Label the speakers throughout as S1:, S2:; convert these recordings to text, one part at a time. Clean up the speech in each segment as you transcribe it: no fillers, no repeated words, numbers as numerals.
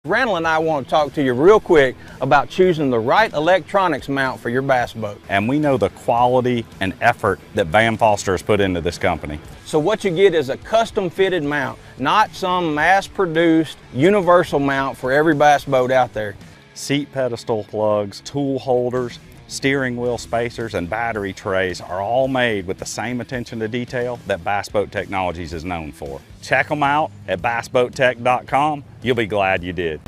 S1: Randall and I want to talk to you real quick about choosing the right electronics mount for your bass boat.
S2: And we know the quality and effort that Van Foster has put into this company.
S1: So what you get is a custom fitted mount, not some mass produced universal mount for every bass boat out there.
S2: Seat pedestal plugs, tool holders, steering wheel spacers, and battery trays are all made with the same attention to detail that Bass Boat Technologies is known for. Check them out at bassboattech.com. You'll be glad you did.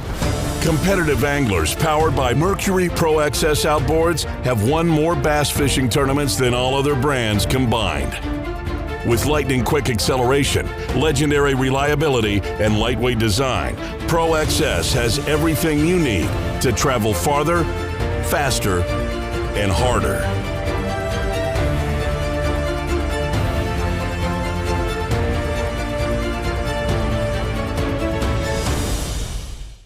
S3: Competitive anglers powered by Mercury Pro XS outboards have won more bass fishing tournaments than all other brands combined. With lightning quick acceleration, legendary reliability, and lightweight design, Pro XS has everything you need to travel farther, faster, and harder.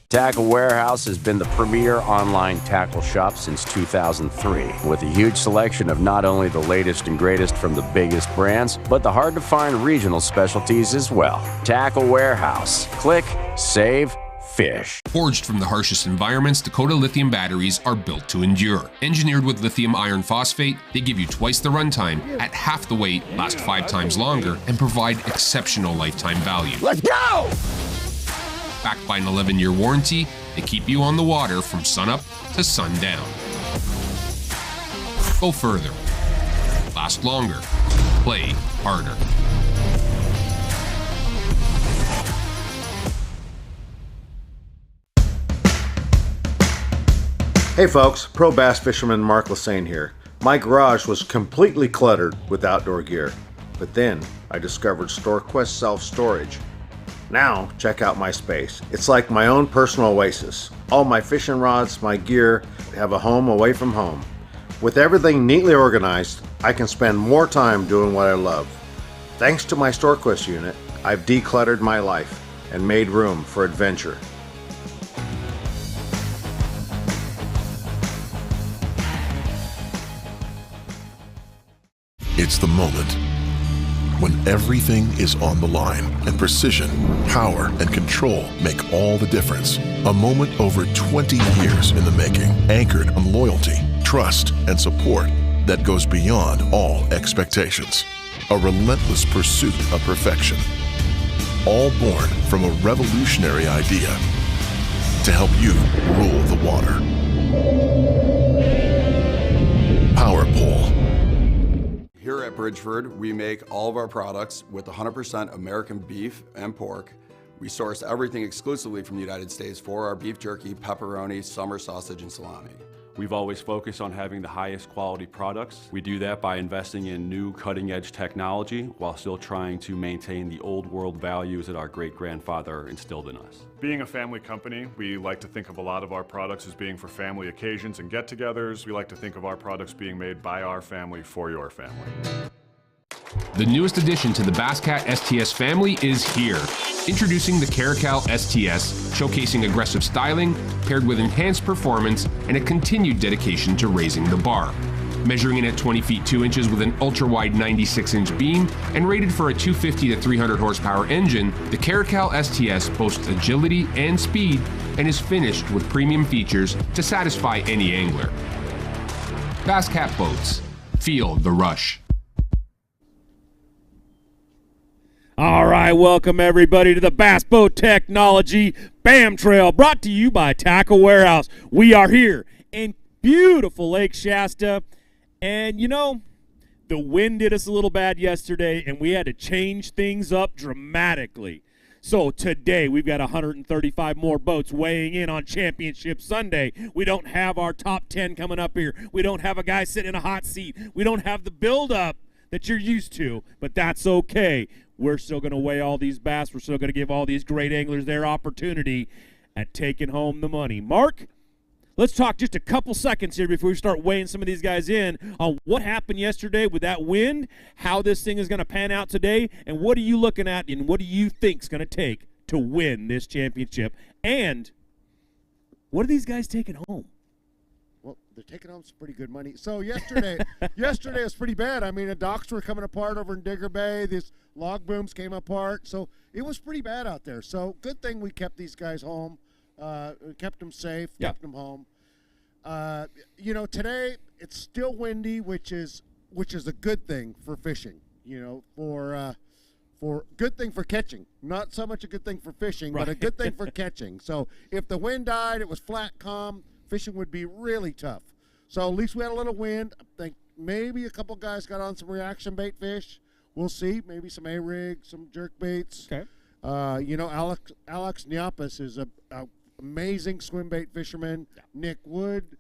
S4: Tackle Warehouse has been the premier online tackle shop since 2003, with a huge selection of not only the latest and greatest from the biggest brands, but the hard-to-find regional specialties as well. Tackle Warehouse. Click, save, fish.
S5: Forged from the harshest environments, Dakota lithium batteries are built to endure. Engineered with lithium iron phosphate, they give you twice the runtime, at half the weight, last 5 times longer, and provide exceptional lifetime value.
S4: Let's go!
S5: Backed by an 11-year warranty, they keep you on the water from sunup to sundown. Go further. Last longer. Play harder.
S6: Hey folks, pro bass fisherman Mark Lassane here. My garage was completely cluttered with outdoor gear, but then I discovered StoreQuest Self-Storage. Now check out my space. It's like my own personal oasis. All my fishing rods, my gear, have a home away from home. With everything neatly organized, I can spend more time doing what I love. Thanks to my StoreQuest unit, I've decluttered my life and made room for adventure.
S3: It's the moment when everything is on the line and precision, power, and control make all the difference. A moment over 20 years in the making, anchored on loyalty, trust, and support that goes beyond all expectations. A relentless pursuit of perfection. All born from a revolutionary idea to help you rule the water. Power Pole.
S7: Here at Bridgford, we make all of our products with 100% American beef and pork. We source everything exclusively from the United States for our beef jerky, pepperoni, summer sausage, and salami.
S8: We've always focused on having the highest quality products. We do that by investing in new cutting-edge technology while still trying to maintain the old world values that our great-grandfather instilled in us.
S9: Being a family company, we like to think of a lot of our products as being for family occasions and get-togethers. We like to think of our products being made by our family for your family.
S5: The newest addition to the Basscat STS family is here. Introducing the Caracal STS, showcasing aggressive styling paired with enhanced performance and a continued dedication to raising the bar. Measuring in at 20 feet 2 inches with an ultra-wide 96-inch beam and rated for a 250 to 300 horsepower engine, the Caracal STS boasts agility and speed and is finished with premium features to satisfy any angler. Basscat boats. Feel the rush.
S10: All right, welcome everybody to the Bass Boat Technology BAM Trail, brought to you by Tackle Warehouse. We are here in beautiful Lake Shasta, and you know, the wind did us a little bad yesterday, and we had to change things up dramatically. So today, we've got 135 more boats weighing in on Championship Sunday. We don't have our top 10 coming up here. We don't have a guy sitting in a hot seat. We don't have the build-up that you're used to, but that's okay. We're still going to weigh all these bass. We're still going to give all these great anglers their opportunity at taking home the money. Mark, let's talk just a couple seconds here before we start weighing some of these guys in on what happened yesterday with that wind, how this thing is going to pan out today, and what are you looking at and what do you think is going to take to win this championship? And what are these guys taking home?
S11: Well, they're taking home some pretty good money. So yesterday was pretty bad. I mean, the docks were coming apart over in Digger Bay. These log booms came apart. So it was pretty bad out there. So good thing we kept these guys home. kept them safe,
S10: Yeah.
S11: kept them home. Today it's still windy, which is a good thing for fishing. For good thing for catching, not so much a good thing for fishing, but a good thing for catching. So if the wind died, it was flat, calm, fishing would be really tough. So at least we had a little wind. I think maybe a couple guys got on some reaction bait fish. We'll see. Maybe some A-rig, some jerk baits.
S10: Okay.
S11: Alex Niapis is a amazing swim bait fisherman. Yeah. Nick Wood.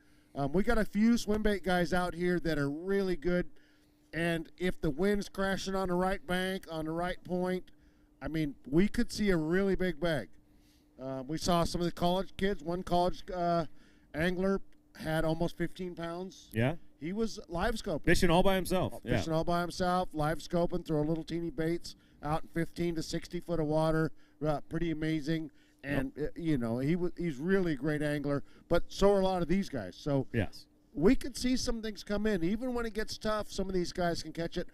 S11: We got a few swim bait guys out here that are really good. And if the wind's crashing on the right bank, on the right point, I mean, we could see a really big bag. We saw some of the college kids. One college angler had almost 15 pounds.
S10: Yeah.
S11: He was live scoping.
S10: Fishing all by himself.
S11: Fishing all by himself, live scoping, throw little teeny baits out in 15 to 60 foot of water. Pretty amazing. And, he's really a great angler. But so are a lot of these guys. So
S10: yes,
S11: we could see some things come in. Even when it gets tough, some of these guys can catch it.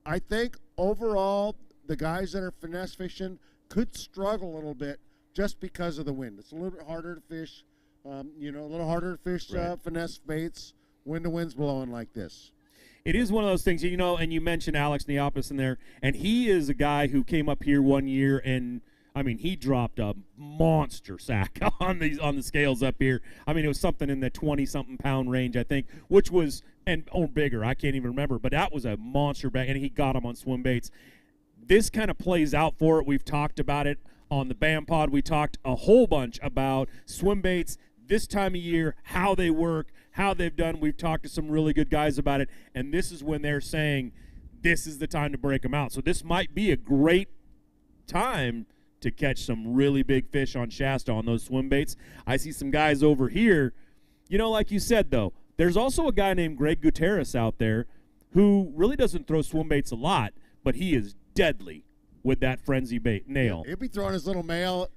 S11: I think overall the guys that are finesse fishing could struggle a little bit just because of the wind. It's a little bit harder to fish, finesse baits when the wind's blowing like this.
S10: It is one of those things, and you mentioned Alex Niapis in there, and he is a guy who came up here one year and he dropped a monster sack on the scales up here. It was something in the 20-something pound range, I think, which was bigger. I can't even remember, but that was a monster bag, and he got them on swim baits. This kind of plays out for it. We've talked about it on the BAM pod. We talked a whole bunch about swim baits this time of year, how they work, how they've done. We've talked to some really good guys about it, and this is when they're saying this is the time to break them out. So this might be a great time to catch some really big fish on Shasta on those swim baits. I see some guys over here. Like you said, though, there's also a guy named Greg Gutierrez out there who really doesn't throw swim baits a lot, but he is deadly with that frenzy bait nail.
S11: He'll be throwing his little nail,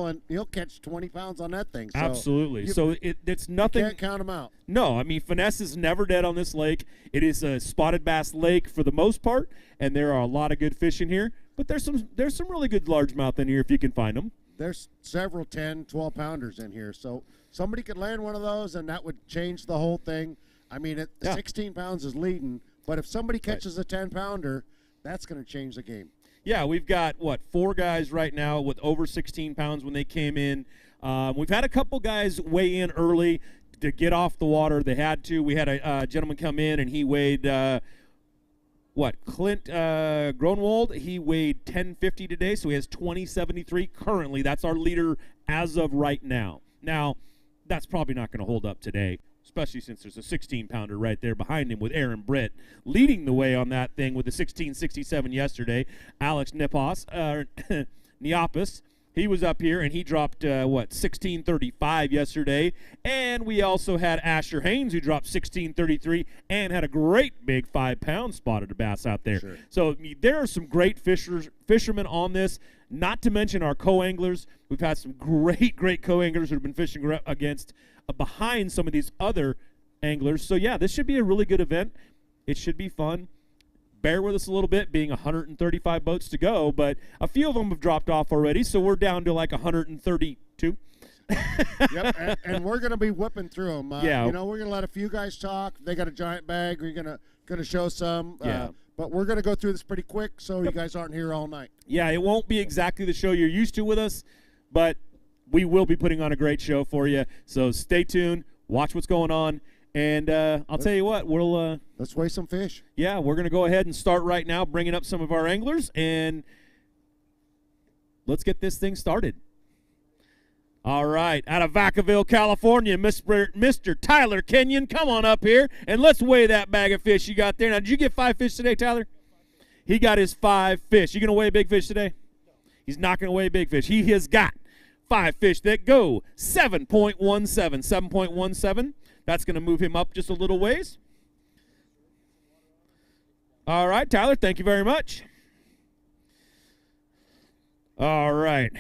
S11: and he'll catch 20 pounds on that thing. So
S10: absolutely. So it's nothing.
S11: You can't count him out.
S10: No, finesse is never dead on this lake. It is a spotted bass lake for the most part, and there are a lot of good fish in here. But there's some really good largemouth in here if you can find them.
S11: There's several 10, 12 pounders in here. So somebody could land one of those, and that would change the whole thing. 16 pounds is leading, but if somebody catches a 10 pounder, that's going to change the game.
S10: Yeah, we've got, 4 guys right now with over 16 pounds when they came in. We've had a couple guys weigh in early to get off the water. They had to. We had a gentleman come in, and he weighed, Clint Gronwald. He weighed 1050 today, so he has 2073 currently. That's our leader as of right now. Now, that's probably not going to hold up today, especially since there's a 16-pounder right there behind him with Aaron Britt leading the way on that thing with the 1667 yesterday. Alex Niapis, he was up here, and he dropped, 1635 yesterday. And we also had Asher Haynes, who dropped 1633 and had a great big 5-pound spotted bass out there.
S11: Sure.
S10: So there are some great fishermen on this, not to mention our co-anglers. We've had some great co-anglers who have been fishing against behind some of these other anglers. So, yeah, this should be a really good event. It should be fun. Bear with us a little bit, being 135 boats to go, but a few of them have dropped off already, so we're down to like 132.
S11: Yep, and we're going to be whipping through them.
S10: Yeah.
S11: We're going to let a few guys talk. They got a giant bag. We're going to show some.
S10: Yeah.
S11: But we're going to go through this pretty quick so you guys aren't here all night.
S10: Yeah, it won't be exactly the show you're used to with us, but we will be putting on a great show for you. So stay tuned, watch what's going on, and I'll tell you what, we'll
S11: let's weigh some fish.
S10: Yeah, we're going to go ahead and start right now, bringing up some of our anglers, and let's get this thing started. All right, out of Vacaville, California, Mr. Tyler Kenyon, come on up here, and let's weigh that bag of fish you got there. Now, did you get 5 fish today, Tyler? He got his 5 fish. You going to weigh big fish today? He's not going to weigh big fish. He has got 5 fish that go 7.17. 7.17. That's going to move him up just a little ways. All right, Tyler, thank you very much. All right.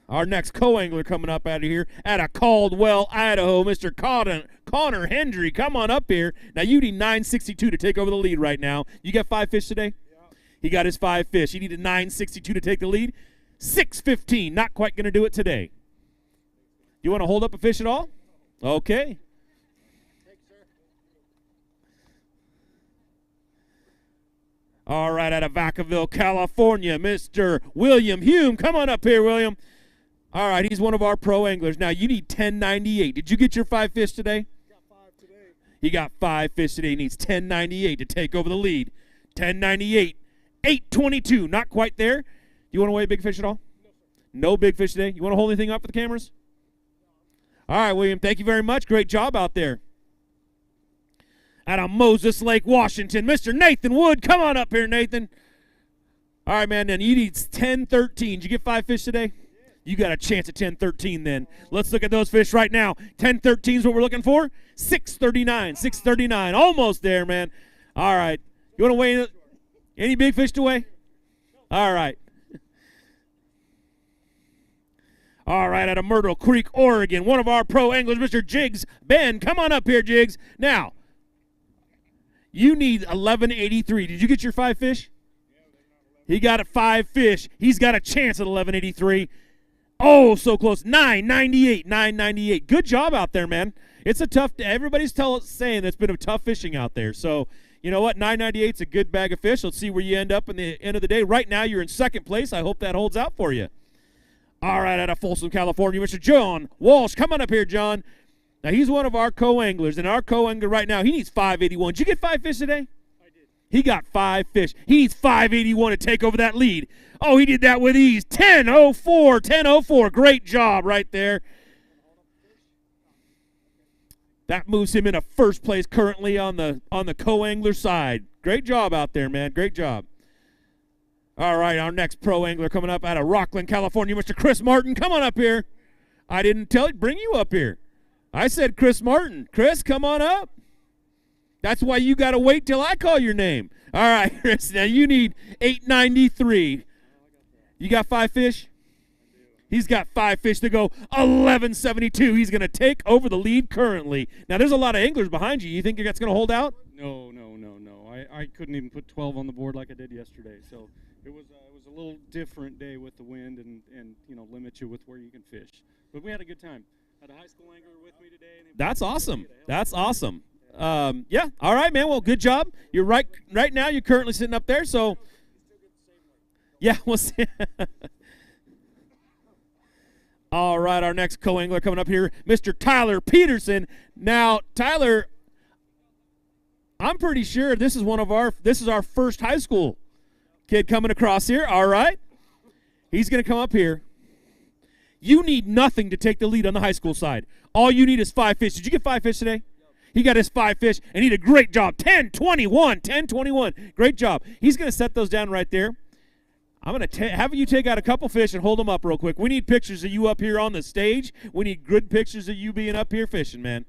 S10: Our next co-angler coming up out of here out of Caldwell, Idaho, Mr. Connor Hendry. Come on up here. Now, you need 962 to take over the lead right now. You got 5 fish today? Yeah. He got his 5 fish. He needed 962 to take the lead. 615. Not quite going to do it today. You want to hold up a fish at all? Okay. All right, out of Vacaville, California, Mr. William Hume. Come on up here, William. All right, he's one of our pro anglers. Now, you need 1098. Did you get your 5 fish today?
S12: Got 5 today.
S10: He got 5 fish today. He needs 1098 to take over the lead. 1098, 822. Not quite there. Do you want to weigh a big fish at all?
S12: No, sir.
S10: No big fish today. You want to hold anything up for the cameras?
S12: No.
S10: All right, William, thank you very much. Great job out there. Out of Moses Lake, Washington, Mr. Nathan Wood. Come on up here, Nathan. All right, man, then you need 1013. Did you get 5 fish today?
S12: Yeah.
S10: You got a chance at 1013 then. Let's look at those fish right now. 1013 is what we're looking for. 639, 639. Almost there, man. All right. You want to weigh any big fish to weigh? All right. All right, out of Myrtle Creek, Oregon, one of our pro anglers, Mr. Jiggs Ben. Come on up here, Jiggs. Now, you need 1183. Did you get your 5 fish? He got 5 fish. He's got a chance at 1183. Oh, so close. 998, 998. Good job out there, man. It's a tough day. Everybody's saying it's been a tough fishing out there. So, you know what? 998 is a good bag of fish. Let's see where you end up in the end of the day. Right now, you're in second place. I hope that holds out for you. All right, out of Folsom, California, Mr. John Walsh. Come on up here, John. Now, he's one of our co-anglers, and our co-angler right now, he needs 581. Did you get 5 fish today?
S12: I did.
S10: He got 5 fish. He needs 581 to take over that lead. Oh, he did that with ease. 1004, 1004. Great job right there. That moves him into first place currently on the co-angler side. Great job out there, man. Great job. All right, our next pro angler coming up out of Rockland, California, Mr. Chris Martin. Come on up here. I didn't bring you up here. I said Chris Martin. Chris, come on up. That's why you got to wait till I call your name. All right, Chris, now you need 893. You got 5 fish? He's got 5 fish to go. 1172. He's going to take over the lead currently. Now, there's a lot of anglers behind you. You think that's going to hold out?
S12: No. I couldn't even put 12 on the board like I did yesterday. So it was a little different day with the wind and limit you with where you can fish. But we had a good time. Had a high school angler with me today. And
S10: that's awesome. That's awesome. Yeah. All right, man. Well, good job. You're right now. You're currently sitting up there. So, yeah, we'll see. All right, our next co-angler coming up here, Mr. Tyler Peterson. Now, Tyler, I'm pretty sure this is our first high school kid coming across here. All right. He's going to come up here. You need nothing to take the lead on the high school side. All you need is 5 fish. Did you get 5 fish today? He got his 5 fish, and he did a great job. 1021. Great job. He's going to set those down right there. I'm going to have you take out a couple fish and hold them up real quick. We need pictures of you up here on the stage. We need good pictures of you being up here fishing, man.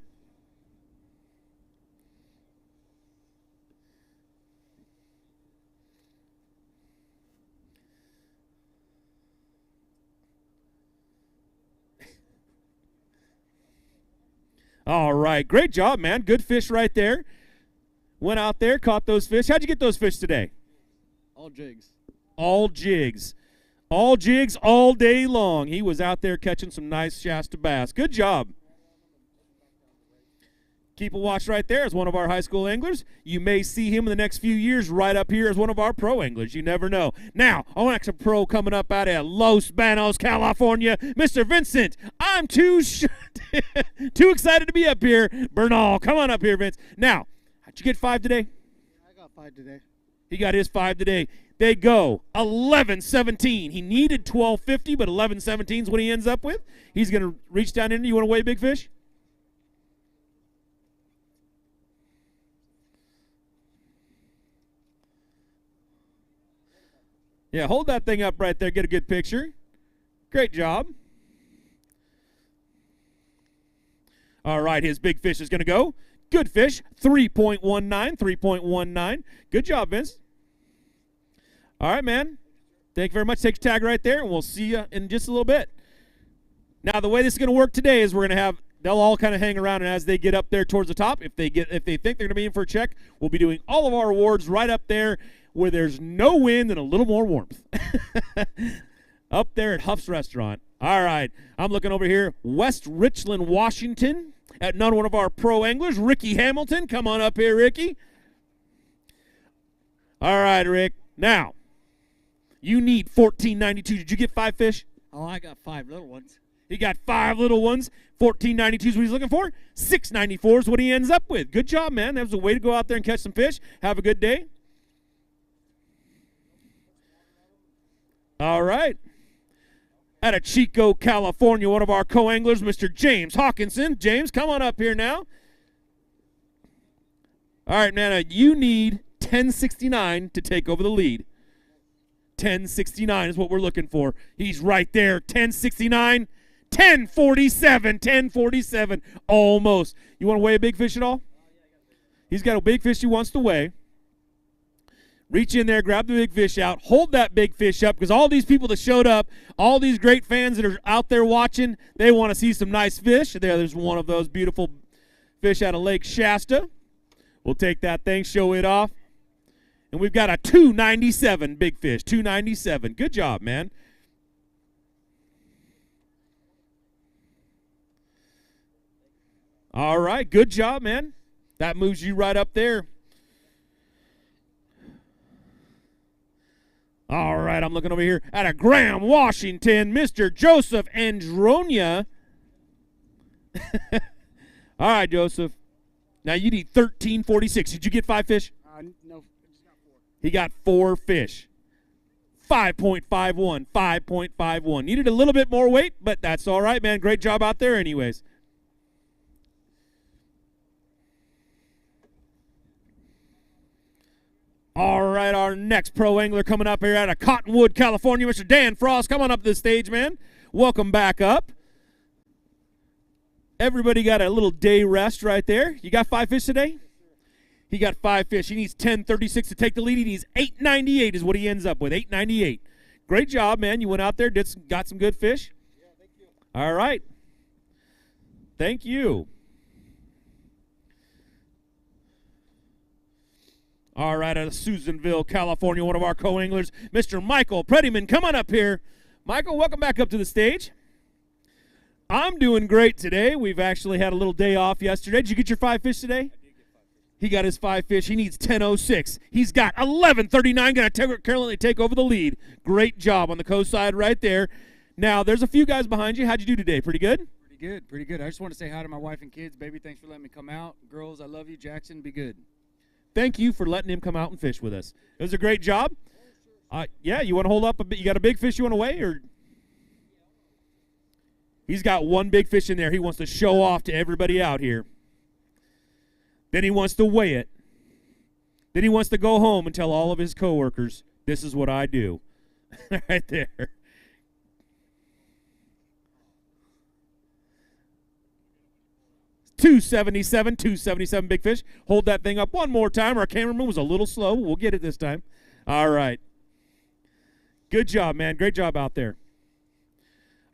S10: All right, great job, man. Good fish right there. Went out there, caught those fish. How'd you get those fish today?
S12: all jigs.
S10: All jigs. All jigs all day long. He was out there catching some nice Shasta bass. Good job. Keep a watch right there as one of our high school anglers. You may see him in the next few years right up here as one of our pro anglers. You never know. Now, our next pro coming up out of Los Banos, California, Mr. Vincent. I'm too excited to be up here. Bernal, come on up here, Vince. Now, did you get 5 today?
S11: I got 5 today.
S10: He got his 5 today. They go 11-17. He needed 12.50, but 11-17 is what he ends up with. He's going to reach down in. You want to weigh big fish? Yeah, hold that thing up right there. Get a good picture. Great job. All right, his big fish is going to go. Good fish, 3.19, 3.19. Good job, Vince. All right, man. Thank you very much. Take your tag right there, and we'll see you in just a little bit. Now, the way this is going to work today is we're going to have, they'll all kind of hang around, and as they get up there towards the top, if they think they're going to be in for a check, we'll be doing all of our awards right up there where there's no wind and a little more warmth. Up there at Huff's Restaurant. All right, I'm looking over here, West Richland, Washington, at another one of our pro anglers, Ricky Hamilton. Come on up here, Ricky. All right, Rick. Now, you need 14.92. Did you get 5 fish?
S13: Oh, I got 5 little ones.
S10: He got 5 little ones. 14.92 is what he's looking for. 6.94 is what he ends up with. Good job, man. That was a way to go out there and catch some fish. Have a good day. All right. Out of Chico, California, one of our co-anglers, Mr. James Hawkinson. James, come on up here now. All right, man, you need 10.69 to take over the lead. 10.69 is what we're looking for. He's right there, 10.69, 10.47, 10.47, almost. You want to weigh a big fish at all? He's got a big fish he wants to weigh. Reach in there, grab the big fish out, hold that big fish up, because all these people that showed up, all these great fans that are out there watching, they want to see some nice fish. There's one of those beautiful fish out of Lake Shasta. We'll take that thing, show it off. And we've got a 2.97 big fish, 2.97. Good job, man. All right, good job, man. That moves you right up there. All right, I'm looking over here at a Graham, Washington, Mr. Joseph Andronia. All right, Joseph. Now you need 13.46. Did you get 5 fish?
S13: No, just got 4.
S10: He got 4 fish. 5.51, 5.51. Needed a little bit more weight, but that's all right, man. Great job out there anyways. All right, our next pro angler coming up here out of Cottonwood, California, Mr. Dan Frost. Come on up to the stage, man. Welcome back up. Everybody got a little day rest right there. You got 5 fish today? He got 5 fish. He needs 10.36 to take the lead. He needs 8.98 is what he ends up with, 8.98. Great job, man. You went out there, got some good fish?
S13: Yeah, thank you.
S10: All right. Thank you. All right, out of Susanville, California, one of our co-anglers, Mr. Michael Prettyman. Come on up here. Michael, welcome back up to the stage. I'm doing great today. We've actually had a little day off yesterday. Did you get your 5 fish today?
S13: I did get 5 fish.
S10: He got his 5 fish. He needs 10.06. He's got 11.39. Going to currently take over the lead. Great job on the coast side right there. Now, there's a few guys behind you. How'd you do today? Pretty good?
S13: Pretty good, pretty good. I just want to say hi to my wife and kids. Baby, thanks for letting me come out. Girls, I love you. Jackson, be good.
S10: Thank you for letting him come out and fish with us. It was a great job. Yeah, you want to hold up a bit? You got a big fish you want to weigh? Or he's got 1 big fish in there he wants to show off to everybody out here. Then he wants to weigh it. Then he wants to go home and tell all of his coworkers, this is what I do. Right there. $277 big fish. Hold that thing up one more time. Our cameraman was a little slow. We'll get it this time. All right. Good job, man. Great job out there.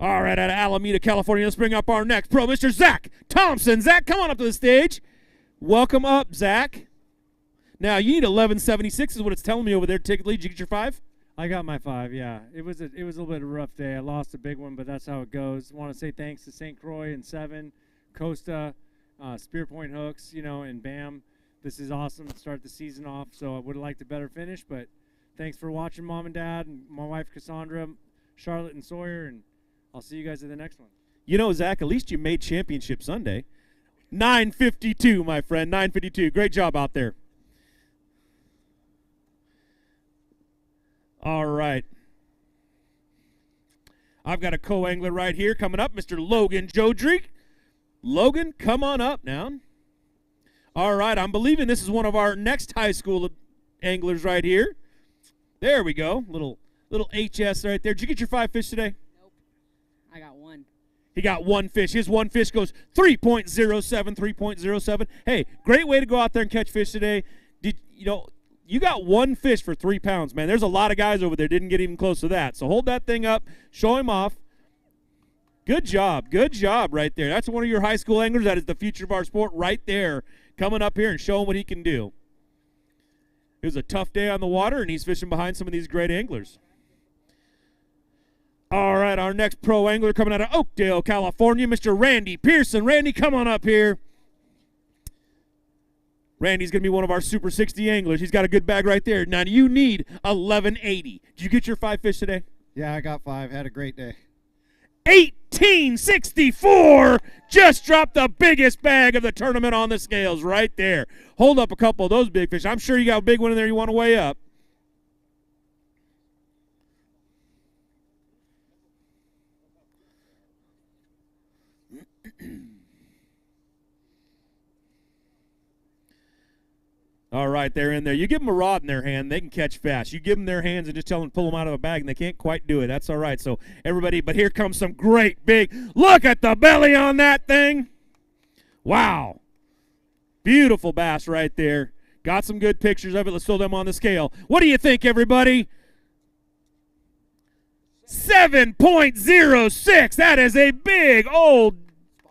S10: All right, out of Alameda, California, let's bring up our next pro, Mr. Zach Thompson. Zach, come on up to the stage. Welcome up, Zach. Now, you need 11.76 is what it's telling me over there. Take the lead. Did you get your 5?
S12: I got my 5, yeah. It was a little bit of a rough day. I lost a big one, but that's how it goes. Want to say thanks to St. Croix and 7, Costa, Spear Point Hooks, and BAM. This is awesome to start the season off, so I would have liked a better finish, but thanks for watching, Mom and Dad, and my wife Cassandra, Charlotte, and Sawyer, and I'll see you guys at the next one.
S10: Zach, at least you made Championship Sunday. 9.52, my friend, 9.52. Great job out there. All right. I've got a co-angler right here coming up, Mr. Logan Jodrick. Logan, come on up now. All right, I'm believing this is one of our next high school anglers right here. There we go. Little HS right there. Did you get your 5 fish today?
S14: Nope. I got 1.
S10: He got 1 fish. His 1 fish goes 3.07, 3.07. Hey, great way to go out there and catch fish today. You got 1 fish for 3 pounds, man. There's a lot of guys over there didn't get even close to that. So hold that thing up. Show him off. Good job. Good job right there. That's one of your high school anglers. That is the future of our sport right there. Coming up here and showing what he can do. It was a tough day on the water, and he's fishing behind some of these great anglers. All right, our next pro angler coming out of Oakdale, California, Mr. Randy Pearson. Randy, come on up here. Randy's going to be one of our Super 60 anglers. He's got a good bag right there. Now, you need 1180. Did you get your 5 fish today?
S15: Yeah, I got 5. Had a great day.
S10: 1864. Just dropped the biggest bag of the tournament on the scales right there. Hold up a couple of those big fish. I'm sure you got a big one in there you want to weigh up. All right, they're in there. You give them a rod in their hand, they can catch fast. You give them their hands and just tell them to pull them out of a bag, and they can't quite do it. That's all right. So everybody, but here comes some great big, look at the belly on that thing. Wow. Beautiful bass right there. Got some good pictures of it. Let's throw them on the scale. What do you think, everybody? 7.06. That is a big old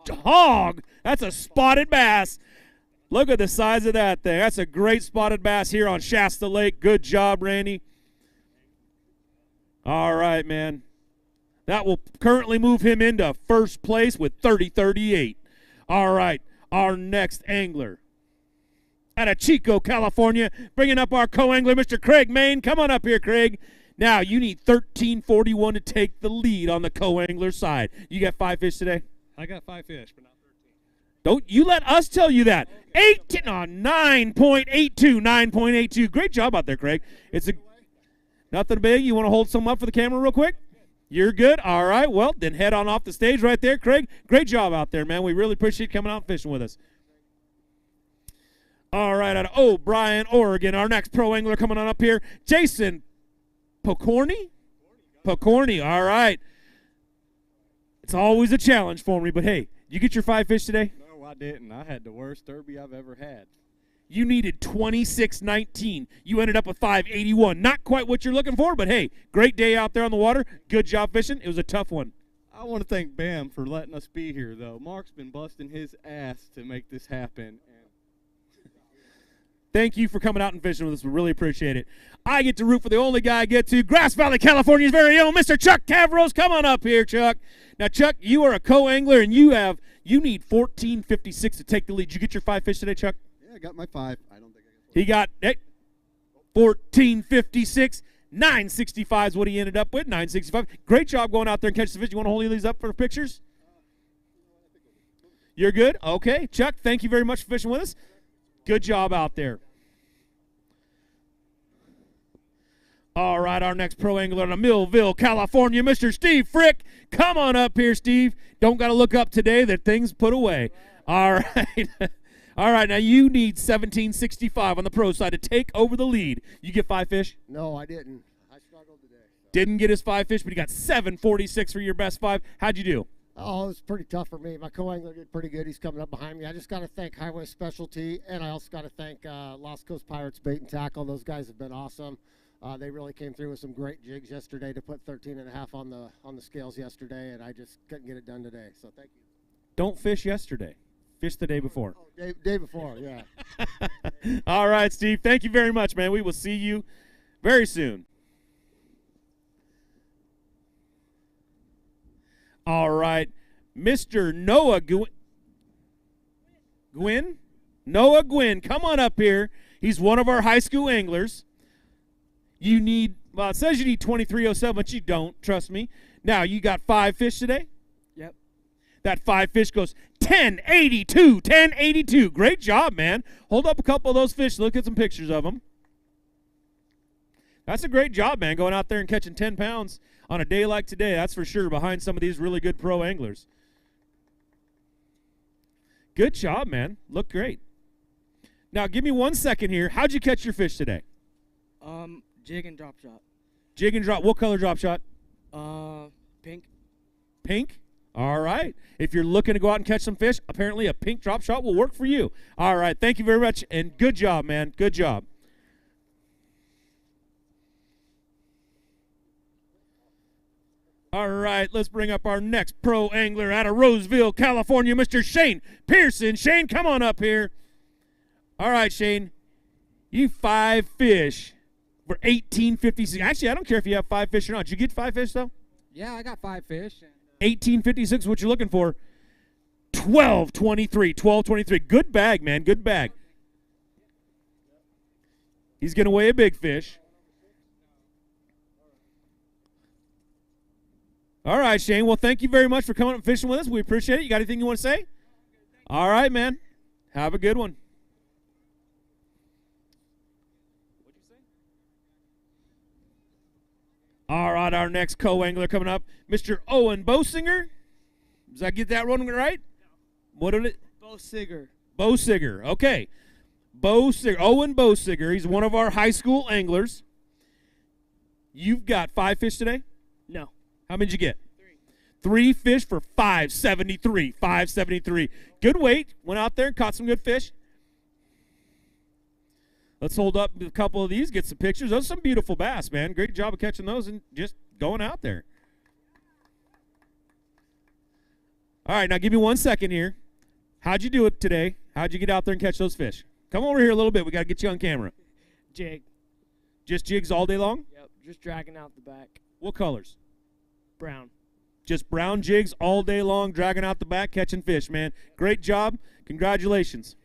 S10: hog. That's a spotted bass. Look at the size of that thing. That's a great spotted bass here on Shasta Lake. Good job, Randy. All right, man. That will currently move him into first place with 30-38. All right, our next angler out of Chico, California, bringing up our co-angler, Mr. Craig Main. Come on up here, Craig. Now, you need 1341 to take the lead on the co-angler side. You got 5 fish today?
S12: I got 5 fish, but not 13.
S10: Don't you let us tell you that. 9.82. Great job out there, Craig. It's nothing big. You want to hold some up for the camera real quick? You're good? All right. Well, then head on off the stage right there, Craig. Great job out there, man. We really appreciate you coming out and fishing with us. All right, out of O'Brien, Oregon, our next pro angler coming on up here, Jason Pocorni? Pocorni, all right. It's always a challenge for me, but hey, you get your 5 fish today?
S12: No, I didn't. I had the worst derby I've ever had.
S10: You needed 26.19. You ended up with 5.81. Not quite what you're looking for, but hey, great day out there on the water. Good job fishing. It was a tough one.
S12: I want to thank Bam for letting us be here, though. Mark's been busting his ass to make this happen.
S10: Thank you for coming out and fishing with us. We really appreciate it. I get to root for the only guy I get to, Grass Valley, California's very own Mr. Chuck Cavros. Come on up here, Chuck. Now, Chuck, you are a co-angler, and you need 14.56 to take the lead. Did you get your 5 fish today, Chuck?
S15: Yeah, I got my 5. I don't think I got 4.
S10: He got 14.56. 9.65 is what he ended up with, 9.65. Great job going out there and catching the fish. You want to hold these up for pictures? You're good? Okay. Chuck, thank you very much for fishing with us. Good job out there. All right, our next pro angler out of Millville, California, Mr. Steve Frick. Come on up here, Steve. Don't got to look up today. That thing's put away. All right. All right, now you need 17.65 on the pro side to take over the lead. You get 5 fish?
S11: No, I didn't. I struggled today.
S10: Didn't get his 5 fish, but he got 7.46 for your best 5. How'd you do?
S11: Oh, it was pretty tough for me. My co-angler did pretty good. He's coming up behind me. I just got to thank Highway Specialty, and I also got to thank Lost Coast Pirates Bait and Tackle. Those guys have been awesome. They really came through with some great jigs yesterday to put 13.5 on the scales yesterday, and I just couldn't get it done today. So thank you.
S10: Don't fish yesterday. Fish the day before.
S11: Oh, day before, yeah.
S10: All right, Steve. Thank you very much, man. We will see you very soon. All right. Mr. Noah Gwynn? Noah Gwynn, come on up here. He's one of our high school anglers. You need, well, it says you need 23.07, but you don't, trust me. Now, you got 5 fish today?
S13: Yep.
S10: That 5 fish goes 10.82, 10.82. Great job, man. Hold up a couple of those fish. Look at some pictures of them. That's a great job, man, going out there and catching 10 pounds on a day like today. That's for sure, behind some of these really good pro anglers. Good job, man. Look great. Now, give me 1 second here. How'd you catch your fish today?
S13: Jig and drop shot.
S10: Jig and drop. What color drop shot?
S13: Pink.
S10: Pink? All right. If you're looking to go out and catch some fish, apparently a pink drop shot will work for you. All right. Thank you very much, and good job, man. Good job. All right, let's bring up our next pro angler out of Roseville, California, Mr. Shane Pearson. Shane, come on up here. All right, Shane. You 5 fish for 18.56. Actually, I don't care if you have 5 fish or not. Did you get 5 fish, though?
S13: Yeah, I got 5 fish.
S10: 1856 is what you're looking for. 1223, 1223. Good bag, man, good bag. He's going to weigh a big fish. All right, Shane. Well, thank you very much for coming up and fishing with us. We appreciate it. You got anything you want to say? All right, man. Have a good one. All right, our next co-angler coming up, Mr. Owen Bosinger. Does I get that one right? What did it?
S16: Bosinger.
S10: Bosinger. Okay. Bosinger. Owen Bosinger. He's one of our high school anglers. You've got 5 fish today?
S16: No.
S10: How many did you get? 3 fish for 573. 573. Good weight. Went out there and caught some good fish. Let's hold up a couple of these, get some pictures. Those are some beautiful bass, man. Great job of catching those and just going out there. All right, now give me 1 second here. How'd you do it today? How'd you get out there and catch those fish? Come over here a little bit. We got to get you on camera.
S16: Jig.
S10: Just jigs all day long?
S16: Yep, just dragging out the back.
S10: What colors?
S16: Brown.
S10: Just brown jigs all day long, dragging out the back, catching fish, man. Great job. Congratulations.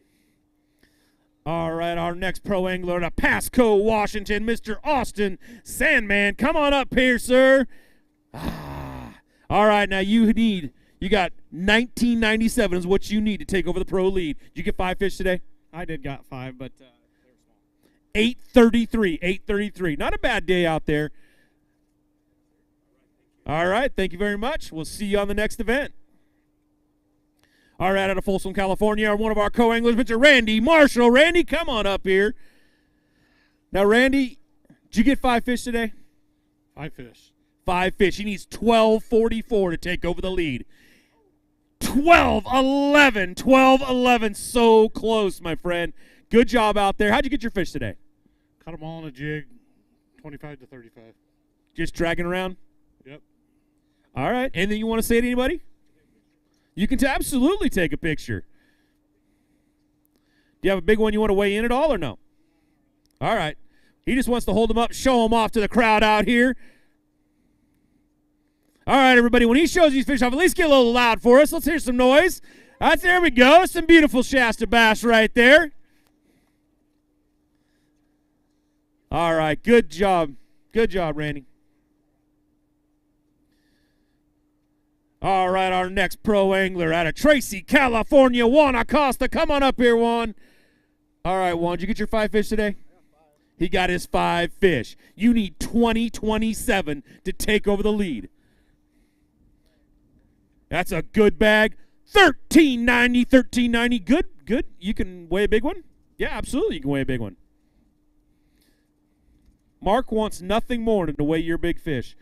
S10: All right, our next pro angler out of Pasco, Washington, Mr. Austin Sandman. Come on up here, sir. All right, now you got 1997 is what you need to take over the pro lead. Did you get 5 fish today?
S12: I did got 5, but they were small.
S10: 833, 833. Not a bad day out there. All right, thank you very much. We'll see you on the next event. All right, out of Folsom, California, one of our co-anglers, Mr. Randy Marshall. Randy, come on up here. Now, Randy, did you get 5 fish today?
S12: 5 fish.
S10: 5 fish. He needs 1244 to take over the lead. 12-11, 12-11. So close, my friend. Good job out there. How'd you get your fish today?
S12: Caught them all on a jig, 25 to 35.
S10: Just dragging around?
S12: Yep.
S10: All right. Anything you want to say to anybody? You can absolutely take a picture. Do you have a big one you want to weigh in at all or no? All right. He just wants to hold them up, show them off to the crowd out here. All right, everybody. When he shows these fish off, at least get a little loud for us. Let's hear some noise. There we go. Some beautiful Shasta bass right there. All right. Good job. Good job, Randy. All right, our next pro angler out of Tracy, California, Juan Acosta. Come on up here, Juan. All right, Juan, did you get your 5 fish today? He got his 5 fish. You need 20-27 to take over the lead. That's a good bag. 1390, 1390. Good, good. You can weigh a big one? Yeah, absolutely, you can weigh a big one. Mark wants nothing more than to weigh your big fish.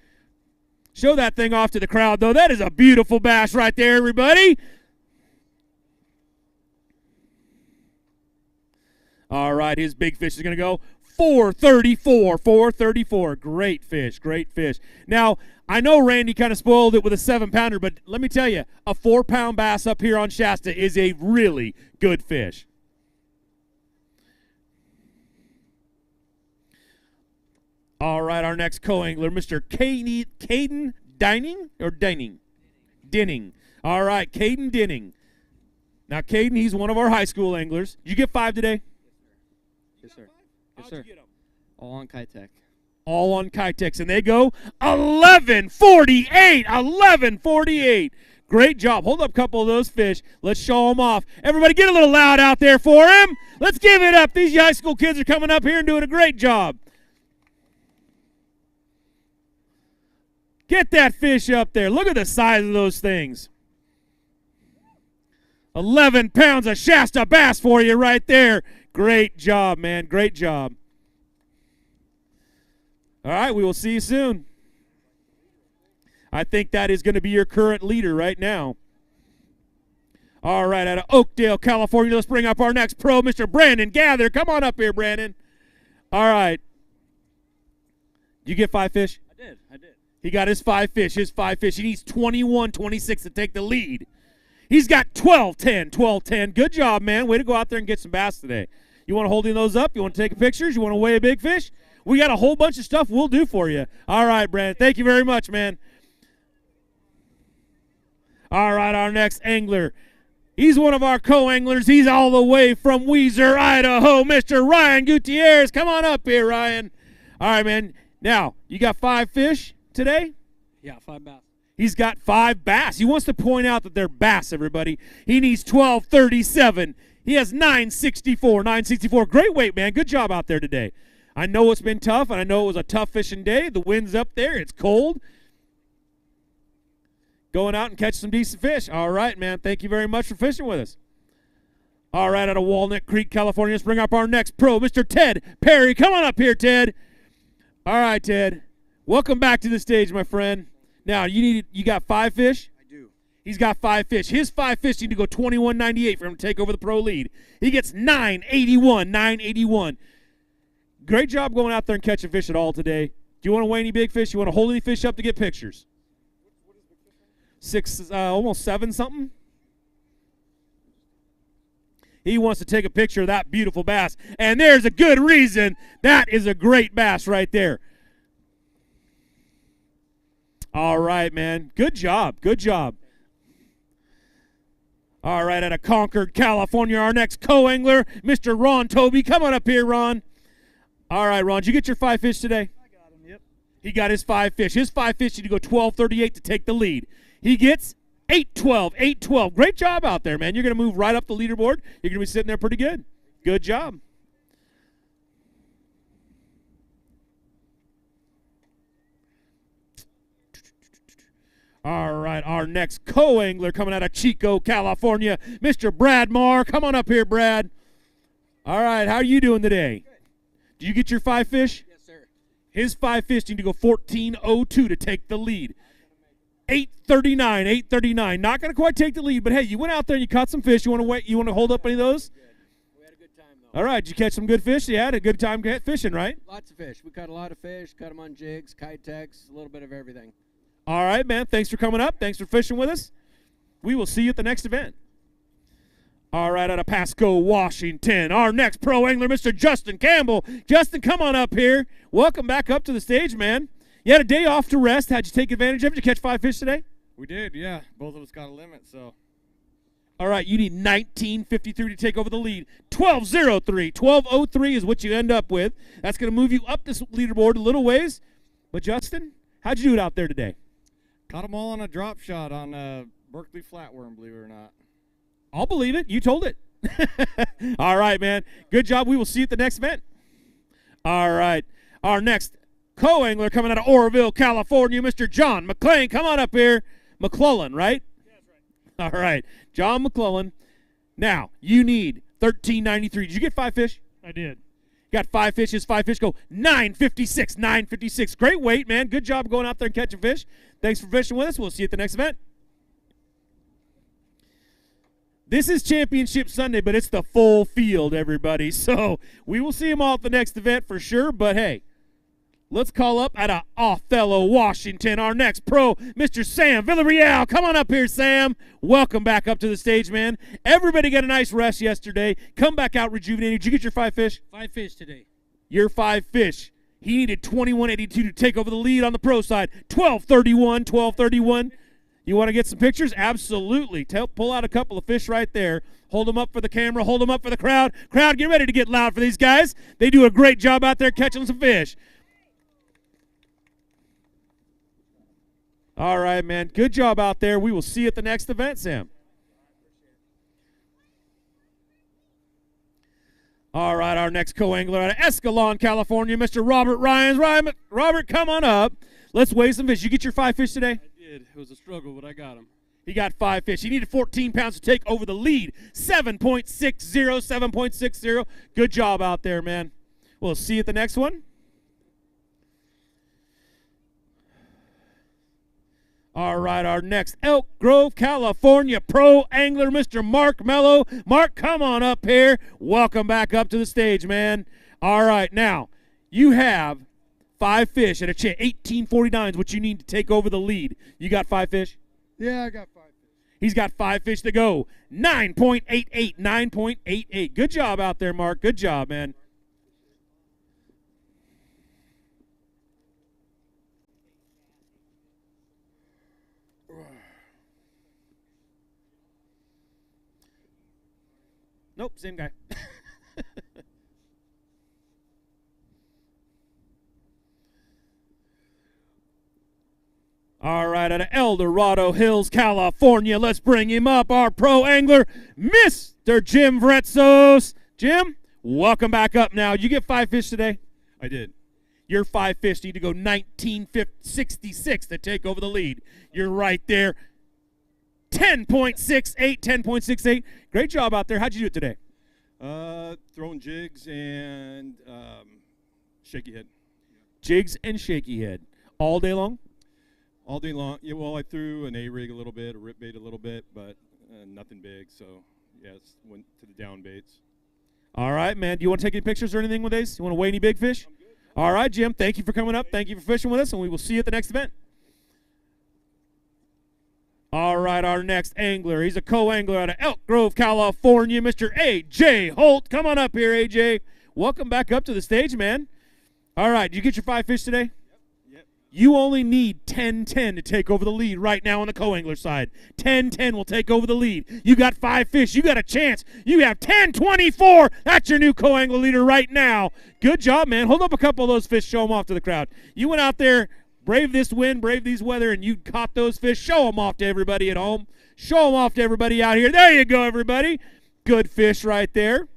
S10: Show that thing off to the crowd, though. That is a beautiful bass right there, everybody. All right, his big fish is going to go 434, 434. Great fish, great fish. Now, I know Randy kind of spoiled it with a 7-pounder, but let me tell you, a 4-pound bass up here on Shasta is a really good fish. All right, our next co-angler, Mr. Caden Dinning. All right, Caden Dinning. Now, Caden, he's one of our high school anglers. Did you get 5 today?
S16: Yes, sir. Yes, sir. All on Kitech.
S10: All on Kitex, and they go 11:48. 11:48. Great job. Hold up a couple of those fish. Let's show them off. Everybody get a little loud out there for him. Let's give it up. These high school kids are coming up here and doing a great job. Get that fish up there. Look at the size of those things. 11 pounds of Shasta bass for you right there. Great job, man. Great job. All right, we will see you soon. I think that is going to be your current leader right now. All right, out of Oakdale, California, let's bring up our next pro, Mr. Brandon Gather. Come on up here, Brandon. All right. Did you get 5 fish?
S16: I did.
S10: He got his 5 fish, He needs 21-26 to take the lead. He's got 12-10, 12-10. Good job, man. Way to go out there and get some bass today. You want to hold those up? You want to take pictures? You want to weigh a big fish? We got a whole bunch of stuff we'll do for you. All right, Brandon. Thank you very much, man. All right, our next angler. He's one of our co-anglers. He's all the way from Weiser, Idaho, Mr. Ryan Gutierrez. Come on up here, Ryan. All right, man. Now, you got 5 fish today?
S16: Yeah, 5 bass.
S10: He's got 5 bass. He wants to point out that they're bass, everybody. He needs 1237. He has 964. 964. Great weight, man. Good job out there today. I know it's been tough, and I know it was a tough fishing day. The wind's up there. It's cold. Going out and catch some decent fish. All right, man. Thank you very much for fishing with us. All right, out of Walnut Creek, California, let's bring up our next pro, Mr. Ted Perry. Come on up here, Ted. All right, Ted. Welcome back to the stage, my friend. Now, you got 5 fish?
S15: I do.
S10: He's got 5 fish. His 5 fish need to go 21.98 for him to take over the pro lead. He gets 981. 981. Great job going out there and catching fish at all today. Do you want to weigh any big fish? You want to hold any fish up to get pictures? 6, almost 7 something. He wants to take a picture of that beautiful bass. And there's a good reason. That is a great bass right there. All right, man. Good job. Good job. All right, out of Concord, California, our next co-angler, Mr. Ron Toby. Come on up here, Ron. All right, Ron, did you get your 5 fish today?
S16: I got him, yep.
S10: He got his 5 fish. His 5 fish need to go 1238 to take the lead. He gets 812. 812. Great job out there, man. You're going to move right up the leaderboard. You're going to be sitting there pretty good. Good job. All right, our next co-angler coming out of Chico, California, Mr. Brad Marr. Come on up here, Brad. All right, how are you doing today? Good. Did you get your 5 fish?
S16: Yes, sir.
S10: His 5 fish need to go 1402 to take the lead. 839, 839. Not going to quite take the lead, but hey, you went out there and you caught some fish. You want to wait? You want to hold up any of those?
S16: We had a good time, though.
S10: All right, did you catch some good fish? You had a good time fishing, right?
S16: Lots of fish. We caught a lot of fish, caught them on jigs, kitex, a little bit of everything.
S10: All right, man. Thanks for coming up. Thanks for fishing with us. We will see you at the next event. All right, out of Pasco, Washington, our next pro angler, Mr. Justin Campbell. Justin, come on up here. Welcome back up to the stage, man. You had a day off to rest. How'd you take advantage of it? Did you catch 5 fish today?
S15: We did, yeah. Both of us got a limit, so.
S10: All right, you need 1953 to take over the lead. 1203. 1203 is what you end up with. That's going to move you up this leaderboard a little ways. But, Justin, how'd you do it out there today?
S15: Caught them all on a drop shot on Berkeley Flatworm, believe it or not.
S10: I'll believe it. You told it. All right, man. Good job. We will see you at the next event. All right. Our next co-angler coming out of Oroville, California, Mr. John McClain. Come on up here. McClellan, right?
S12: Yeah, that's right.
S10: All right. John McClellan. Now, you need 1393. Did you get 5 fish?
S12: I did.
S10: Got 5 fish. His 5 fish go 956. 956. Great weight, man. Good job going out there and catching fish. Thanks for fishing with us. We'll see you at the next event. This is Championship Sunday, but it's the full field, everybody. So we will see them all at the next event for sure. But, hey, let's call up out of Othello, Washington, our next pro, Mr. Sam Villarreal. Come on up here, Sam. Welcome back up to the stage, man. Everybody got a nice rest yesterday. Come back out rejuvenated. Did you get your 5 fish?
S16: 5 fish today.
S10: Your 5 fish. He needed 2182 to take over the lead on the pro side. 1231, 1231. You want to get some pictures? Absolutely. Pull out a couple of fish right there. Hold them up for the camera. Hold them up for the crowd. Crowd, get ready to get loud for these guys. They do a great job out there catching some fish. All right, man. Good job out there. We will see you at the next event, Sam. All right, our next co-angler out of Escalon, California, Mr. Robert Ryans. Robert, come on up. Let's weigh some fish. You get your 5 fish today?
S16: It was a struggle, but I got them.
S10: He got 5 fish. He needed 14 pounds to take over the lead. 7.60, 7.60. Good job out there, man. We'll see you at the next one. All right, our next Elk Grove, California pro angler, Mr. Mark Mello. Mark, come on up here. Welcome back up to the stage, man. All right, now, you have 5 fish at a chance. 1849 is what you need to take over the lead. You got 5 fish?
S15: Yeah, I got 5 fish.
S10: He's got 5 fish to go. 9.88, 9.88. Good job out there, Mark. Good job, man. Nope, same guy. All right, out of El Dorado Hills, California, let's bring him up, our pro angler, Mr. Jim Vretzos. Jim, welcome back up now. Did you get 5 fish today?
S12: I did.
S10: Your 5 fish need to go 19.66 to take over the lead. You're right there. 10.68, 10.68. Great job out there. How'd you do it today?
S12: Throwing jigs and shaky head.
S10: Jigs and shaky head. All day long?
S12: All day long. Yeah, well, I threw an A-rig a little bit, a rip bait a little bit, but nothing big. So, yes, went to the down baits.
S10: All right, man. Do you want to take any pictures or anything with these? You want to weigh any big fish? All right, Jim. Thank you for coming up. Thank you for fishing with us, and we will see you at the next event. All right, our next angler. He's a co-angler out of Elk Grove, California, Mr. A.J. Holt. Come on up here, A.J. Welcome back up to the stage, man. All right, did you get your 5 fish today? You only need 10-10 to take over the lead right now on the co-angler side. 10-10 will take over the lead. You got 5 fish. You got a chance. You have 10-24. That's your new co-angler leader right now. Good job, man. Hold up a couple of those fish. Show them off to the crowd. You went out there, brave this wind, brave these weather, and you caught those fish. Show them off to everybody at home. Show them off to everybody out here. There you go, everybody. Good fish right there.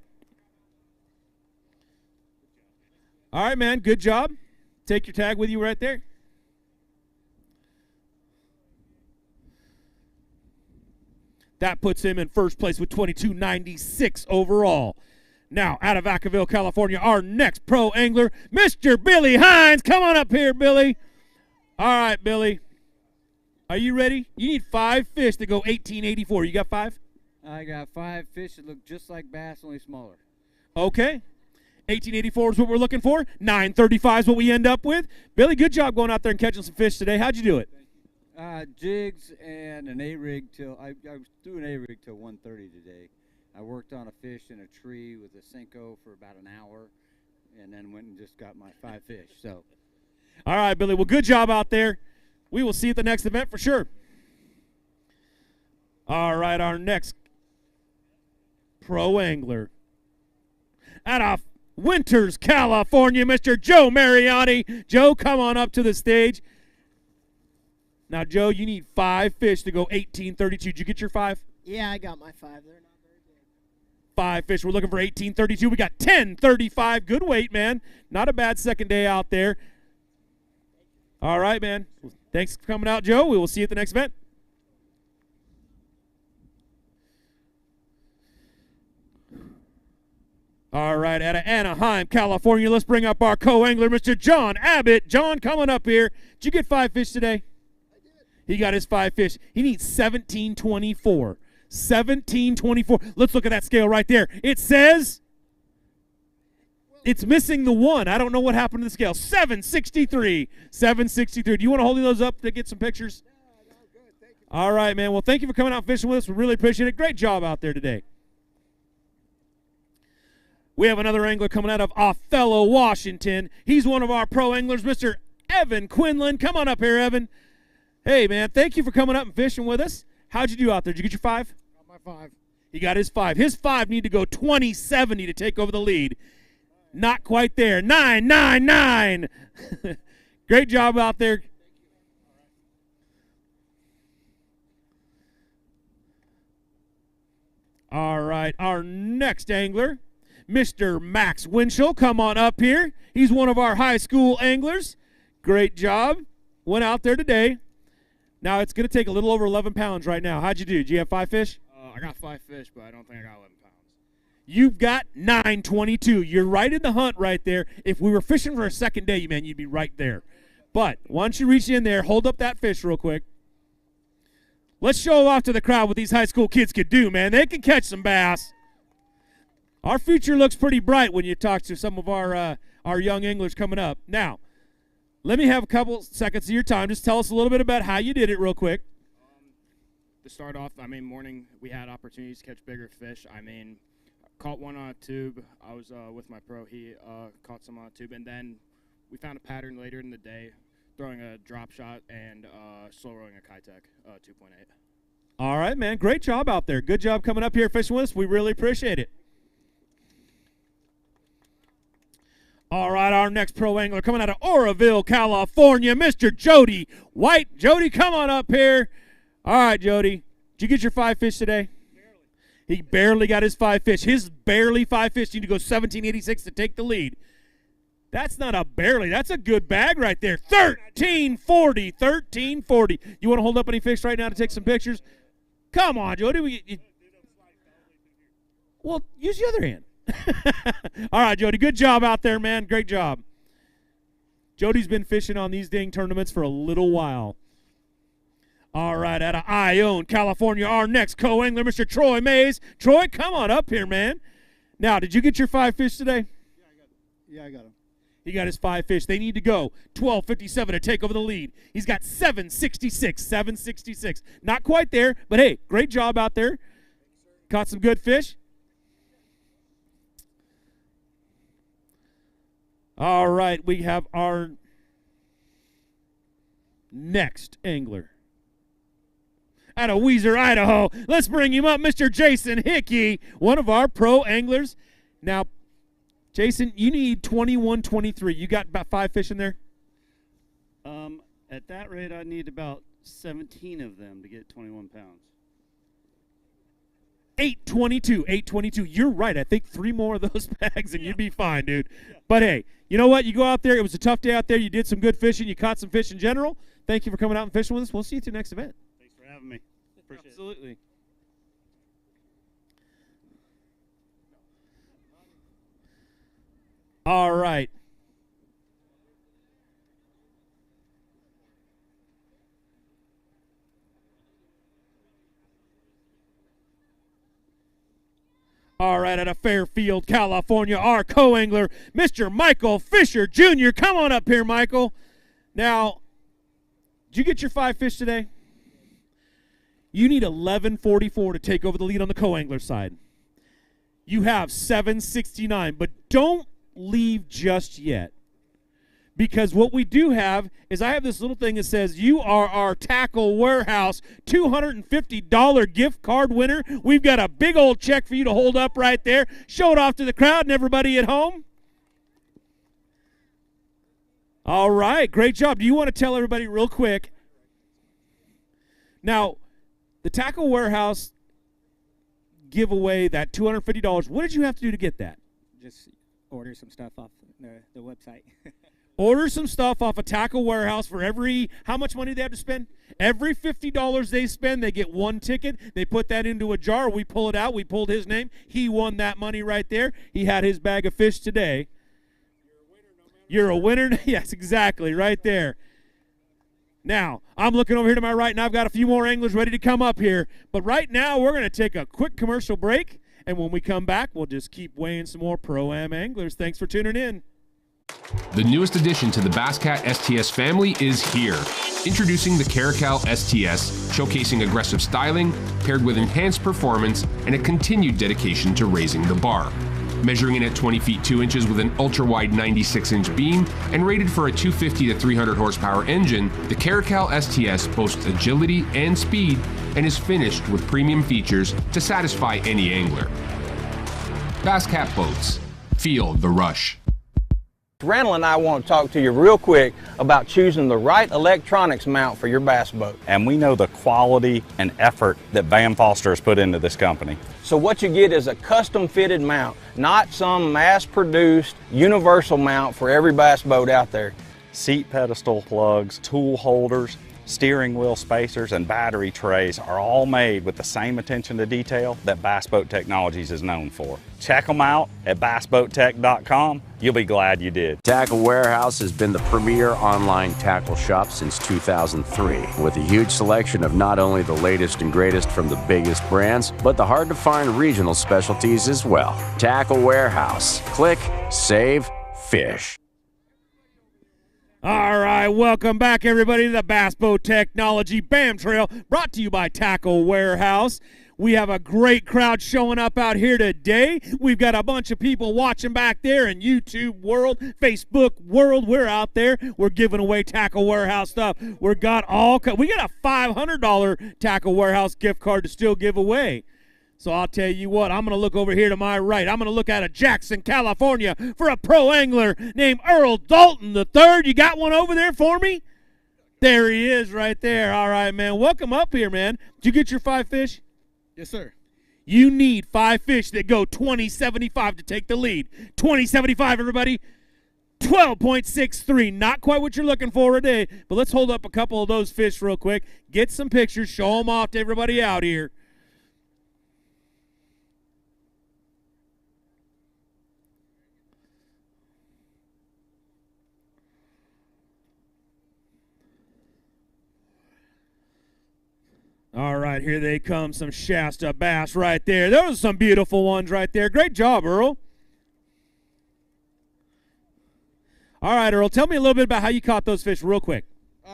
S10: All right, man. Good job. Take your tag with you right there. That puts him in first place with 22.96 overall. Now, out of Vacaville, California, our next pro angler, Mr. Billy Hines. Come on up here, Billy. All right, Billy. Are you ready? You need 5 fish to go 18.84. You got 5?
S13: I got 5 fish that look just like bass, only smaller.
S10: Okay. 18.84 is what we're looking for. 9.35 is what we end up with. Billy, good job going out there and catching some fish today. How'd you do it?
S13: Jigs and an A-rig till I was doing A-rig till 1:30 today. I worked on a fish in a tree with a Senko for about an hour, and then went and just got my 5 fish. So,
S10: all right, Billy. Well, good job out there. We will see you at the next event for sure. All right, our next pro angler out of Winters, California, Mr. Joe Mariani. Joe, come on up to the stage. Now, Joe, you need 5 fish to go 18.32. Did you get your 5?
S17: Yeah, I got my 5. They're not very good.
S10: 5 fish. We're looking for 18.32. We got 10.35. Good weight, man. Not a bad second day out there. All right, man. Thanks for coming out, Joe. We will see you at the next event. All right, out of Anaheim, California, let's bring up our co-angler, Mr. John Abbott. John, coming up here. Did you get 5 fish today? He got his 5 fish. He needs 17.24. 17.24. Let's look at that scale right there. It says it's missing the 1. I don't know what happened to the scale. 7.63. 7.63. Do you want to hold those up to get some pictures?
S17: No, good. Thank you.
S10: All right, man. Well, thank you for coming out fishing with us. We really appreciate it. Great job out there today. We have another angler coming out of Othello, Washington. He's one of our pro anglers, Mr. Evan Quinlan. Come on up here, Evan. Hey, man, thank you for coming up and fishing with us. How'd you do out there? Did you get your 5?
S11: Got my 5.
S10: He got his 5. His 5 need to go 20.70 to take over the lead. Not quite there. 9.99. Great job out there. All right, our next angler, Mr. Max Winchell. Come on up here. He's one of our high school anglers. Great job. Went out there today. Now, it's going to take a little over 11 pounds right now. How'd you do? Did you have 5 fish?
S15: I got 5 fish, but I don't think I got 11 pounds.
S10: You've got 9.22. You're right in the hunt right there. If we were fishing for a second day, man, you'd be right there. But once you reach in there, hold up that fish real quick. Let's show off to the crowd what these high school kids can do, man. They can catch some bass. Our future looks pretty bright when you talk to some of our young anglers coming up. Now, let me have a couple seconds of your time. Just tell us a little bit about how you did it real quick.
S15: To start off, morning we had opportunities to catch bigger fish. Caught one on a tube. I was with my pro. He caught some on a tube. And then we found a pattern later in the day, throwing a drop shot and slow rolling a Kitech 2.8.
S10: All right, man. Great job out there. Good job coming up here fishing with us. We really appreciate it. All right, our next pro angler coming out of Oroville, California, Mr. Jody White. Jody, come on up here. All right, Jody. Did you get your 5 fish today? Barely. He barely got his 5 fish. His barely 5 fish need to go 1786 to take the lead. That's not a barely. That's a good bag right there. 1340, 1340. You want to hold up any fish right now to take some pictures? Come on, Jody. Well, use the other hand. All right, Jody, good job out there, man. Great job. Jody's been fishing on these dang tournaments for a little while. All right, out of Ione, California, our next co-angler, Mr. Troy Mays. Troy, come on up here, man. Now, did you get your 5 fish today?
S18: Yeah, I got them.
S10: He got his 5 fish. They need to go 12:57 to take over the lead. He's got 7:66, 7:66. Not quite there, but hey, great job out there. Caught some good fish. All right, we have our next angler. Out of Weiser, Idaho. Let's bring him up, Mr. Jason Hickey, one of our pro anglers. Now, Jason, you need 21-23. You got about 5 fish in there?
S18: At that rate, I need about 17 of them to get 21 pounds.
S10: 822, 822. You're right. I think 3 more of those bags and you'd be fine, dude. Yeah. But hey, you know what? You go out there. It was a tough day out there. You did some good fishing. You caught some fish in general. Thank you for coming out and fishing with us. We'll see you at the next event.
S18: Thanks for having me. Appreciate
S10: Absolutely.
S18: it.
S10: All right. All right, out of Fairfield, California, our co-angler, Mr. Michael Fisher Jr. Come on up here, Michael. Now, did you get your 5 fish today? You need 11:44 to take over the lead on the co-angler side. You have 7:69, but don't leave just yet. Because what we do have is I have this little thing that says you are our Tackle Warehouse $250 gift card winner. We've got a big old check for you to hold up right there. Show it off to the crowd and everybody at home. All right, great job. Do you want to tell everybody real quick? Now, the Tackle Warehouse giveaway, that $250, what did you have to do to get that?
S19: Just order some stuff off the website.
S10: Order some stuff off a Tackle Warehouse for every, how much money do they have to spend? Every $50 they spend, they get 1 ticket. They put that into a jar. We pull it out. We pulled his name. He won that money right there. He had his bag of fish today. You're a winner. Yes, exactly, right there. Now, I'm looking over here to my right, and I've got a few more anglers ready to come up here. But right now, we're going to take a quick commercial break, and when we come back, we'll just keep weighing some more Pro-Am anglers. Thanks for tuning in.
S5: The newest addition to the Basscat STS family is here. Introducing the Caracal STS, showcasing aggressive styling, paired with enhanced performance and a continued dedication to raising the bar. Measuring in at 20 feet 2 inches with an ultra-wide 96-inch beam and rated for a 250 to 300 horsepower engine, the Caracal STS boasts agility and speed and is finished with premium features to satisfy any angler. Basscat Boats. Feel the rush.
S1: Randall and I want to talk to you real quick about choosing the right electronics mount for your bass boat.
S2: And we know the quality and effort that Bam Foster has put into this company.
S1: So what you get is a custom fitted mount, not some mass-produced universal mount for every bass boat out there.
S2: Seat pedestal plugs, tool holders, steering wheel spacers, and battery trays are all made with the same attention to detail that Bass Boat Technologies is known for. Check them out at bassboattech.com. You'll be glad you did.
S4: Tackle Warehouse has been the premier online tackle shop since 2003, with a huge selection of not only the latest and greatest from the biggest brands, but the hard-to-find regional specialties as well. Tackle Warehouse. Click, save, fish.
S10: All right, welcome back, everybody, to the Bass Boat Technology BAM Trail, brought to you by Tackle Warehouse. We have a great crowd showing up out here today. We've got a bunch of people watching back there in YouTube world, Facebook world. We're out there. We're giving away Tackle Warehouse stuff. We got a $500 Tackle Warehouse gift card to still give away. So I'll tell you what, I'm going to look over here to my right. I'm going to look out of Jackson, California for a pro angler named Earl Dalton III. You got one over there for me? There he is right there. All right, man. Welcome up here, man. Did you get your 5 fish?
S15: Yes, sir.
S10: You need 5 fish that go 20.75 to take the lead. 20.75, everybody. 12.63. Not quite what you're looking for today, but let's hold up a couple of those fish real quick. Get some pictures. Show them off to everybody out here. All right, here they come, some Shasta bass right there. Those are some beautiful ones right there. Great job, Earl. All right, Earl, tell me a little bit about how you caught those fish real quick.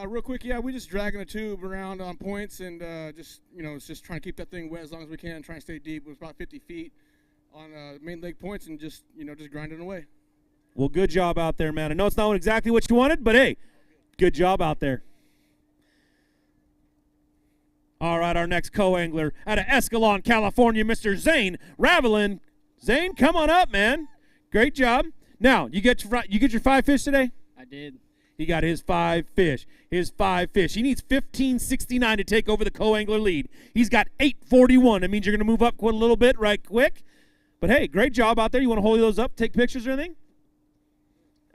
S15: Real quick, yeah, we just dragging a tube around on points and just, it's just trying to keep that thing wet as long as we can, trying to stay deep. It was about 50 feet on main lake points and just, just grinding away.
S10: Well, good job out there, man. I know it's not exactly what you wanted, but hey, good job out there. All right, our next co-angler out of Escalon, California, Mr. Zane Ravelin. Zane, come on up, man. Great job. Now, you get your 5 fish today?
S19: I did.
S10: He got his 5 fish. His 5 fish. He needs 15.69 to take over the co-angler lead. He's got 8.41. That means you're going to move up a little bit right quick. But, hey, great job out there. You want to hold those up, take pictures or anything?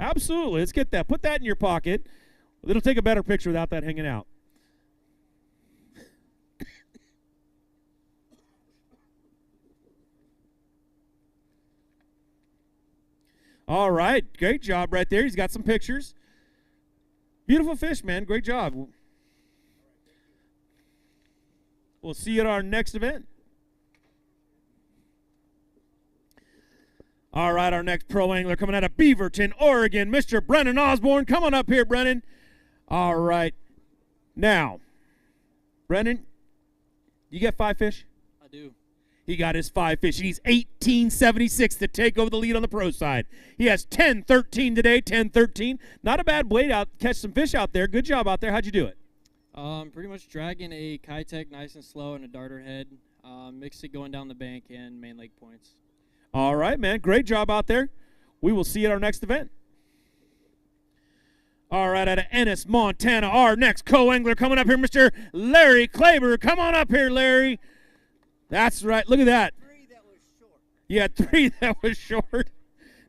S10: Absolutely. Let's get that. Put that in your pocket. It'll take a better picture without that hanging out. All right, great job right there. He's got some pictures. Beautiful fish, man. Great job. We'll see you at our next event. All right, our next pro angler coming out of Beaverton, Oregon, Mr. Brennan Osborne. Come on up here, Brennan. All right. Now, Brennan, you get 5 fish?
S19: I do.
S10: He got his 5 fish. He needs 18.76 to take over the lead on the pro side. He has 10.13 today, 10.13. Not a bad blade out, catch some fish out there. Good job out there. How'd you do it?
S19: Pretty much dragging a Kitech nice and slow and a darter head. Mixed it going down the bank and main lake points.
S10: All right, man. Great job out there. We will see you at our next event. All right, out of Ennis, Montana, our next co-angler coming up here, Mr. Larry Klaber. Come on up here, Larry. That's right. Look at that.
S17: 3 that was short.
S10: You had 3 that was short.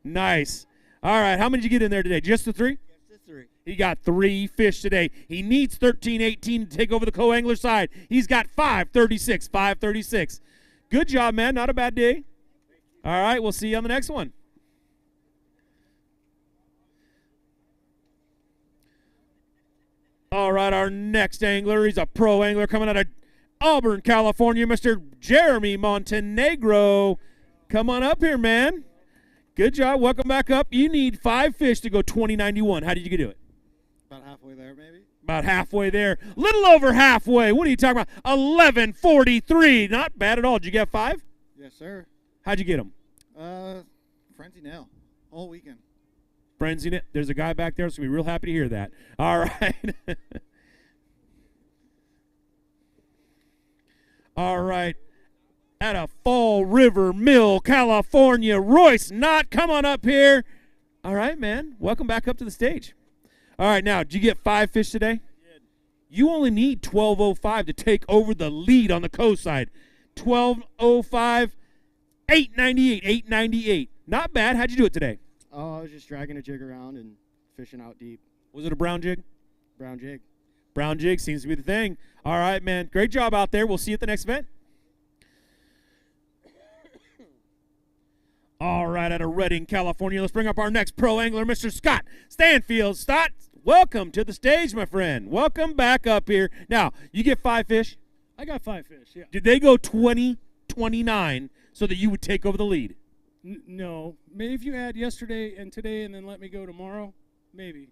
S10: Nice. All right. How many did you get in there today? Just the 3?
S17: Just the 3.
S10: He got 3 fish today. He needs 13.18 to take over the co-angler side. He's got 5.36. 5.36. Good job, man. Not a bad day. All right. We'll see you on the next one. All right. Our next angler, he's a pro angler coming out of Auburn, California, Mr. Jeremy Montenegro. Come on up here, man. Good job. Welcome back up. You need 5 fish to go 20.91. How did you do it?
S19: About halfway there, maybe.
S10: About halfway there. Little over halfway. What are you talking about? 11.43. Not bad at all. Did you get 5?
S19: Yes, sir.
S10: How'd you get them?
S19: Frenzy now. All weekend.
S10: Frenzy it. There's a guy back there, so we'll be real happy to hear that. All right. All right, out of Fall River Mill, California, Royce Knott, come on up here. All right, man, welcome back up to the stage. All right, now, did you get 5 fish today? I did. You only need 12.05 to take over the lead on the coast side. 12.05, 8.98, 8.98. Not bad. How'd you do it today?
S19: Oh, I was just dragging a jig around and fishing out deep.
S10: Was it a brown jig?
S19: Brown jig.
S10: Brown jig seems to be the thing. All right, man. Great job out there. We'll see you at the next event. All right, out of Redding, California, let's bring up our next pro angler, Mr. Scott Stanfield. Scott, welcome to the stage, my friend. Welcome back up here. Now, you get 5 fish?
S12: I got 5 fish, yeah.
S10: Did they go 20.29 so that you would take over the lead?
S12: No. Maybe if you add yesterday and today and then let me go tomorrow, maybe.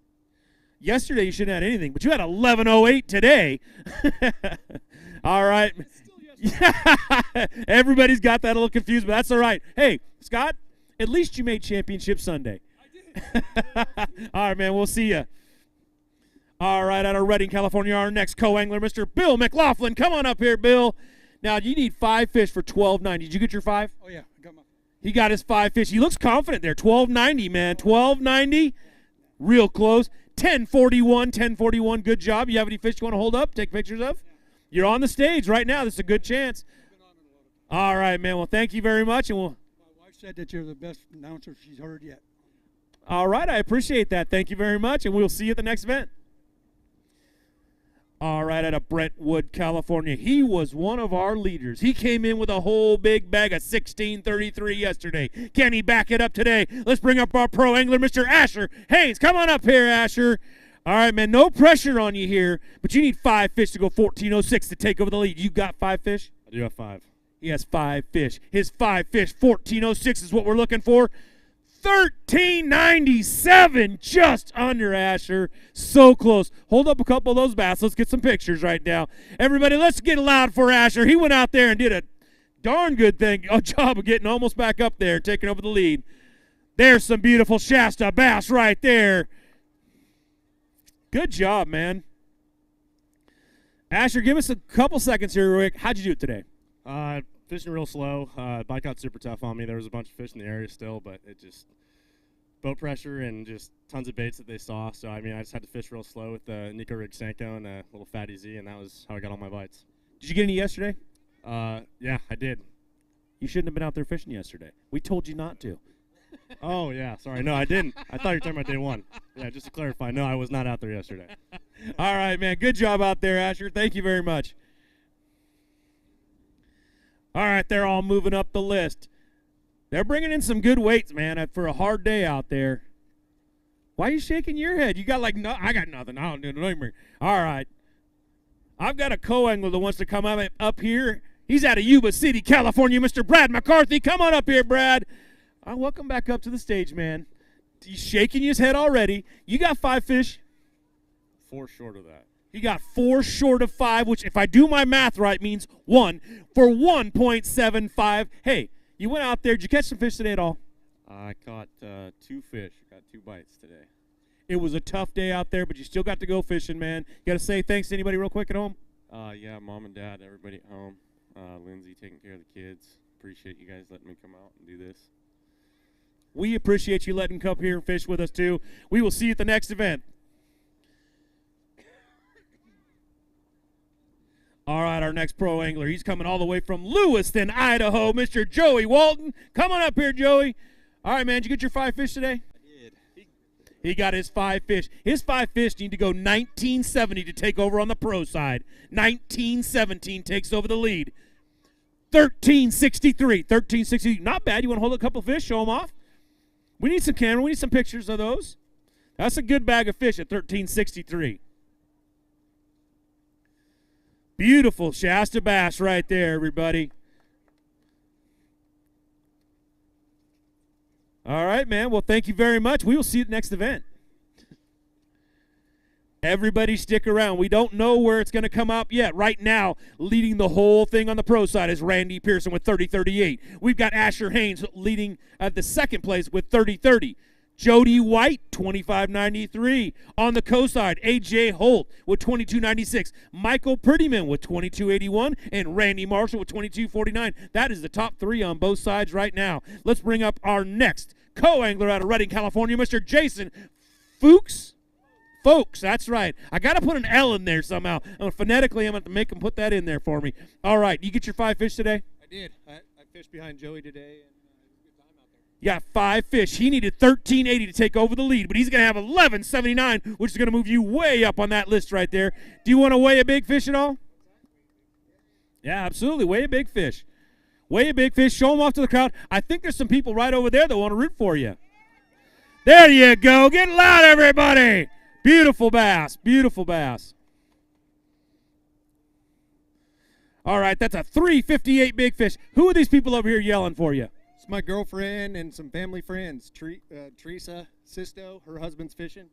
S10: Yesterday you shouldn't have had anything, but you had 11.08 today. All right. Everybody's got that a little confused, but that's all right. Hey, Scott, at least you made Championship Sunday. I did. All right, man, we'll see you. All right, out of Redding, California, our next co-angler, Mr. Bill McLaughlin. Come on up here, Bill. Now, you need 5 fish for $12.90. Did you get your 5?
S12: Oh, yeah. I got my.
S10: He got his 5 fish. He looks confident there. $12.90, man. $12.90. Real close. $10.41. Good job. You have any fish you want to hold up, take pictures of? You're on the stage right now. This is a good chance. All right, man. Well, thank you very much. And
S12: My wife said that you're the best announcer she's heard yet.
S10: all right, I appreciate that. Thank you very much, and we'll see you at the next event. All right, out of Brentwood, California. He was one of our leaders. He came in with a whole big bag of 1633 yesterday. Can he back it up today? Let's bring up our pro angler, Mr. Asher Haynes. Come on up here, Asher. All right, man, no pressure on you here, but you need 5 fish to go 1406 to take over the lead. You got 5 fish?
S12: I do have 5.
S10: He has 5 fish. His 5 fish, 1406 is what we're looking for. 1397, just under, Asher. So close. Hold up a couple of those bass. Let's get some pictures right now. Everybody, let's get loud for Asher. He went out there and did a darn good job of getting almost back up there and taking over the lead. There's some beautiful Shasta bass right there. Good job, man. Asher, give us a couple seconds here, Rick. How'd you do it today?
S20: Fishing real slow. Bite got super tough on me. There was a bunch of fish in the area still, but it just boat pressure and just tons of baits that they saw. So, I mean, I just had to fish real slow with the Nico Rig Senko and a little Fatty Z, and that was how I got all my bites.
S10: Did you get any yesterday?
S20: Yeah, I did.
S10: You shouldn't have been out there fishing yesterday. We told you not to.
S20: Oh, yeah. Sorry. No, I didn't. I thought you were talking about day 1. Yeah, just to clarify. No, I was not out there yesterday.
S10: All right, man. Good job out there, Asher. Thank you very much. All right, they're all moving up the list. They're bringing in some good weights, man, for a hard day out there. Why are you shaking your head? You got no, I got nothing. I don't do nothing. All right. I've got a co-angler that wants to come up here. He's out of Yuba City, California, Mr. Brad McCarthy. Come on up here, Brad. Welcome back up to the stage, man. He's shaking his head already. You got 5 fish?
S20: 4 short of that.
S10: He got 4 short of 5, which, if I do my math right, means 1 for 1.75. Hey, you went out there. Did you catch some fish today at all?
S20: I caught 2 fish. Got 2 bites today.
S10: It was a tough day out there, but you still got to go fishing, man. You got to say thanks to anybody real quick at home?
S20: Yeah, Mom and Dad, everybody at home. Lindsay taking care of the kids. Appreciate you guys letting me come out and do this.
S10: We appreciate you letting come here and fish with us, too. We will see you at the next event. All right, our next pro angler, he's coming all the way from Lewiston, Idaho, Mr. Joey Walton. Come on up here, Joey. All right, man, did you get your 5 fish today?
S20: I did.
S10: He got his 5 fish. His 5 fish need to go 1970 to take over on the pro side. 1917 takes over the lead. 1363. Not bad. You want to hold a couple fish, show them off? We need some camera. We need some pictures of those. That's a good bag of fish at 1363. Beautiful Shasta bass right there, everybody. All right, man. Well, thank you very much. We will see you at the next event. Everybody stick around. We don't know where it's going to come up yet. Right now, leading the whole thing on the pro side is Randy Pearson with 30-38. We've got Asher Haynes leading at the second place with 30-30. Jody White, 25.93. On the co-side, A.J. Holt with 22.96. Michael Prettyman with 22.81. And Randy Marshall with 22.49. That is the top 3 on both sides right now. Let's bring up our next co-angler out of Redding, California, Mr. Jason Fuchs. Folks, that's right. I got to put an L in there somehow. Phonetically, I'm going to make him put that in there for me. All right, you get your 5 fish today?
S12: I did. I fished behind Joey today.
S10: You got 5 fish. He needed 1380 to take over the lead, but he's going to have 1179, which is going to move you way up on that list right there. Do you want to weigh a big fish at all? Yeah, absolutely. Weigh a big fish. Weigh a big fish. Show them off to the crowd. I think there's some people right over there that want to root for you. There you go. Get loud, everybody. Beautiful bass. Beautiful bass. All right, that's a 358 big fish. Who are these people over here yelling for you?
S12: It's my girlfriend and some family friends. Teresa Sisto, her husband's fishing.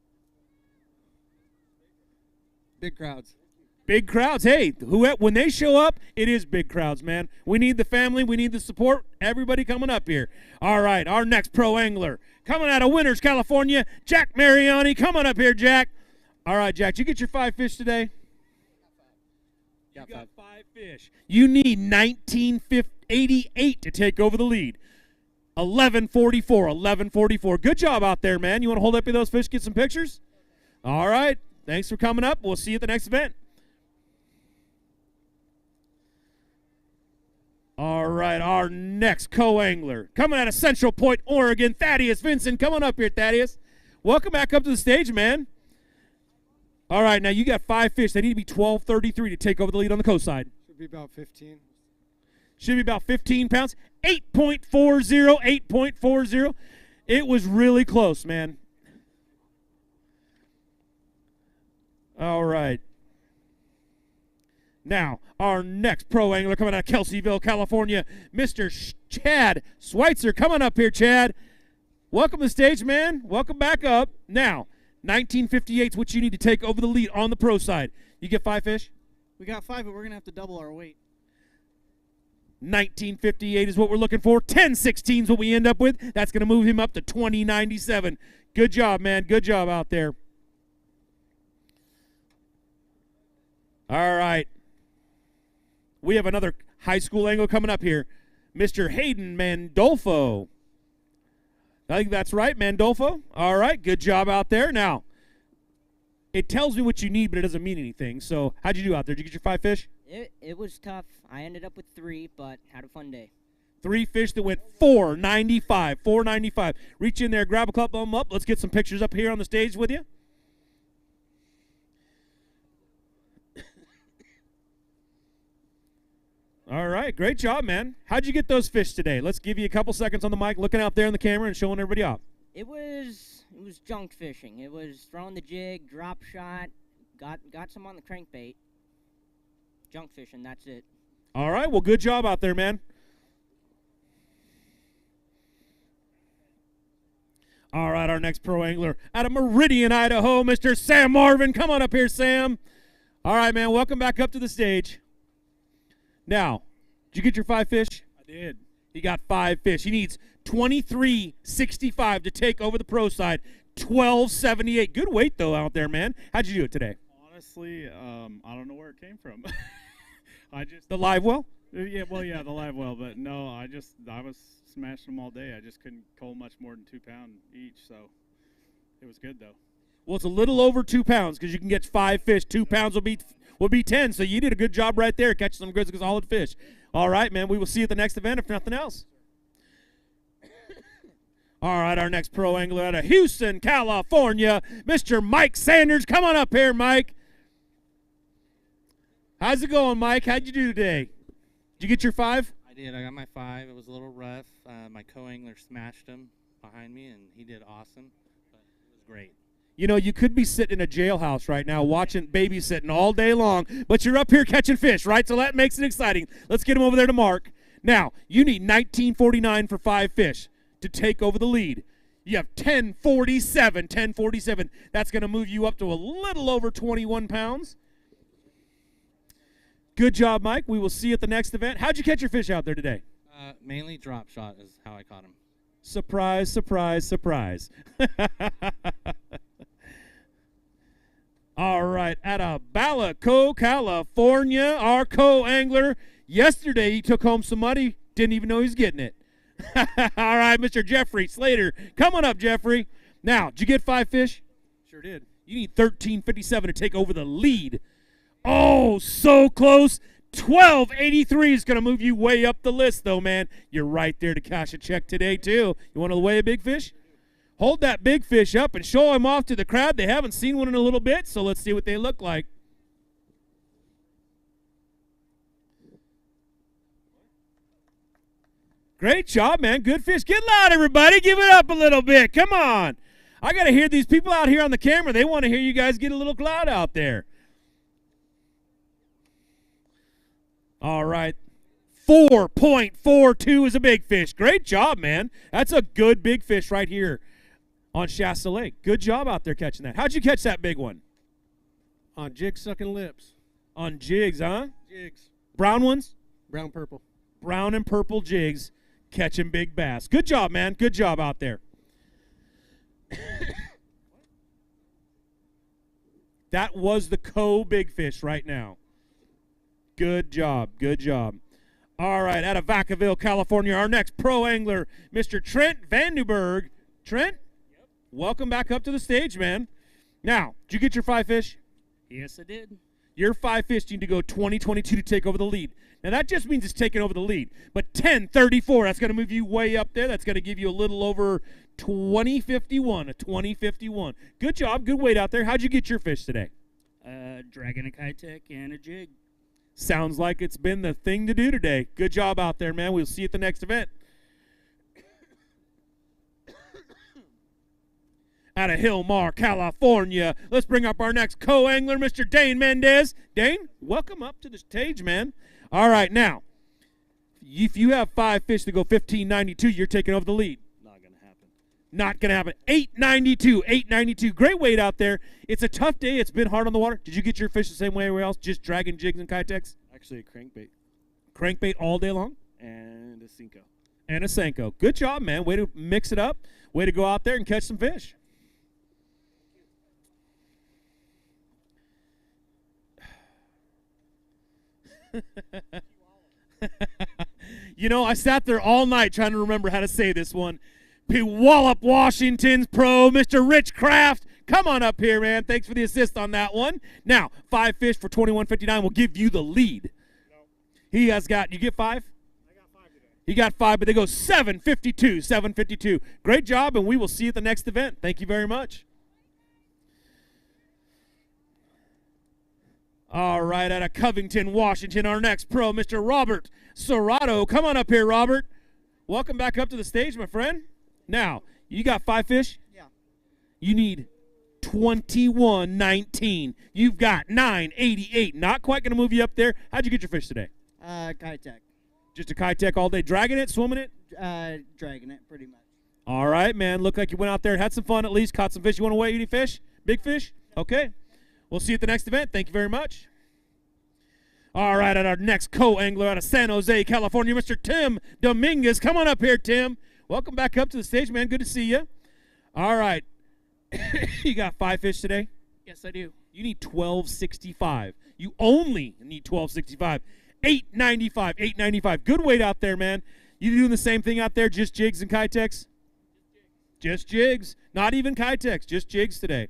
S12: Big crowds.
S10: Big crowds. Hey, when they show up, it is big crowds, man. We need the family. We need the support. Everybody coming up here. All right, our next pro angler coming out of Winters, California, Jack Mariani. Come on up here, Jack. All right, Jack, did you get your 5 fish today? You got 5 fish. You need 1988 to take over the lead. 11:44. Good job out there, man. You want to hold up those fish, get some pictures? All right. Thanks for coming up. We'll see you at the next event. All right, our next co-angler coming out of Central Point, Oregon, Thaddeus Vincent. Come on up here, Thaddeus. Welcome back up to the stage, man. All right, now you got 5 fish. They need to be 12:33 to take over the lead on the coast side.
S21: Should be about 15.
S10: Should be about 15 pounds. 8.40. It was really close, man. All right. Now, our next pro angler coming out of Kelseyville, California, Mr. Chad Schweitzer. Come on up here, Chad. Welcome to the stage, man. Welcome back up. Now, 1958 is what you need to take over the lead on the pro side. You get 5 fish?
S19: We got 5, but we're going to have to double our weight.
S10: 1958 is what we're looking for. 1016 is what we end up with. That's going to move him up to 2097. Good job, man. Good job out there. All right. We have another high school angler coming up here, Mr. Hayden Mandolfo. I think that's right, Mandolfo. All right, good job out there. Now, it tells me what you need, but it doesn't mean anything. So how'd you do out there? Did you get your 5 fish?
S22: It was tough. I ended up with 3, but had a fun day.
S10: 3 fish that went 495. Reach in there, grab a couple of them up. Let's get some pictures up here on the stage with you. All right, great job, man. How'd you get those fish today? Let's give you a couple seconds on the mic, looking out there in the camera and showing everybody off.
S22: It was junk fishing. It was throwing the jig, drop shot, got some on the crankbait. Junk fishing, that's it.
S10: All right, well, good job out there, man. All right, our next pro angler out of Meridian, Idaho, Mr. Sam Marvin. Come on up here, Sam. All right, man, welcome back up to the stage. Now, did you get your 5 fish?
S12: I did.
S10: He got 5 fish. He needs 23.65 to take over the pro side. 12.78. Good weight, though, out there, man. How'd you do it today?
S12: Honestly, I don't know where it came from.
S10: The live well?
S12: Yeah, the live well. But no, I was smashing them all day. I just couldn't cull much more than 2 pounds each, so it was good, though.
S10: Well, it's a little over 2 pounds because you can get 5 fish. 2 pounds will be 10, so you did a good job right there catching some good solid fish. All right, man, we will see you at the next event if nothing else. All right, our next pro angler out of Houston, California, Mr. Mike Sanders. Come on up here, Mike. How's it going, Mike? How'd you do today? Did you get your 5?
S23: I did. I got my 5. It was a little rough. My co-angler smashed him behind me, and he did awesome, but it was great.
S10: You know, you could be sitting in a jailhouse right now watching babysitting all day long, but you're up here catching fish, right? So that makes it exciting. Let's get him over there to Mark. Now, you need 19.49 for 5 fish to take over the lead. You have 10.47. That's going to move you up to a little over 21 pounds. Good job, Mike. We will see you at the next event. How'd you catch your fish out there today?
S23: Mainly drop shot is how I caught him.
S10: Surprise, surprise, surprise. All right, out of Balaco, California, our co-angler. Yesterday he took home some money, didn't even know he was getting it. All right, Mr. Jeffrey Slater. Come on up, Jeffrey. Now, did you get 5 fish?
S12: Sure did.
S10: You need 13.57 to take over the lead. Oh, so close. 12.83 is going to move you way up the list, though, man. You're right there to cash a check today, too. You want to weigh a big fish? Hold that big fish up and show him off to the crowd. They haven't seen one in a little bit, so let's see what they look like. Great job, man. Good fish. Get loud, everybody. Give it up a little bit. Come on. I got to hear these people out here on the camera. They want to hear you guys get a little loud out there. All right. 4.42 is a big fish. Great job, man. That's a good big fish right here on Shasta Lake. Good job out there catching that. How'd you catch that big one?
S21: On jig sucking lips.
S10: On jigs, huh?
S21: Jigs.
S10: Brown ones?
S21: Brown purple.
S10: Brown and purple jigs catching big bass. Good job, man. Good job out there. That was the big fish right now. Good job. Good job. All right, out of Vacaville, California, our next pro angler, Mr. Trent Vandenberg. Trent, welcome back up to the stage, man. Now, did you get your 5 fish?
S3: Yes, I did.
S10: Your 5 fish need to go 20-22 to take over the lead. Now, that just means it's taking over the lead. But 10-34, that's going to move you way up there. That's going to give you a little over 20-51, a 20-51. Good job. Good weight out there. How'd you get your fish today?
S3: Dragging a Kitech and a jig.
S10: Sounds like it's been the thing to do today. Good job out there, man. We'll see you at the next event. Out of Hillmar, California, let's bring up our next co-angler, Mr. Dane Mendez. Dane, welcome up to the stage, man. All right, now, if you have 5 fish to go 15-92, you're taking over the lead.
S3: Not going to happen.
S10: Not going to happen. 8.92, 8.92. Great weight out there. It's a tough day. It's been hard on the water. Did you get your fish the same way everywhere else, just dragging jigs and Kitechs?
S3: Actually, a crankbait.
S10: Crankbait all day long?
S3: And a Cinco.
S10: And a Senko. Good job, man. Way to mix it up. Way to go out there and catch some fish. You know, I sat there all night trying to remember how to say this one. Puyallup, Washington's pro, Mr. Rich Kraft. Come on up here, man. Thanks for the assist on that one. Now, 5 fish for $21.59 will give you the lead. No. He has got, you get 5? I got 5 today. He got 5, but they go 7.52, 7.52. Great job, and we will see you at the next event. Thank you very much. All right, out of Covington, Washington, our next pro, Mr. Robert Serrato. Come on up here, Robert. Welcome back up to the stage, my friend. Now, you got 5 fish?
S17: Yeah.
S10: You need 21.19. You've got 9.88. Not quite going to move you up there. How'd you get your fish today?
S17: Kitech.
S10: Just a Kitech all day. Dragging it, swimming it?
S17: Dragging it, pretty much.
S10: All right, man. Looked like you went out there and had some fun at least. Caught some fish. You want to weigh any fish? Big fish? Okay. We'll see you at the next event. Thank you very much. All right, at our next co-angler out of San Jose, California, Mr. Tim Dominguez. Come on up here, Tim. Welcome back up to the stage, man. Good to see you. All right. You got 5 fish today?
S3: Yes, I do.
S10: You need 12.65. You only need 12.65. 8.95, 8.95. Good weight out there, man. You doing the same thing out there, just jigs and Kitechs? Just jigs. Not even Kitechs, just jigs today.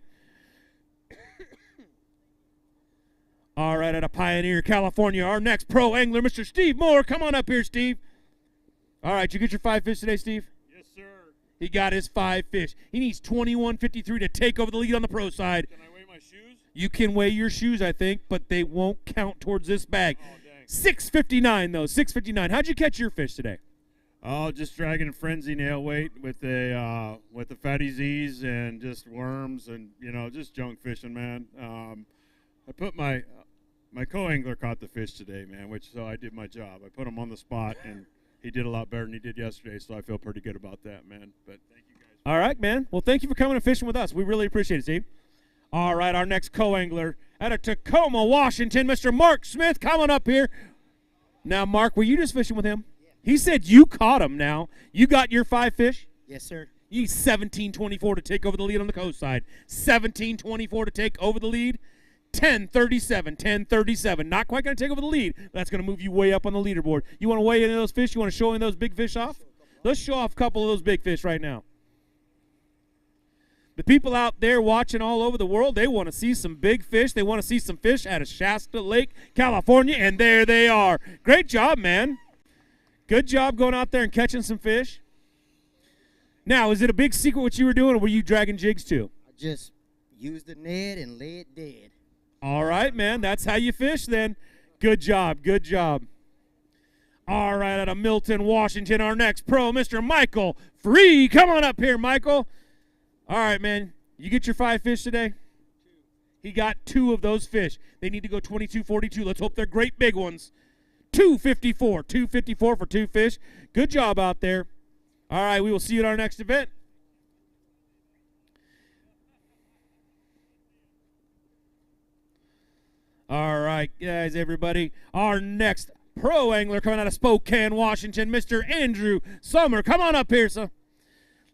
S10: All right, out of Pioneer, California, our next pro angler, Mr. Steve Moore. Come on up here, Steve. All right, you get your 5 fish today, Steve?
S3: Yes, sir.
S10: He got his 5 fish. He needs 21.53 to take over the lead on the pro side.
S3: Can I weigh my shoes?
S10: You can weigh your shoes, I think, but they won't count towards this bag.
S3: Oh, dang.
S10: 6.59, though, 6.59. How'd you catch your fish today?
S20: Oh, just dragging a frenzy nail weight with the Fatty Z's and just worms and, you know, just junk fishing, man. I put my co-angler caught the fish today, man, so I did my job. I put him on the spot, and he did a lot better than he did yesterday, so I feel pretty good about that, man. But thank you guys.
S10: All right, man. Well, thank you for coming and fishing with us. We really appreciate it, Steve. All right, our next co-angler out of Tacoma, Washington, Mr. Mark Smith. Come on up here. Now, Mark, were you just fishing with him? Yeah. He said you caught him now. You got your 5 fish?
S17: Yes, sir.
S10: You need 17.24 to take over the lead on the coast side. 17.24 to take over the lead. 10.37, 10.37. Not quite going to take over the lead, but that's going to move you way up on the leaderboard. You want to weigh any of those fish? You want to show any of those big fish off? Let's show off a couple of those big fish right now. The people out there watching all over the world, they want to see some big fish. They want to see some fish out of Shasta Lake, California, and there they are. Great job, man. Good job going out there and catching some fish. Now, is it a big secret what you were doing, or were you dragging jigs too?
S17: I just used the net and lay it dead.
S10: All right, man. That's how you fish then. Good job. Good job. All right, out of Milton, Washington, our next pro, Mr. Michael Free. Come on up here, Michael. All right, man. You get your 5 fish today? 2. He got 2 of those fish. They need to go 22.42. Let's hope they're great big ones. 2.54. 2.54 for 2 fish. Good job out there. All right, we will see you at our next event. All right, guys, everybody. Our next pro angler coming out of Spokane, Washington, Mr. Andrew Summer. Come on up here, sir.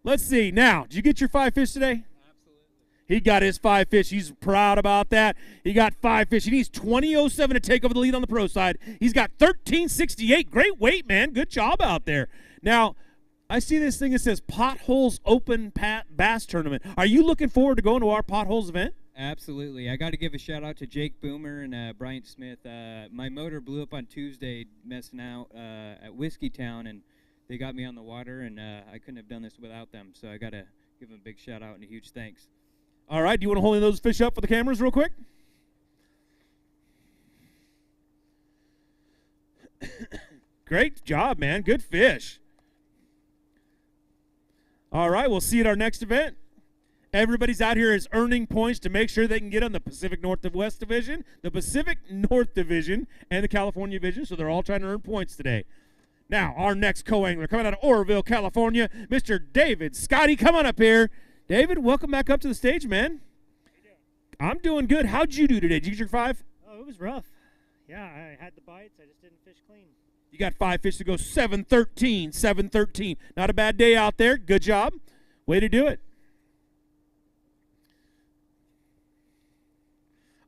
S10: Let's see. Now, did you get your 5 fish today?
S3: Absolutely.
S10: He got his 5 fish. He's proud about that. He got 5 fish. He needs 20.07 to take over the lead on the pro side. He's got 13.68. Great weight, man. Good job out there. Now, I see this thing that says Potholes Open Bass Tournament. Are you looking forward to going to our Potholes event?
S6: Absolutely. I got to give a shout out to Jake Boomer and Bryant Smith. My motor blew up on Tuesday messing out at Whiskey Town, and they got me on the water, and I couldn't have done this without them. So I got to give them a big shout out and a huge thanks.
S10: All right. Do you want to hold those fish up for the cameras real quick? Great job, man. Good fish. All right. We'll see you at our next event. Everybody's out here is earning points to make sure they can get on the Pacific Northwest Division, the Pacific North Division, and the California Division, so they're all trying to earn points today. Now, our next co-angler coming out of Oroville, California, Mr. David Scotty. Come on up here. David, welcome back up to the stage, man. I'm doing good. How'd you do today? Did you get your 5?
S7: Oh, it was rough. Yeah, I had the bites. I just didn't fish clean.
S10: You got 5 fish to go, 7-13, 7-13. Not a bad day out there. Good job. Way to do it.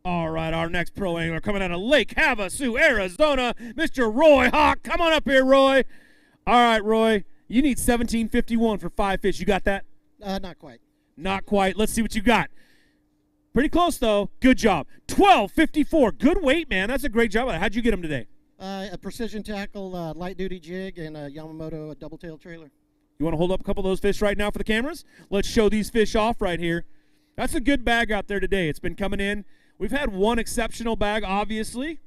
S10: All right, our next pro angler coming out of Lake Havasu, Arizona, Mr. Roy Hawk. Come on up here, Roy. All right, Roy, you need 17.51 for 5 fish. You got that?
S8: Not quite.
S10: Not quite. Let's see what you got. Pretty close, though. Good job. 12.54. Good weight, man. That's a great job. How'd you get him today?
S8: A precision tackle, light-duty jig, and a Yamamoto double-tail trailer.
S10: You want to hold up a couple of those fish right now for the cameras? Let's show these fish off right here. That's a good bag out there today. It's been coming in. We've had one exceptional bag, obviously,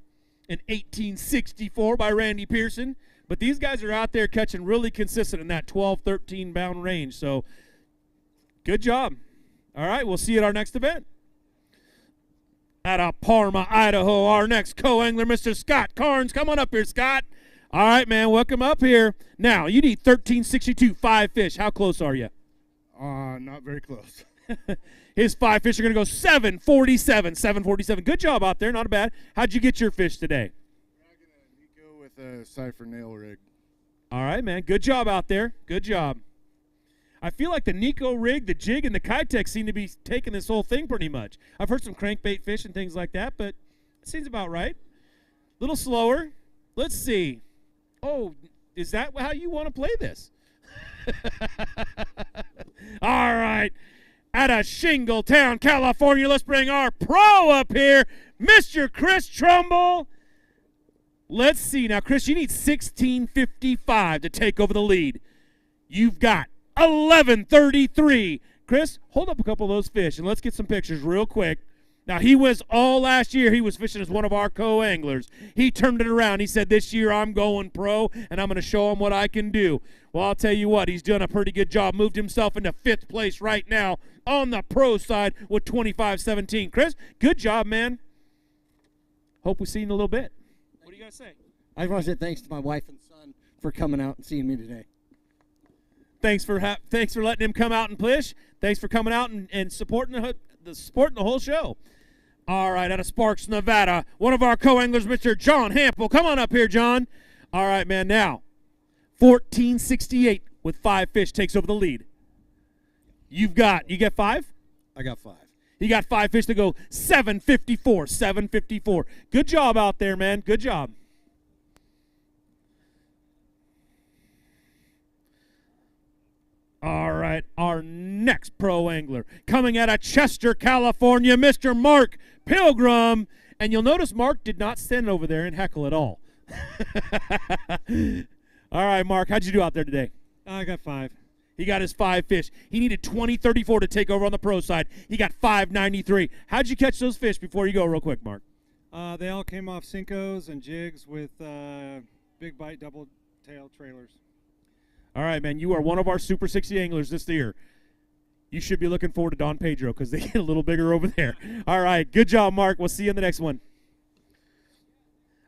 S10: an 1864 by Randy Pearson. But these guys are out there catching really consistent in that 12, 13-pound range. So, good job. All right, we'll see you at our next event. Out of Parma, Idaho, our next co-angler, Mr. Scott Carnes. Come on up here, Scott. All right, man, welcome up here. Now, you need 13.62, 5 fish. How close are you?
S24: Not very close.
S10: His 5 fish are going to go 7.47, 7.47. Good job out there, not bad. How'd you get your fish today?
S24: Go with a Cypher nail rig.
S10: All right, man, good job out there. Good job. I feel like the Nico rig, the jig, and the Kitech seem to be taking this whole thing pretty much. I've heard some crankbait fish and things like that, but it seems about right. A little slower. Let's see. Oh, is that how you want to play this? All right. Out of Shingletown, California, let's bring our pro up here, Mr. Chris Trumbull. Let's see. Now, Chris, you need 16.55 to take over the lead. You've got 11.33. Chris, hold up a couple of those fish, and let's get some pictures real quick. Now, he was all last year, he was fishing as one of our co-anglers. He turned it around. He said, this year I'm going pro, and I'm going to show him what I can do. Well, I'll tell you what, he's done a pretty good job. Moved himself into 5th place right now on the pro side with 25.17. Chris, good job, man. Hope we see you in a little bit. What do you got to say?
S8: I want to say thanks to my wife and son for coming out and seeing me today.
S10: Thanks for letting him come out and fish. Thanks for coming out and supporting the whole show. All right, out of Sparks, Nevada, one of our co-anglers, Mr. John Hampel. Come on up here, John. All right, man, now 14.68 with 5 fish takes over the lead. You get 5?
S8: I got 5.
S10: You got 5 fish to go 7.54, 7.54. Good job out there, man. Good job. All right, our next pro angler coming out of Chester, California, Mr. Mark Pilgrim. And you'll notice Mark did not stand over there and heckle at all. All right, Mark, how'd you do out there today?
S21: I got 5.
S10: He got his 5 fish. He needed 20.34 to take over on the pro side. He got 5.93. How'd you catch those fish before you go real quick, Mark?
S21: They all came off Cincos and jigs with big bite double tail trailers.
S10: All right, man, you are one of our Super 60 anglers this year. You should be looking forward to Don Pedro because they get a little bigger over there. All right, good job, Mark. We'll see you in the next one.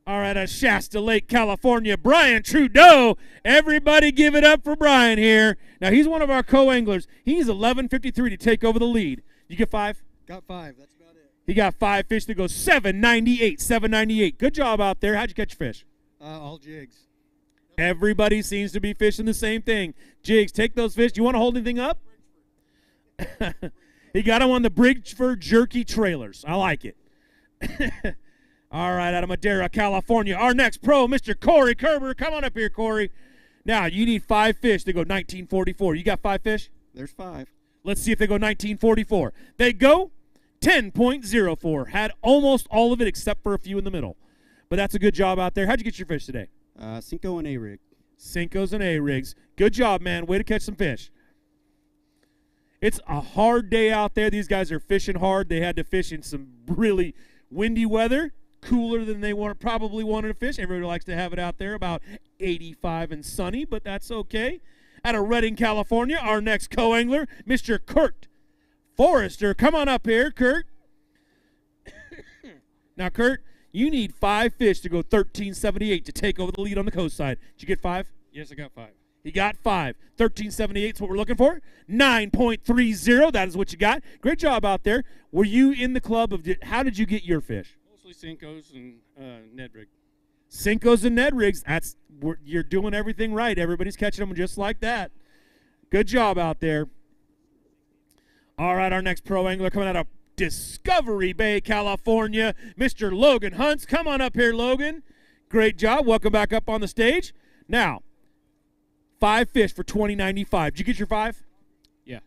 S10: All right, Shasta Lake, California, Brian Trudeau. Everybody give it up for Brian here. Now, he's one of our co-anglers. He's 11.53 to take over the lead. You get 5?
S8: Got 5. That's about it.
S10: He got 5 fish to go 7.98, 7.98. Good job out there. How'd you catch your fish?
S8: All jigs.
S10: Everybody seems to be fishing the same thing. Jigs, take those fish. Do you want to hold anything up? He got them on the Bridgford jerky trailers. I like it. All right, out of Madera, California, our next pro, Mr. Corey Kerber. Come on up here, Corey. Now, you need 5 fish to go 1944. You got 5 fish?
S9: There's 5.
S10: Let's see if they go 1944. They go 10.04. Had almost all of it except for a few in the middle. But that's a good job out there. How'd you get your fish today?
S9: Cinco and A-rig.
S10: Cincos and A-rigs. Good job, man. Way to catch some fish. It's a hard day out there. These guys are fishing hard. They had to fish in some really windy weather, cooler than they probably wanted to fish. Everybody likes to have it out there about 85 and sunny, but that's okay. Out of Redding, California, our next co-angler, Mr. Kurt Forrester. Come on up here, Kurt. Now, Kurt, you need 5 fish to go 13.78 to take over the lead on the coast side. Did you get 5?
S3: Yes, I got 5.
S10: He got 5. 13.78 is what we're looking for. 9.30, that is what you got. Great job out there. Were you in the club of, how did you get your fish?
S3: Mostly Cincos and Ned rig.
S10: Cincos and Ned rigs. You're doing everything right. Everybody's catching them just like that. Good job out there. All right, our next pro angler coming out of Discovery Bay, California, Mr. Logan Hunts. Come on up here, Logan. Great job. Welcome back up on the stage. Now, 5 fish for $20.95. Did you get your 5?
S3: Yeah.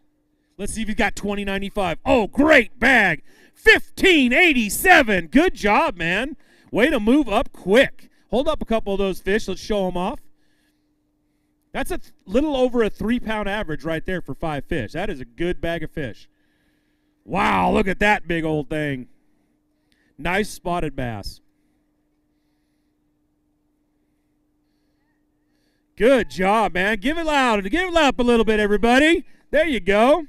S10: Let's see if you got $20.95. Oh, great bag. $15.87. Good job, man. Way to move up quick. Hold up a couple of those fish. Let's show them off. That's a little over a 3-pound average right there for 5 fish. That is a good bag of fish. Wow, look at that big old thing. Nice spotted bass. Good job, man. Give it loud. Give it up a little bit, everybody. There you go.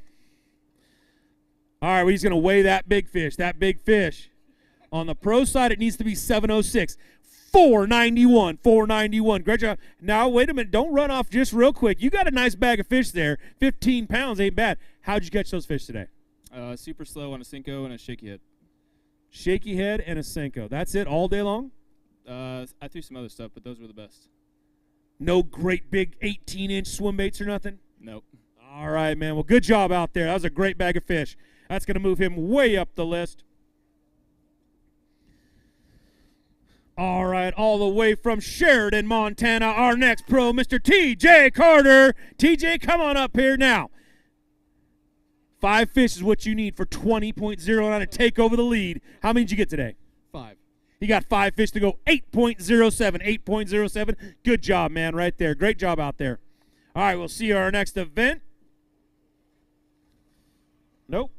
S10: All right, he's going to weigh that big fish. That big fish. On the pro side, it needs to be 706. 491. 491. Great job. Now, wait a minute. Don't run off just real quick. You got a nice bag of fish there. 15 pounds ain't bad. How'd you catch those fish today?
S13: Super slow on a Cinco and a shaky head.
S10: Shaky head and a Cinco. That's it all day long?
S13: I threw some other stuff, but those were the best.
S10: No great big 18-inch swim baits or nothing?
S13: Nope.
S10: All right, man. Well, good job out there. That was a great bag of fish. That's going to move him way up the list. All right, all the way from Sheridan, Montana, our next pro, Mr. T.J. Carter. T.J., come on up here now. 5 fish is what you need for 20.09 to take over the lead. How many did you get today?
S13: 5.
S10: He got 5 fish to go 8.07. 8.07. Good job, man, right there. Great job out there. All right, we'll see you at our next event. Nope.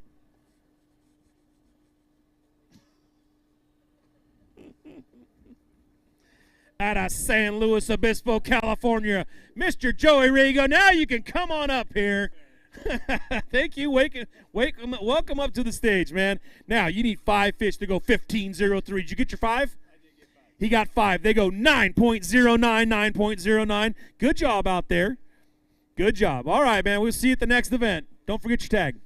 S10: Out of San Luis Obispo, California, Mr. Joey Rigo. Now you can come on up here. Thank you. Welcome up to the stage, man. Now, you need 5 fish to go 15.03. Did you get your 5? I did get 5. He got 5. They go 9.09, 9.09. Good job out there. Good job. All right, man. We'll see you at the next event. Don't forget your tag.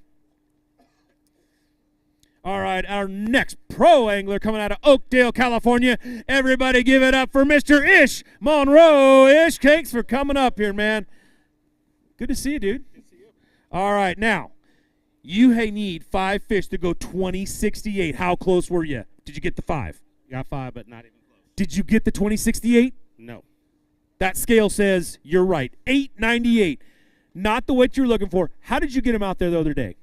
S10: All right, our next pro angler coming out of Oakdale, California. Everybody give it up for Mr. Ish Monroe. Ish, thanks for coming up here, man. Good to see you, dude. Good to see you. All right, now, you need 5 fish to go 20.68. How close were you? Did you get the 5?
S20: Got 5, but not even close.
S10: Did you get the 20.68?
S20: No.
S10: That scale says you're right. 8.98. Not the weight you're looking for. How did you get him out there the other day?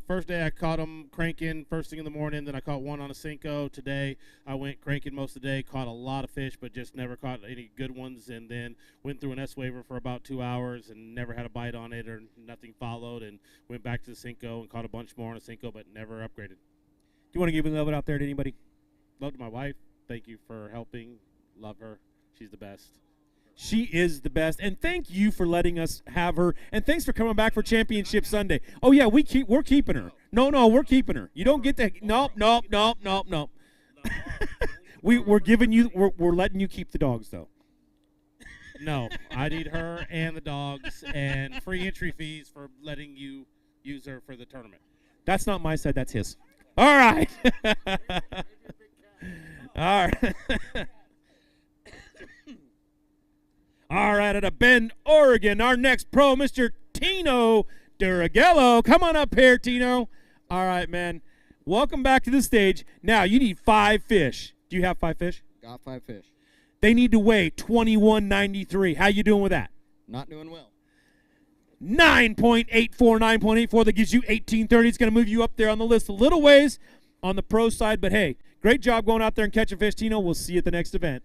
S20: First day I caught them cranking first thing in the morning. Then I caught one on a Cinco. Today I went cranking most of the day. Caught a lot of fish, but just never caught any good ones. And then went through an S-Waver for about 2 hours and never had a bite on it or nothing followed. And went back to the Cinco and caught a bunch more on a Cinco, but never upgraded.
S10: Do you want to give a love out there to anybody?
S20: Love to my wife. Thank you for helping. Love her. She's the best.
S10: She is the best, and thank you for letting us have her, and thanks for coming back for Championship Sunday. Oh yeah, we're keeping her. No, we're keeping her. You don't get to. Nope. We're giving you. We're letting you keep the dogs though.
S20: No, I need her and the dogs, and free entry fees for letting you use her for the tournament.
S10: That's not my side. That's his. All right. All right. All right, out of Bend, Oregon, our next pro, Mr. Tino Duragello. Come on up here, Tino. All right, man. Welcome back to the stage. Now, you need 5 fish. Do you have 5 fish?
S9: Got 5 fish.
S10: They need to weigh 21.93. How you doing with that?
S9: Not doing well.
S10: 9.84, 9.84. That gives you 18.30. It's going to move you up there on the list a little ways on the pro side. But, hey, great job going out there and catching fish, Tino. We'll see you at the next event.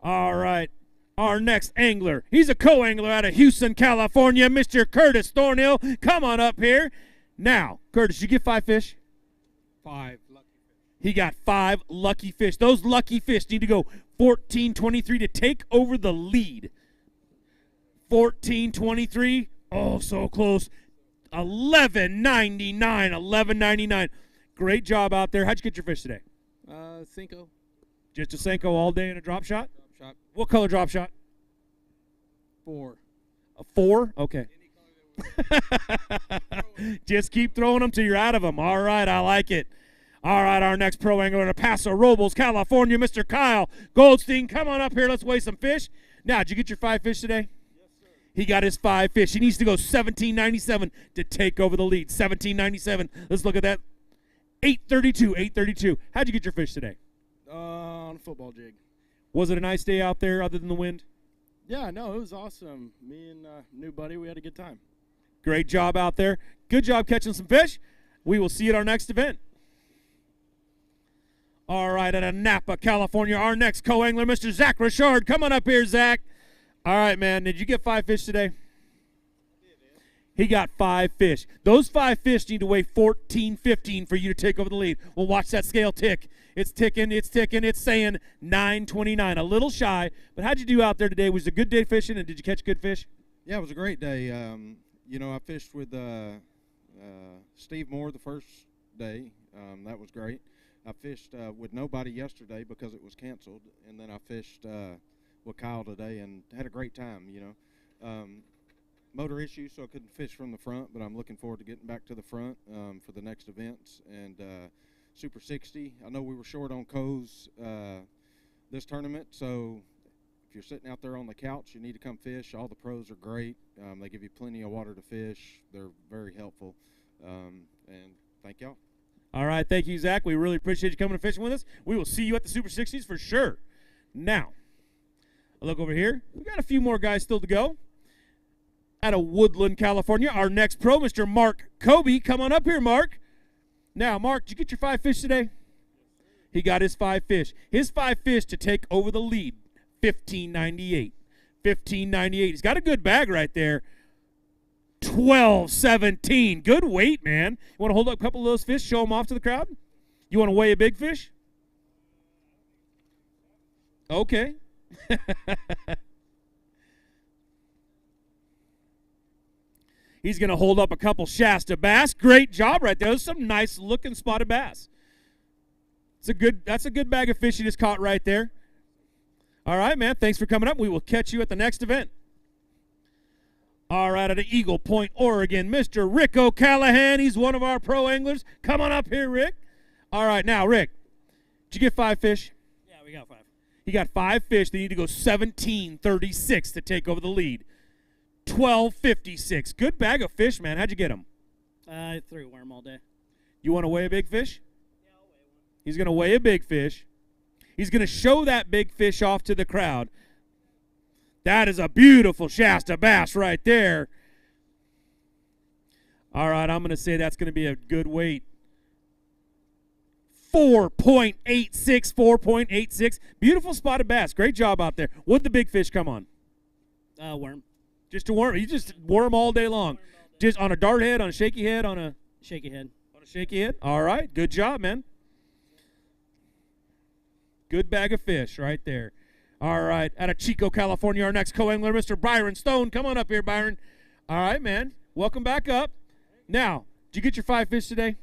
S10: All right. Our next angler. He's a co-angler out of Houston, California, Mr. Curtis Thornhill. Come on up here. Now, Curtis, you get 5 fish?
S3: 5 lucky fish.
S10: He got 5 lucky fish. Those lucky fish need to go 14.23 to take over the lead. 14.23. Oh, so close. 11.99. 11.99. Great job out there. How'd you get your fish today?
S9: Cinco.
S10: Just a Senko all day in a drop shot?
S9: Drop shot.
S10: What color drop shot?
S9: 4.
S10: A 4? Okay. Just keep throwing them till you're out of them. All right, I like it. All right, our next pro angler in Paso Robles, California, Mr. Kyle Goldstein. Come on up here. Let's weigh some fish. Now, did you get your 5 fish today?
S3: Yes, sir.
S10: He got his 5 fish. He needs to go 17.97 to take over the lead. 17.97. Let's look at that. 8.32. 8.32. How'd you get your fish today?
S9: On a football jig.
S10: Was it a nice day out there other than the wind?
S9: Yeah, no, it was awesome. Me and new buddy, we had a good time.
S10: Great job out there. Good job catching some fish. We will see you at our next event. All right, out of Napa, California, our next co-angler, Mr. Zach Richard. Come on up here, Zach. All right, man. Did you get 5 fish today? He got 5 fish. Those 5 fish need to weigh 14.15 for you to take over the lead. We'll watch that scale tick. It's ticking, it's ticking. It's saying 9.29. A little shy, but how'd you do out there today? Was it a good day fishing, and did you catch good fish?
S11: Yeah, it was a great day. I fished with Steve Moore the first day. That was great. I fished with nobody yesterday because it was canceled, and then I fished with Kyle today and had a great time, Motor issues, so I couldn't fish from the front, but I'm looking forward to getting back to the front for the next events. And Super 60, I know we were short on coes this tournament, so if you're sitting out there on the couch, you need to come fish. All the pros are great. They give you plenty of water to fish. They're very helpful. And thank y'all.
S10: All right, thank you, Zach. We really appreciate you coming and fishing with us. We will see you at the Super 60s for sure. Now, I look over here. We got a few more guys still to go. Out of Woodland, California, our next pro, Mr. Mark Kobe. Come on up here, Mark. Now, Mark, did you get your 5 fish today? He got his 5 fish. His 5 fish to take over the lead, 15.98. 15.98. He's got a good bag right there. 12.17. Good weight, man. You want to hold up a couple of those fish, show them off to the crowd? You want to weigh a big fish? Okay. He's going to hold up a couple Shasta bass. Great job right there. There's some nice looking spotted bass. That's a good bag of fish you just caught right there. All right, man. Thanks for coming up. We will catch you at the next event. All right, out of Eagle Point, Oregon, Mr. Rick O'Callahan. He's one of our pro anglers. Come on up here, Rick. All right, now, Rick, did you get 5 fish?
S7: Yeah, we got 5.
S10: He got 5 fish. They need to go 17.36 to take over the lead. 12.56. Good bag of fish, man. How'd you get them?
S7: I threw a worm all day.
S10: You want to weigh a big fish? Yeah, I'll weigh one. He's going to weigh a big fish. He's going to show that big fish off to the crowd. That is a beautiful Shasta bass right there. All right, I'm going to say that's going to be a good weight. 4.86, 4.86. Beautiful spotted bass. Great job out there. What'd the big fish come on?
S7: Worm.
S10: Just a worm. You just worm all day long. Just on a dart head, on a shaky head, on a
S7: shaky head.
S10: On a shaky head. All right. Good job, man. Good bag of fish right there. All right. Out of Chico, California, our next co-angler, Mr. Byron Stone. Come on up here, Byron. All right, man. Welcome back up. Now, did you get your 5 fish today?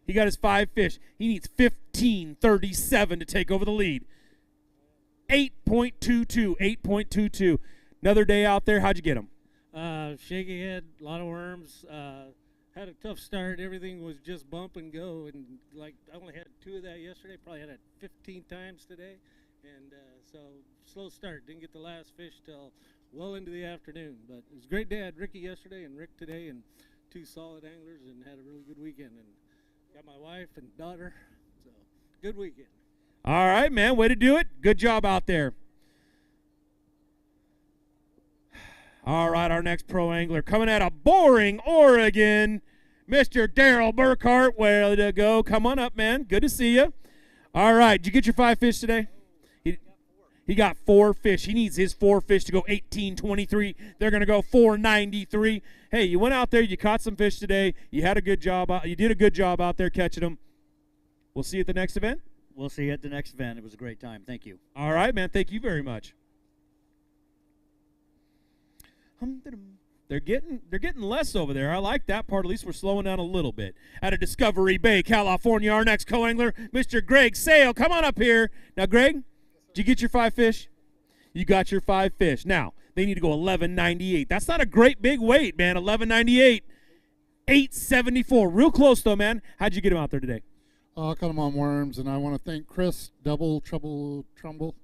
S10: He got his 5 fish. He needs 15.37 to take over the lead. 8.22. 8.22. Another day out there. How'd you get him?
S3: Shaky head, a lot of worms. Had a tough start. Everything was just bump and go. And like I only had 2 of that yesterday. Probably had it 15 times today. And so slow start. Didn't get the last fish till well into the afternoon. But it was a great day. I had Ricky yesterday and Rick today, and 2 solid anglers, and had a really good weekend. And got my wife and daughter, so good weekend.
S10: All right, man, way to do it. Good job out there. All right, our next pro angler coming out of Boring, Oregon, Mr. Daryl Burkhart. Way to go. Come on up, man. Good to see you. All right, did you get your 5 fish today? He got 4 fish. He needs his 4 fish to go 18.23. They're going to go 4.93. Hey, you went out there, you caught some fish today. You had a good job. You did a good job out there catching them. We'll see you at the next event.
S5: We'll see you at the next event. It was a great time. Thank you.
S10: All right, man. Thank you very much. They're getting less over there. I like that part. At least we're slowing down a little bit. Out of Discovery Bay, California, our next co-angler, Mr. Greg Sale. Come on up here. Now, Greg, did you get your 5 fish? You got your 5 fish. Now, they need to go 11.98. That's not a great big weight, man. 11.98. 8.74. Real close, though, man. How'd you get them out there today?
S14: I caught them on worms, and I want to thank Chris Double Trouble Trumbull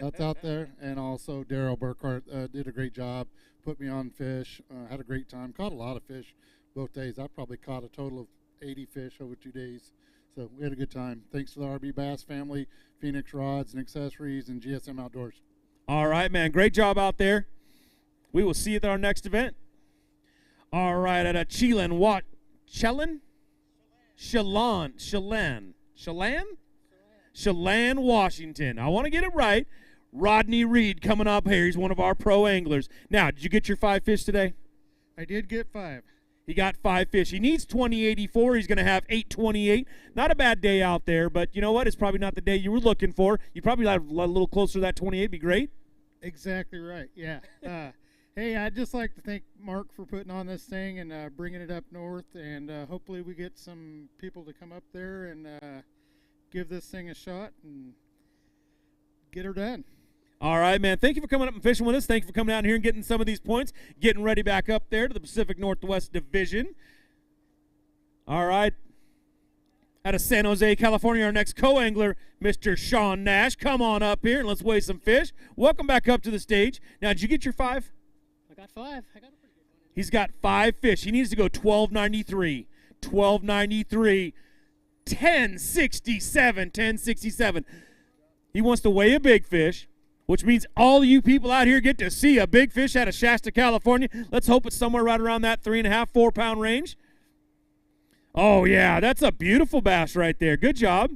S14: that's out there, and also Daryl Burkhart did a great job. Put me on fish. Had a great time. Caught a lot of fish both days. I probably caught a total of 80 fish over 2 days. So we had a good time. Thanks to the RB Bass family, Phoenix Rods and Accessories, and GSM Outdoors.
S10: All right, man. Great job out there. We will see you at our next event. All right, at a Chelan, Washington. I want to get it right. Rodney Reed coming up here. He's one of our pro anglers. Now, did you get your 5 fish today?
S9: I did get 5.
S10: He got 5 fish. He needs 20.84. He's going to have 8.28. Not a bad day out there, but you know what? It's probably not the day you were looking for. You probably have a little closer to that 28. Be great.
S9: Exactly right. Yeah. Hey, I'd just like to thank Mark for putting on this thing and bringing it up north, and hopefully we get some people to come up there and give this thing a shot and get her done.
S10: All right, man. Thank you for coming up and fishing with us. Thank you for coming down here and getting some of these points, getting ready back up there to the Pacific Northwest Division. All right. Out of San Jose, California, our next co-angler, Mr. Sean Nash. Come on up here and let's weigh some fish. Welcome back up to the stage. Now, did you get your 5?
S22: I got 5. I got a pretty good one.
S10: He's got 5 fish. He needs to go 12.93. 12.93. 10.67. 10.67. He wants to weigh a big fish, which means all you people out here get to see a big fish out of Shasta, California. Let's hope it's somewhere right around that 3.5, 4 pound range. Oh, yeah, that's a beautiful bass right there. Good job.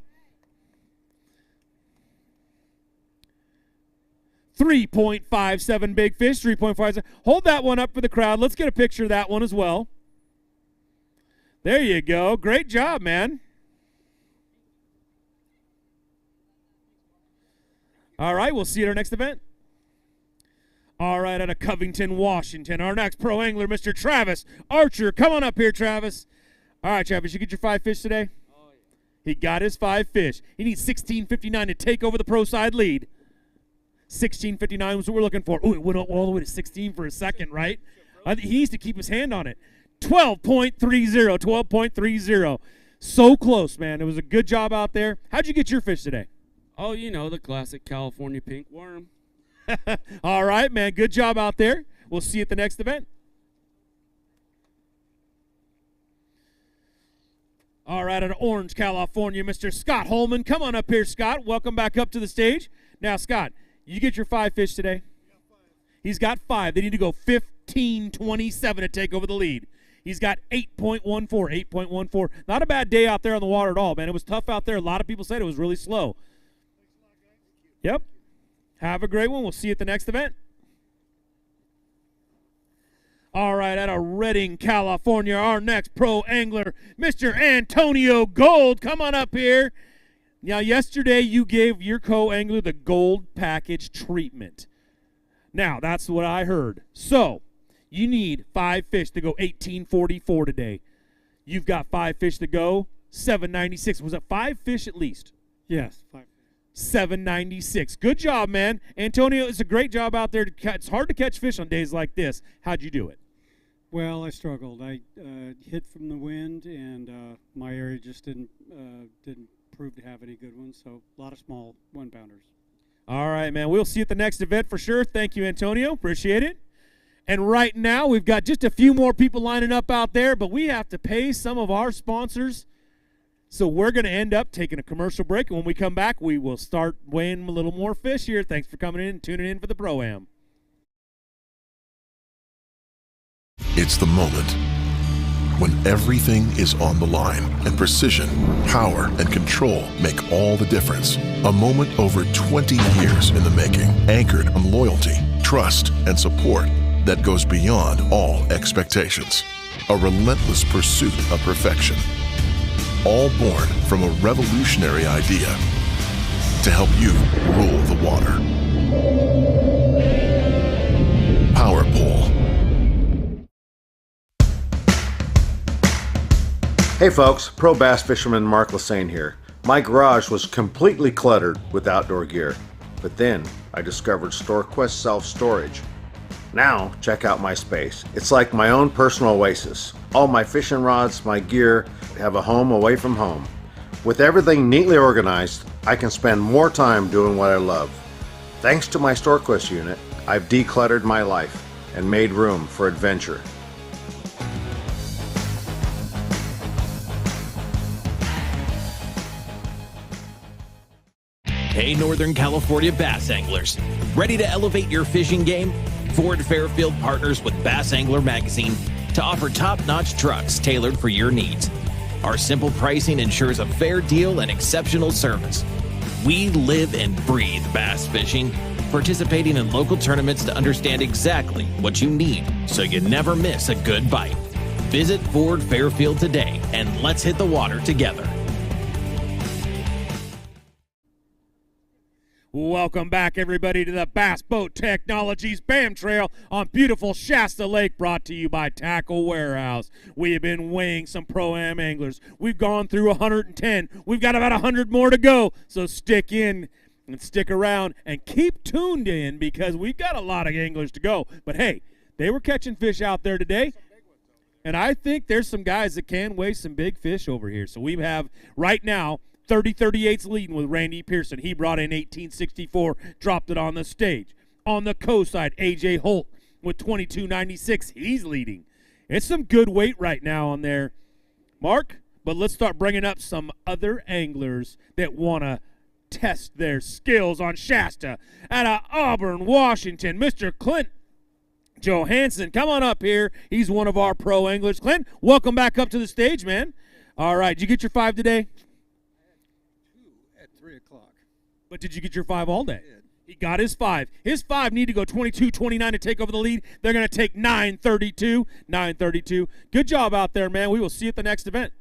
S10: 3.57 big fish, 3.57. Hold that one up for the crowd. Let's get a picture of that one as well. There you go. Great job, man. All right, we'll see you at our next event. All right, out of Covington, Washington, our next pro angler, Mr. Travis Archer. Come on up here, Travis. All right, Travis, you get your 5 fish today? Oh, yeah. He got his 5 fish. He needs 16.59 to take over the pro side lead. 16.59 was what we're looking for. Oh, it went all the way to 16 for a second, right? He needs to keep his hand on it. 12.30, 12.30. So close, man. It was a good job out there. How'd you get your fish today?
S16: Oh, you know, the classic California pink worm.
S10: All right, man. Good job out there. We'll see you at the next event. All right, out of Orange, California, Mr. Scott Holman. Come on up here, Scott. Welcome back up to the stage. Now, Scott, you get your 5 fish today? He's got 5. They need to go 15.27 to take over the lead. He's got 8.14, 8.14. Not a bad day out there on the water at all, man. It was tough out there. A lot of people said it was really slow. Yep. Have a great one. We'll see you at the next event. All right, out of Redding, California, our next pro angler, Mr. Antonio Gold. Come on up here. Now, yesterday you gave your co-angler the gold package treatment. Now, that's what I heard. So, you need 5 fish to go 18.44 today. You've got 5 fish to go 7.96. Was it 5 fish at least?
S21: Yes, 5.
S10: 7.96. Good job, man. Antonio, it's a great job out there. It's hard to catch fish on days like this. How'd you do it?
S21: Well, I struggled. I hit from the wind, and my area just didn't prove to have any good ones, so a lot of small 1-pounders.
S10: All right, man. We'll see you at the next event for sure. Thank you, Antonio. Appreciate it. And right now, we've got just a few more people lining up out there, but we have to pay some of our sponsors. So we're going to end up taking a commercial break. And when we come back, we will start weighing a little more fish here. Thanks for coming in and tuning in for the Pro-Am.
S1: It's the moment when everything is on the line and precision, power, and control make all the difference. A moment over 20 years in the making, anchored on loyalty, trust, and support that goes beyond all expectations. A relentless pursuit of perfection. All born from a revolutionary idea to help you rule the water. Power Pole.
S2: Hey folks, pro bass fisherman Mark Lassane here. My garage was completely cluttered with outdoor gear, but then I discovered StoreQuest Self-Storage. Now, check out my space. It's like my own personal oasis. All my fishing rods, my gear, have a home away from home. With everything neatly organized, I can spend more time doing what I love. Thanks to my StoreQuest unit, I've decluttered my life and made room for adventure.
S4: Hey Northern California bass anglers, ready to elevate your fishing game? Ford Fairfield partners with Bass Angler Magazine to offer top-notch trucks tailored for your needs. Our simple pricing ensures a fair deal and exceptional service. We live and breathe bass fishing, participating in local tournaments to understand exactly what you need so you never miss a good bite. Visit Ford Fairfield today and let's hit the water together.
S10: Welcome back, everybody, to the Bass Boat Technologies BAM Trail on beautiful Shasta Lake, brought to you by Tackle Warehouse. We have been weighing some Pro-Am anglers. We've gone through 110. We've got about 100 more to go, so stick in and stick around and keep tuned in because we've got a lot of anglers to go. But, hey, they were catching fish out there today, and I think there's some guys that can weigh some big fish over here. So we have right now 30-38's leading with Randy Pearson. He brought in 1864, dropped it on the stage. On the co-side, A.J. Holt with 22.96. He's leading. It's some good weight right now on there, Mark. But let's start bringing up some other anglers that want to test their skills on Shasta. Out of Auburn, Washington, Mr. Clint Johansson. Come on up here. He's one of our pro anglers. Clint, welcome back up to the stage, man. All right, did you get your 5 today?
S18: At 3 o'clock.
S10: But did you get your 5 all day? He got his 5. His 5 need to go 22-29 to take over the lead. They're going to take 9:32. 9:32. Good job out there, man. We will see you at the next event.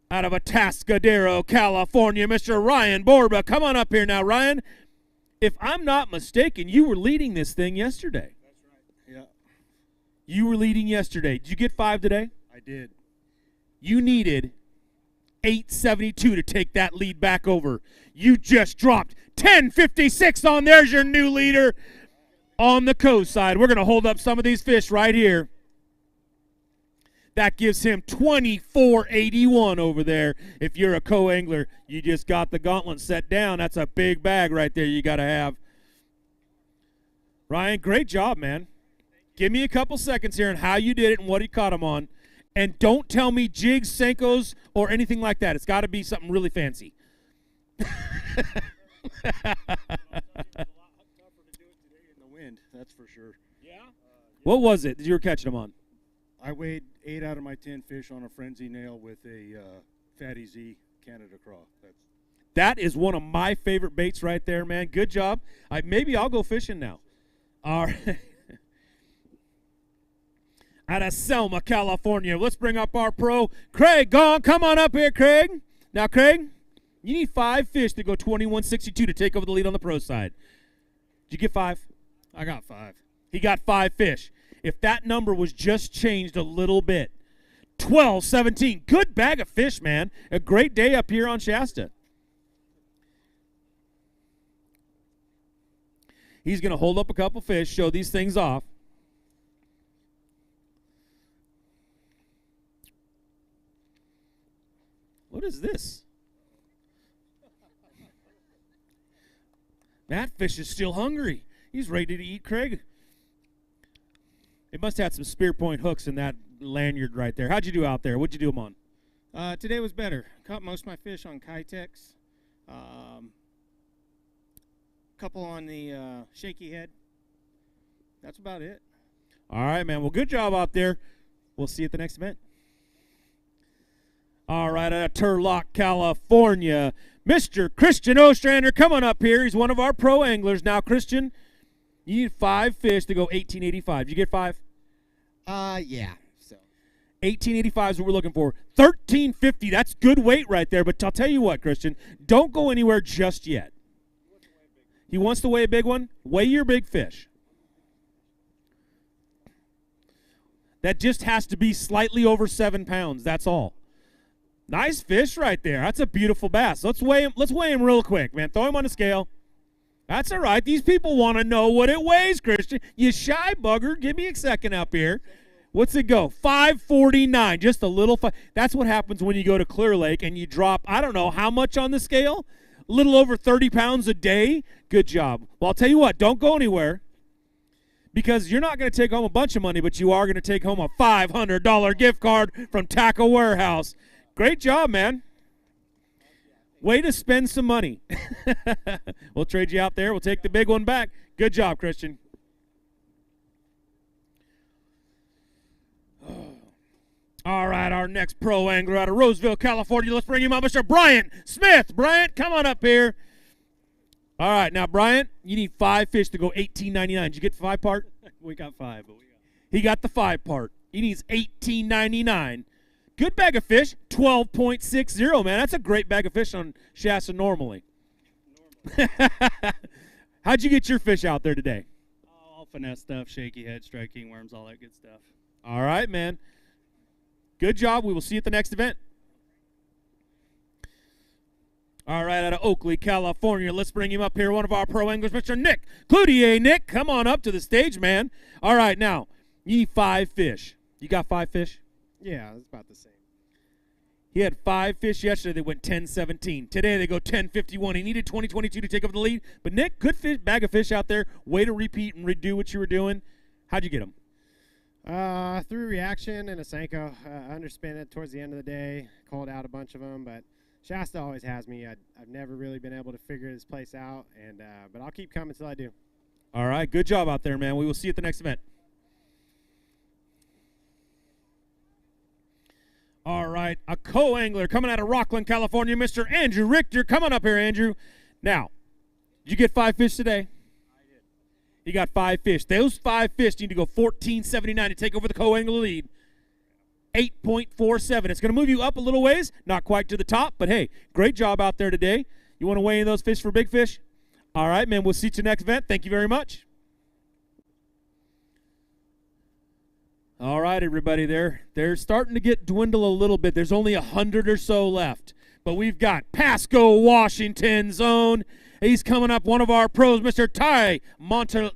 S10: Out of Atascadero, California, Mr. Ryan Borba. Come on up here now, Ryan. If I'm not mistaken, you were leading this thing yesterday.
S18: That's right. Yeah.
S10: You were leading yesterday. Did you get 5 today?
S18: I did.
S10: You needed 8:72 to take that lead back over. You just dropped 10:56 on. There's your new leader on the coast side. We're going to hold up some of these fish right here. That gives him 24.81 over there. If you're a co-angler, you just got the gauntlet set down. That's a big bag right there you got to have. Ryan, great job, man. Give me a couple seconds here on how you did it and what he caught him on. And don't tell me jigs, Senkos, or anything like that. It's got to be something really fancy.
S18: That's for sure.
S10: Yeah? What was it that you were catching them on?
S18: I weighed 8 out of my 10 fish on a frenzy nail with a Fatty Z Canada craw.
S10: That is one of my favorite baits right there, man. Good job. Maybe I'll go fishing now. All right. Out of Selma, California, let's bring up our pro, Craig Gong. Come on up here, Craig. Now, Craig, you need 5 fish to go 21.62 to take over the lead on the pro side. Did you get 5?
S19: I got 5.
S10: He got 5 fish. If that number was just changed a little bit, 12.17. Good bag of fish, man. A great day up here on Shasta. He's going to hold up a couple fish, show these things off. What is this? That fish is still hungry. He's ready to eat Craig. It must have had some spear point hooks in that lanyard right there. How'd you do out there? What'd you do them on?
S7: Today was better. Caught most of my fish on Kitex. Couple on the shaky head. That's about it.
S10: All right, man. Well, good job out there. We'll see you at the next event. All right, out of Turlock, California, Mr. Christian Ostrander coming up here. He's one of our pro anglers. Now, Christian, you need 5 fish to go 1885. Did you get 5?
S12: Yeah. So
S10: 1885 is what we're looking for. 1350, that's good weight right there. But I'll tell you what, Christian, don't go anywhere just yet. He wants to weigh a big one. Weigh your big fish. That just has to be slightly over 7 pounds. That's all. Nice fish right there. That's a beautiful bass. Let's weigh him. Let's weigh him real quick, man. Throw him on the scale. That's all right. These people want to know what it weighs, Christian. You shy bugger. Give me a second up here. What's it go? 549. Just a little. That's what happens when you go to Clear Lake and you drop, I don't know how much on the scale. A little over 30 pounds a day. Good job. Well, I'll tell you what. Don't go anywhere. Because you're not going to take home a bunch of money, but you are going to take home a $500 gift card from Tackle Warehouse. Great job, man. Way to spend some money. We'll trade you out there. We'll take the big one back. Good job, Christian. All right, our next pro angler out of Roseville, California. Let's bring him up, Mr. Bryant Smith. Bryant, come on up here. All right, now, Bryant, you need 5 fish to go $18.99. Did you get the 5 part?
S21: We got 5. But
S10: He got the 5 part. He needs $18.99. Good bag of fish, 12.60, man. That's a great bag of fish on Shasta normally. How'd you get your fish out there today?
S21: all finesse stuff, shaky head, striking worms, all that good stuff.
S10: All right, man. Good job. We will see you at the next event. All right, out of Oakley, California, let's bring him up here, one of our pro anglers, Mr. Nick Cloutier. Nick, come on up to the stage, man. All right, now, you need 5 fish. You got 5 fish?
S7: Yeah, it's about the same.
S10: He had 5 fish yesterday. They went 10-17. Today they go 10-51. He needed 20-22 to take over the lead. But, Nick, good fish, bag of fish out there. Way to repeat and redo what you were doing. How'd you get them?
S7: Through reaction and a Senko. Underspin it towards the end of the day. Called out a bunch of them, but Shasta always has me. I've never really been able to figure this place out, and but I'll keep coming until I do.
S10: All right, good job out there, man. We will see you at the next event. All right, a co-angler coming out of Rockland, California, Mr. Andrew Richter. Come on up here, Andrew. Now, did you get 5 fish today? I did. You got 5 fish. Those 5 fish need to go 14.79 to take over the co-angler lead. 8.47. It's going to move you up a little ways, not quite to the top, but hey, great job out there today. You want to weigh in those fish for big fish? All right, man, we'll see you at the next event. Thank you very much. All right, everybody, they're starting to dwindle a little bit. There's only 100 or so left. But we've got Pasco, Washington's own. He's coming up, one of our pros, Mr. Ty Manarola.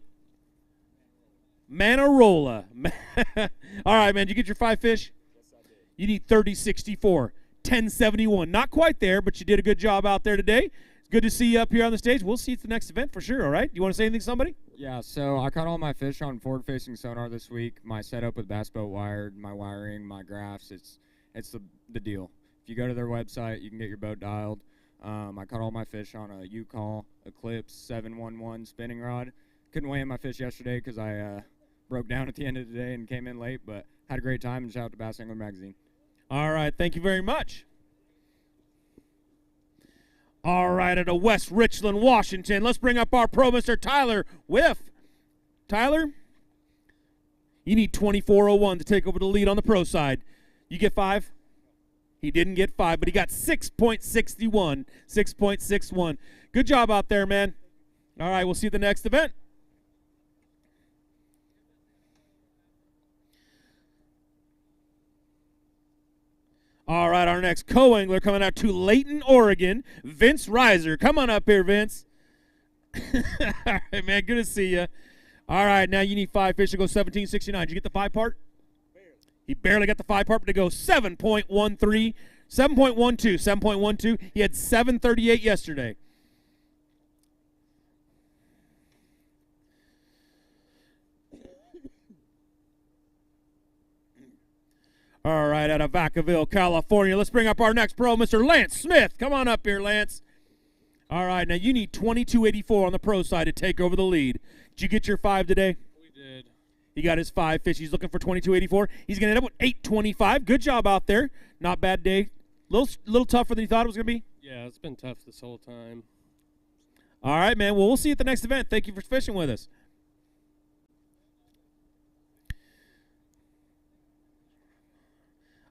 S10: All right, man, did you get your 5 fish? Yes, I did. You need 30.64, 10.71. Not quite there, but you did a good job out there today. It's good to see you up here on the stage. We'll see you at the next event for sure, all right? You want to say anything to somebody?
S15: Yeah, so I caught all my fish on forward-facing sonar this week. My setup with Bass Boat Wired, my wiring, my graphs, it's the deal. If you go to their website, you can get your boat dialed. I caught all my fish on a U-Call Eclipse 711 spinning rod. Couldn't weigh in my fish yesterday because I broke down at the end of the day and came in late, but had a great time, and shout out to Bass Angler Magazine.
S10: All right, thank you very much. All right, out of West Richland, Washington, let's bring up our pro, Mr. Tyler Whiff. Tyler, you need 24.01 to take over the lead on the pro side. You get 5? He didn't get 5, but he got 6.61, 6.61. Good job out there, man. All right, we'll see you at the next event. All right, our next co-angler coming out to Layton, Oregon, Vince Reiser. Come on up here, Vince. All right, man, good to see you. All right, now you need 5 fish to go 17.69. Did you get the 5 part? Barely. He barely got the 5 part, but to go 7.13, 7.12, 7.12. He had 7.38 yesterday. All right, out of Vacaville, California. Let's bring up our next pro, Mr. Lance Smith. Come on up here, Lance. All right, now you need 22.84 on the pro side to take over the lead. Did you get your 5 today?
S13: We did.
S10: He got his 5 fish. He's looking for 22.84. He's going to end up with 8.25. Good job out there. Not bad day. Little tougher than you thought it was going to be?
S6: Yeah, it's been tough this whole time.
S10: All right, man. Well, we'll see you at the next event. Thank you for fishing with us.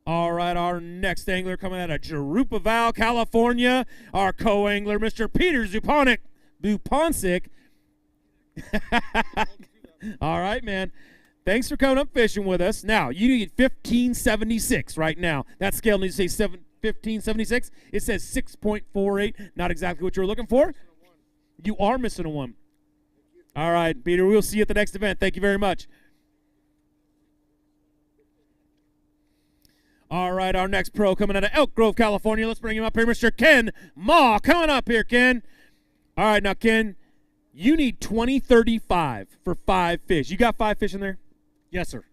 S10: All right, our next angler coming out of Jerupaval, California, our co-angler, Mr. Peter Buponsic. All right, man. Thanks for coming up fishing with us. Now, you need 1576 right now. That scale needs to say 1576. It says 6.48. Not exactly what you were looking for. You are missing a 1. All right, Peter, we'll see you at the next event. Thank you very much. All right, our next pro coming out of Elk Grove, California. Let's bring him up here, Mr. Ken Maw. Coming up here, Ken. All right, now, Ken, you need 20.35 for 5 fish. You got 5 fish in there?
S18: Yes, sir.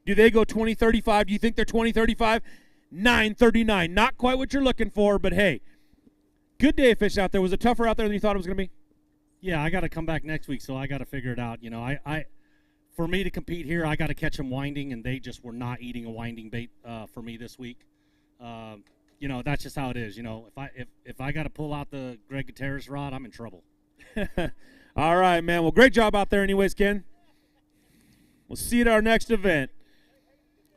S10: Do they go 20.35? Do you think they're 20.35? 9.39. Not quite what you're looking for, but hey, good day of fish out there. Was it tougher out there than you thought it was going to be?
S18: Yeah, I got to come back next week, so I got to figure it out. You know, for me to compete here, I got to catch them winding, and they just were not eating a winding bait for me this week. You know, that's just how it is. You know, if I got to pull out the Greg Gutierrez rod, I'm in trouble.
S10: All right, man. Well, great job out there anyways, Ken. We'll see you at our next event.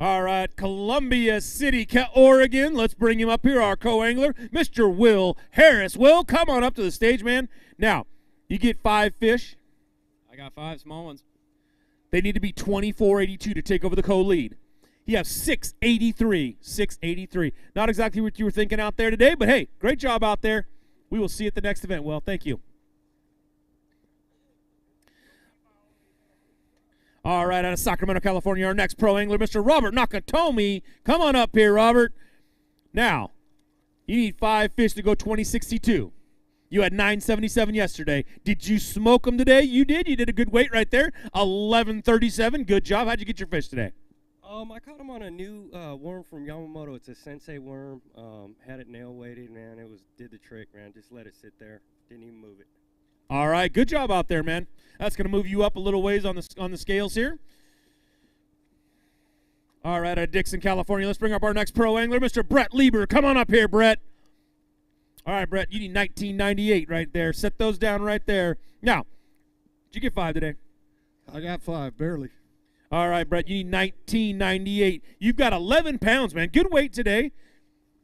S10: All right, Columbia City, Oregon. Let's bring him up here, our co-angler, Mr. Will Harris. Will, come on up to the stage, man. Now, you get 5 fish.
S13: I got 5 small ones.
S10: They need to be 24.82 to take over the co-lead. You have 6.83. 6.83. Not exactly what you were thinking out there today, but hey, great job out there. We will see you at the next event. Well, thank you. All right, out of Sacramento, California, our next pro angler, Mr. Robert Nakatomi. Come on up here, Robert. Now, you need 5 fish to go 20.62. You had 9.77 yesterday. Did you smoke them today? You did. You did a good weight right there. 11.37. Good job. How'd you get your fish today?
S17: I caught him on a new worm from Yamamoto. It's a Sensei worm. Had it nail weighted, man. Did the trick, man. Just let it sit there. Didn't even move it.
S10: All right, good job out there, man. That's going to move you up a little ways on the scales here. All right, out of Dixon, California, let's bring up our next pro angler, Mr. Brett Lieber. Come on up here, Brett. All right, Brett, you need 19.98 right there. Set those down right there. Now, did you get 5 today?
S18: I got 5, barely.
S10: All right, Brett, you need 19.98. You've got 11 pounds, man. Good weight today.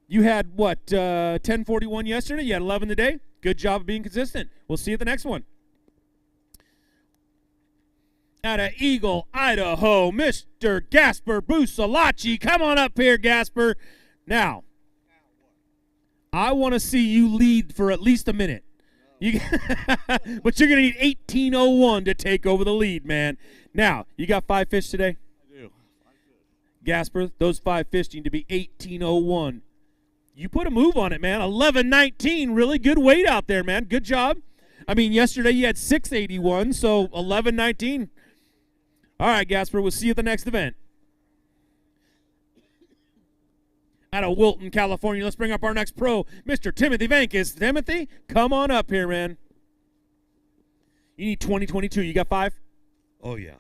S10: You had, what, 10.41 yesterday? You had 11 today? Good job of being consistent. We'll see you at the next one. Out of Eagle, Idaho, Mr. Gasper Busalachi. Come on up here, Gasper. Now, I want to see you lead for at least a minute. But you're going to need 18.01 to take over the lead, man. Now, you got 5 fish today?
S6: I do.
S10: Gasper, those 5 fish need to be 18.01. You put a move on it, man. 11.19, really good weight out there, man. Good job. I mean, yesterday you had 6.81, so 11.19. All right, Gasper, we'll see you at the next event. Out of Wilton, California, let's bring up our next pro, Mr. Timothy Vankis. Timothy, come on up here, man. You need 20.22. You got 5?
S18: Oh, yeah.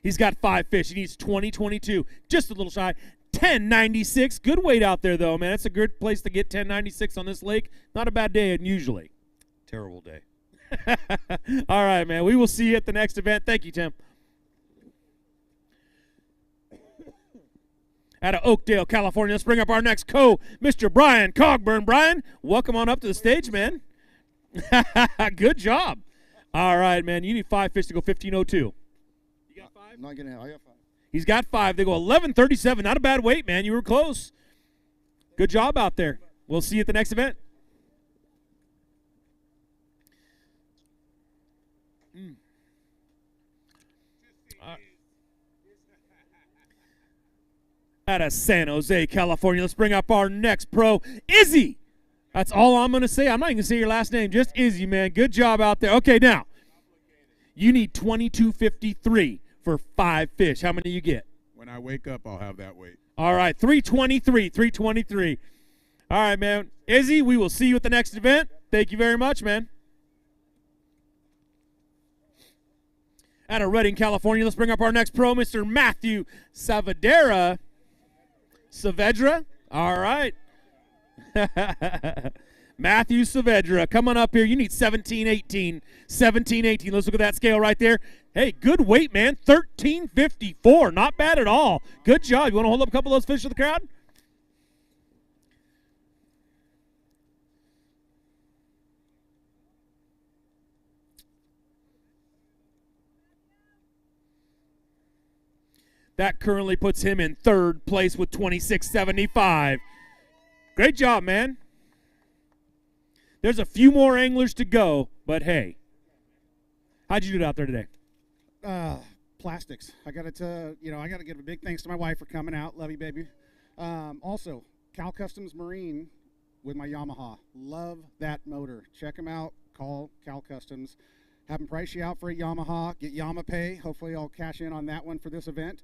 S10: He's got 5 fish. He needs 20.22. Just a little shy. 10.96. Good weight out there, though, man. It's a good place to get 10.96 on this lake. Not a bad day, usually.
S18: Terrible day.
S10: All right, man. We will see you at the next event. Thank you, Tim. Out of Oakdale, California, let's bring up our next Mr. Brian Cogburn. Brian, welcome on up to the stage, man. Good job. All right, man. You need 5 fish to go 15.02. You got 5?
S12: I'm not gonna. I got 5.
S10: He's got 5. They go 11.37. Not a bad weight, man. You were close. Good job out there. We'll see you at the next event. Out of San Jose, California, let's bring up our next pro, Izzy. That's all I'm going to say. I'm not even going to say your last name, just Izzy, man. Good job out there. Okay, now, you need 22.53 for 5 fish. How many do you get?
S8: When I wake up, I'll have that weight.
S10: All right, 323. All right, man. Izzy, we will see you at the next event. Thank you very much, man. Out of Redding, California, let's bring up our next pro, Mr. Matthew Saavedra. All right. Matthew Saavedra, come on up here. You need 17-18. 17-18. Let's look at that scale right there. Hey, good weight, man. 1354. Not bad at all. Good job. You want to hold up a couple of those fish for the crowd? That currently puts him in third place with 26.75. Great job, man. There's a few more anglers to go, but hey. How'd you do it out there today?
S20: Plastics. I got to give a big thanks to my wife for coming out. Love you, baby. Also, Cal Customs Marine with my Yamaha. Love that motor. Check them out. Call Cal Customs. Have them price you out for a Yamaha. Get YamaPay. Hopefully I'll cash in on that one for this event.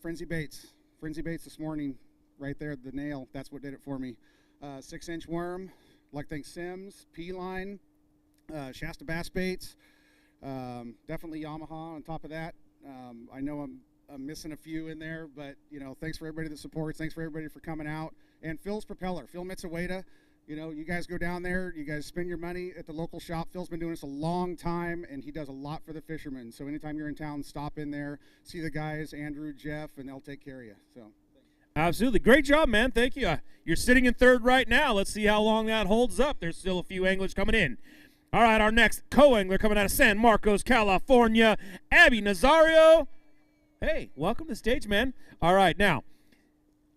S20: Frenzy Baits this morning, right there, the nail. That's what did it for me. 6-inch worm. Like to thank Sims, P-Line, Shasta Bass Baits. Definitely Yamaha on top of that. I know I'm missing a few in there, but thanks for everybody that supports. Thanks for everybody for coming out. And Phil's Propeller, Phil Mitsaweda. You guys go down there, you guys spend your money at the local shop. Phil's been doing this a long time, and he does a lot for the fishermen. So anytime you're in town, stop in there, see the guys, Andrew, Jeff, and they'll take care of you. So.
S10: Absolutely. Great job, man. Thank you. You're sitting in third right now. Let's see how long that holds up. There's still a few anglers coming in. All right, our next co-angler coming out of San Marcos, California, Abby Nazario. Hey, welcome to the stage, man. All right, now,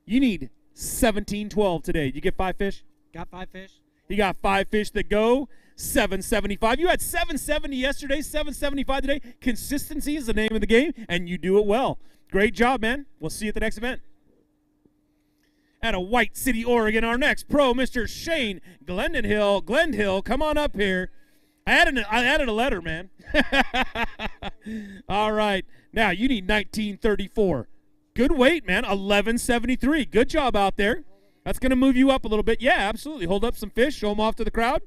S10: you need 17-12 today. You get 5 fish?
S22: Got 5 fish.
S10: He got 5 fish that go, 775. You had 770 yesterday, 775 today. Consistency is the name of the game, and you do it well. Great job, man. We'll see you at the next event. Out of White City, Oregon, our next pro, Mr. Shane Glenhill, come on up here. I added a letter, man. All right. Now, you need 1934. Good weight, man. 1173. Good job out there. That's going to move you up a little bit. Yeah, absolutely. Hold up some fish. Show them off to the crowd.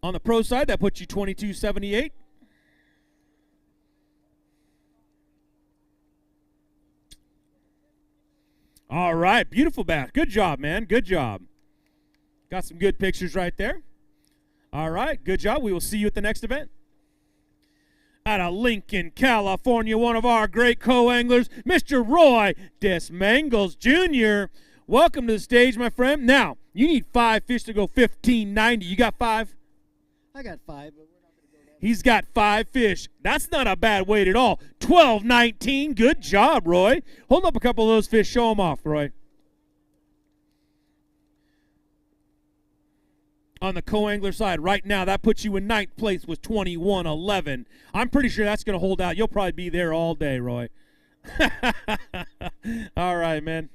S10: On the pro side, that puts you 2278. All right. Beautiful bass. Good job, man. Good job. Got some good pictures right there. All right. Good job. We will see you at the next event. Out of Lincoln, California, one of our great co-anglers, Mr. Roy Desmangles Jr. Welcome to the stage, my friend. Now, you need 5 fish to go 1590. You got 5?
S23: I got 5, but we're not going to go that.
S10: He's got 5 fish. That's not a bad weight at all. 1219. Good job, Roy. Hold up a couple of those fish. Show them off, Roy. On the co-angler side right now, that puts you in 9th place with 2111. I'm pretty sure that's going to hold out. You'll probably be there all day, Roy. All right, man.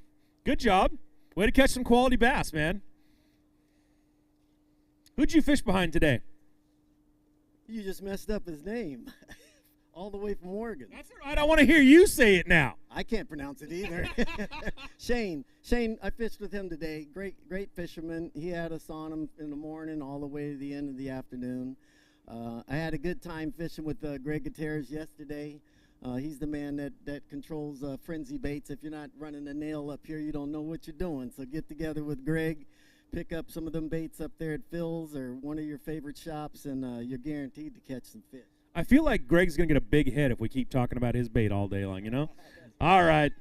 S10: Good job. Way to catch some quality bass, man. Who'd you fish behind today?
S23: You just messed up his name. All the way from Oregon.
S10: That's all right. I want to hear you say it now.
S23: I can't pronounce it either. Shane, I fished with him today. Great fisherman. He had us on him in the morning all the way to the end of the afternoon. I had a good time fishing with Greg Gutierrez yesterday. He's the man that controls Frenzy Baits. If you're not running a nail up here, you don't know what you're doing. So get together with Greg, pick up some of them baits up there at Phil's or one of your favorite shops, and you're guaranteed to catch some fish.
S10: I feel like Greg's going to get a big head if we keep talking about his bait all day long, you know? All right.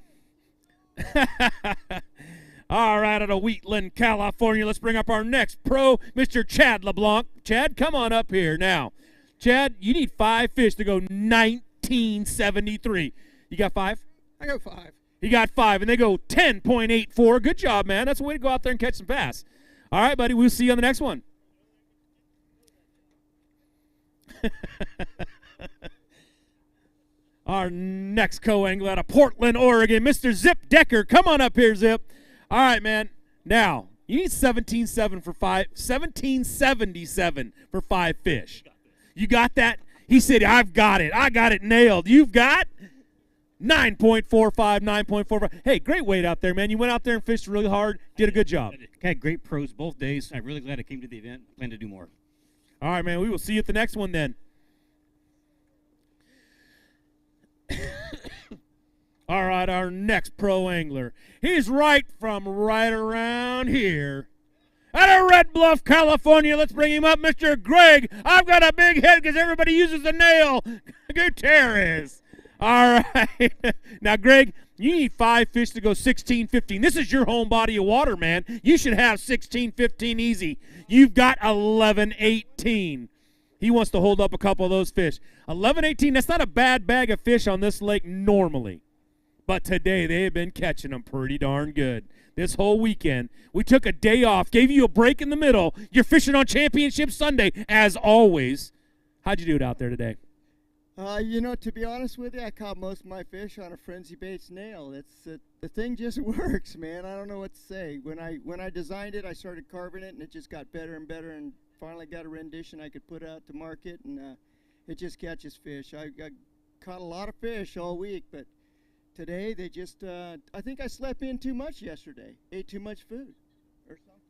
S10: All right, out of Wheatland, California, let's bring up our next pro, Mr. Chad LeBlanc. Chad, come on up here now. Chad, you need 5 fish to go 1973. You got 5?
S9: I got 5.
S10: He got 5, and they go 10.84. Good job, man. That's a way to go out there and catch some bass. All right, buddy, we'll see you on the next one. Our next co-angler out of Portland, Oregon, Mr. Zip Decker. Come on up here, Zip. All right, man. Now, you need 1777 for 5 fish. You got that? He said, I've got it. I got it nailed. You've got? 9.45, 9.45. Hey, great weight out there, man. You went out there and fished really hard. Did a good job.
S3: Had great pros both days. I'm really glad I came to the event. Plan to do more.
S10: All right, man. We will see you at the next one then. All right, our next pro angler. He's right from right around here. Out of Red Bluff, California, let's bring him up, Mr. Greg. I've got a big head because everybody uses a nail. Gutierrez. All right. Now, Greg, you need 5 fish to go 16-15. This is your home body of water, man. You should have 16-15 easy. You've got 11-18. He wants to hold up a couple of those fish. 11-18, that's not a bad bag of fish on this lake normally. But today they have been catching them pretty darn good. This whole weekend, we took a day off, gave you a break in the middle. You're fishing on Championship Sunday, as always. How'd you do it out there today?
S5: You know, to be honest with you, I caught most of my fish on a Frenzy Baits nail. The thing just works, man. I don't know what to say. When I designed it, I started carving it, and it just got better and better, and finally got a rendition I could put out to market, and it just catches fish. I caught a lot of fish all week, but today they just, I think I slept in too much yesterday, ate too much food or something.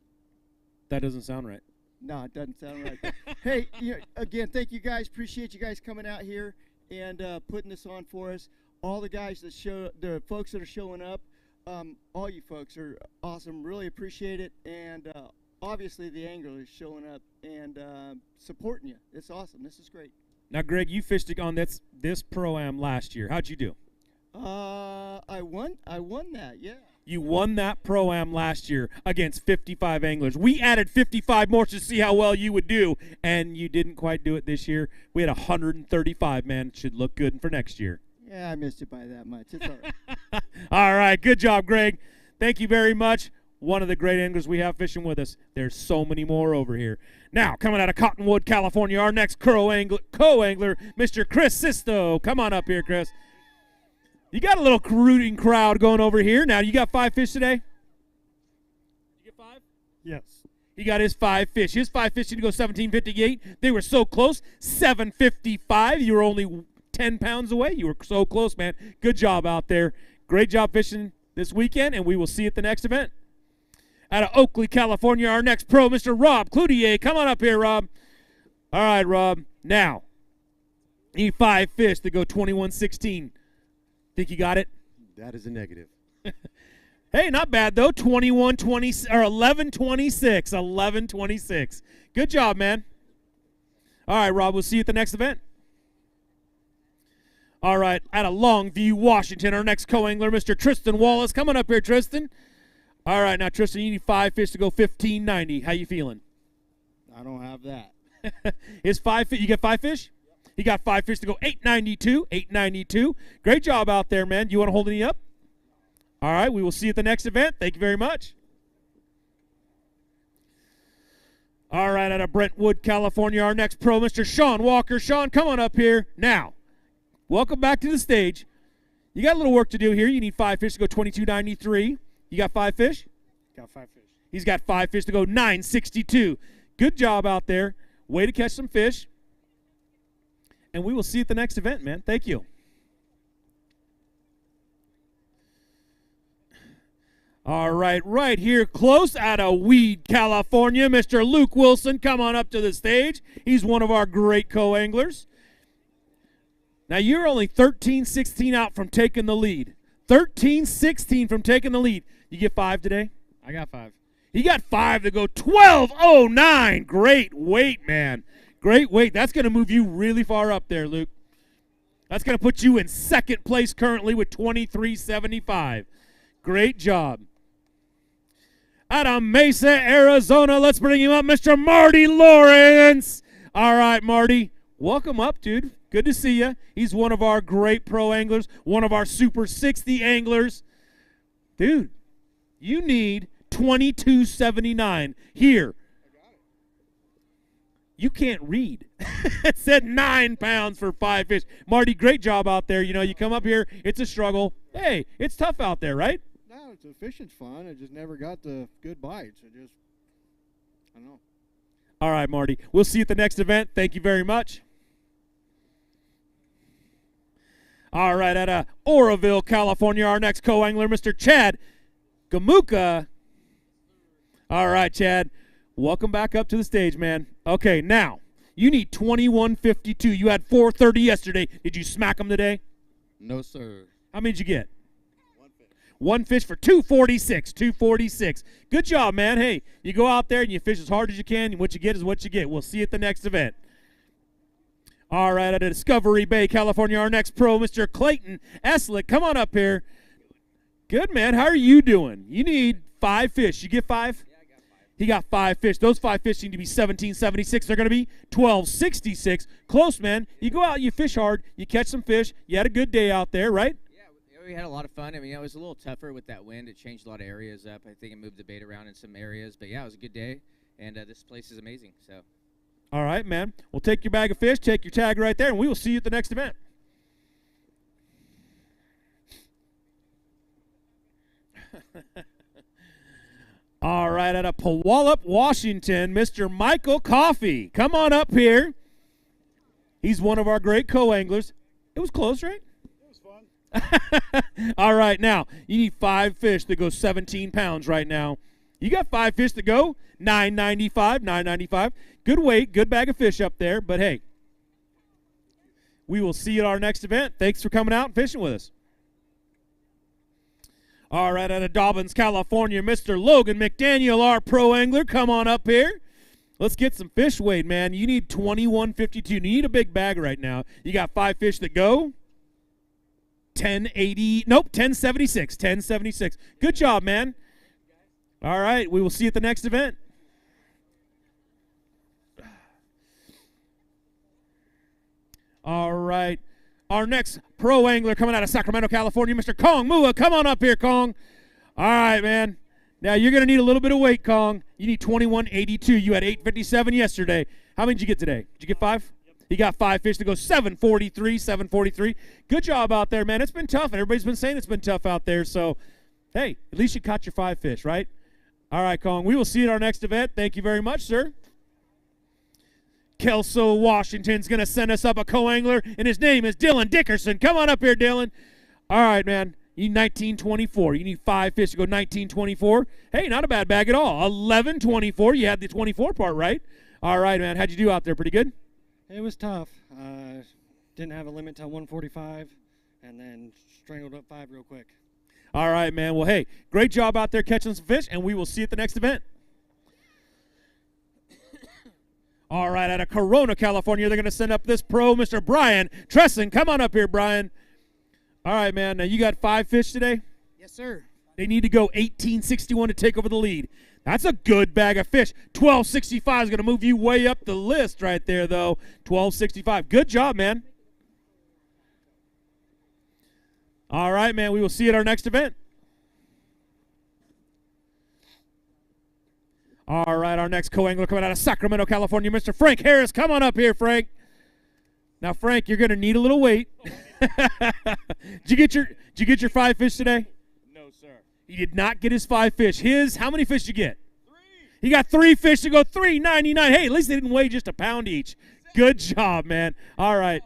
S10: That doesn't sound right.
S5: No, it doesn't sound right. But hey, again, thank you guys. Appreciate you guys coming out here and putting this on for us. All the guys that the folks that are showing up, all you folks are awesome. Really appreciate it. And obviously the anglers showing up and supporting you. It's awesome. This is great.
S10: Now, Greg, you fished on this Pro-Am last year. How'd you do?
S5: I won that, yeah.
S10: You won that Pro-Am last year against 55 anglers. We added 55 more to see how well you would do, and you didn't quite do it this year. We had 135, man. It should look good for next year.
S5: Yeah, I missed it by that much. It's all right.
S10: All right, good job, Greg. Thank you very much. One of the great anglers we have fishing with us. There's so many more over here. Now, coming out of Cottonwood, California, our next co-angler, Mr. Chris Sisto. Come on up here, Chris. You got a little rooting crowd going over here. Now, you got 5 fish today? You get 5?
S21: Yes.
S10: He got his 5 fish. His 5 fish didn't go 17.58. They were so close. 7.55. You were only 10 pounds away. You were so close, man. Good job out there. Great job fishing this weekend, and we will see you at the next event. Out of Oakley, California, our next pro, Mr. Rob Cloutier. Come on up here, Rob. All right, Rob. Now, you need 5 fish to go 21.16. Think you got it?
S11: That is a negative.
S10: Hey, not bad, though. 11.26. 11.26. Good job, man. All right, Rob, we'll see you at the next event. All right, out of Longview, Washington, our next co-angler, Mr. Tristan Wallace. Coming up here, Tristan. All right, now, Tristan, you need 5 fish to go 15.90. How you feeling?
S11: I don't have that.
S10: Is 5 fish? You get 5 fish? He got 5 fish to go 8.92. 8.92. Great job out there, man. You want to hold any up? All right, we will see you at the next event. Thank you very much. All right, out of Brentwood, California, our next pro, Mr. Sean Walker. Sean, come on up here. Now, welcome back to the stage. You got a little work to do here. You need 5 fish to go 22.93. You got 5 fish?
S21: Got 5 fish.
S10: He's got 5 fish to go 9.62. Good job out there. Way to catch some fish. And we will see you at the next event, man. Thank you. All right, right here, close out of Weed, California, Mr. Luke Wilson. Come on up to the stage. He's one of our great co-anglers. Now, you're only 13-16 out from taking the lead. 13-16 from taking the lead. You get 5 today?
S13: I got 5.
S10: He got 5 to go 12.09. Great weight, man. Great weight. That's going to move you really far up there, Luke. That's going to put you in second place currently with 23.75. Great job. Out of Mesa, Arizona, let's bring him up, Mr. Marty Lawrence. All right, Marty. Welcome up, dude. Good to see you. He's one of our great pro anglers, one of our Super 60 anglers. Dude, you need 22.79 here. You can't read. It said 9 pounds for 5 fish. Marty, great job out there. You know, you come up here, it's a struggle. Hey, it's tough out there, right?
S11: No, the fishing's fun. I just never got the good bites. I don't know.
S10: All right, Marty. We'll see you at the next event. Thank you very much. All right, out of Oroville, California, our next co-angler, Mr. Chad Gamuka. All right, Chad, welcome back up to the stage, man. Okay, now, you need 21.52. You had 4.30 yesterday. Did you smack them today?
S1: No, sir.
S10: How many did you get? One fish for 246. 246. Good job, man. Hey, you go out there and you fish as hard as you can, and what you get is what you get. We'll see you at the next event. All right, out of Discovery Bay, California, our next pro, Mr. Clayton Eslick. Come on up here. Good, man. How are you doing? You need 5 fish. You get 5? Yeah, I got 5. He got 5 fish. Those 5 fish need to be 17.76. They're going to be 12.66. Close, man. You go out, you fish hard, you catch some fish. You had a good day out there, right?
S14: We had a lot of fun. I mean, it was a little tougher with that wind. It changed a lot of areas up. I think it moved the bait around in some areas. But, yeah, it was a good day, and this place is amazing. So.
S10: All right, man. We'll take your bag of fish, take your tag right there, and we will see you at the next event. All right, out of Puyallup, Washington, Mr. Michael Coffey. Come on up here. He's one of our great co-anglers. It was close, right? All right, now, you need 5 fish that go 17 pounds right now. You got 5 fish to go, $9.95. Good weight, good bag of fish up there, but hey, we will see you at our next event. Thanks for coming out and fishing with us. All right, out of Dobbins, California, Mr. Logan McDaniel, our pro angler. Come on up here. Let's get some fish weighed, man. You need 21.52. You need a big bag right now. You got 5 fish that go. 10.80. Nope, 10.76. 10.76. Good job, man. All right, we will see you at the next event. All right. Our next pro angler coming out of Sacramento, California, Mr. Kong Mua. Come on up here, Kong. All right, man. Now, you're going to need a little bit of weight, Kong. You need 21.82. You had 8.57 yesterday. How many did you get today? Did you get 5? He got 5 fish to go 7.43, 7.43. Good job out there, man. It's been tough, and everybody's been saying it's been tough out there. So, hey, at least you caught your 5 fish, right? All right, Kong. We will see you at our next event. Thank you very much, sir. Kelso, Washington's going to send us up a co-angler, and his name is Dylan Dickerson. Come on up here, Dylan. All right, man. You need 19.24. You need 5 fish to go 19.24. Hey, not a bad bag at all. 11.24. You had the 24 part right. All right, man. How'd you do out there? Pretty good?
S17: It was tough. Didn't have a limit till 145, and then strangled up 5 real quick.
S10: All right, man. Well, hey, great job out there catching some fish, and we will see you at the next event. All right, out of Corona, California, they're going to send up this pro, Mr. Brian Tresson. Come on up here, Brian. All right, man. Now, you got 5 fish today?
S20: Yes, sir.
S10: They need to go 18.61 to take over the lead. That's a good bag of fish. 12.65 is going to move you way up the list right there, though. 12.65. Good job, man. All right, man. We will see you at our next event. All right, our next co-angler coming out of Sacramento, California, Mr. Frank Harris. Come on up here, Frank. Now, Frank, you're going to need a little weight. Did you get your 5 fish today?
S1: No, sir.
S10: He did not get his 5 fish. How many fish did you get? 3. He got 3 fish to go 3.99. Hey, at least they didn't weigh just a pound each. Good job, man. All right.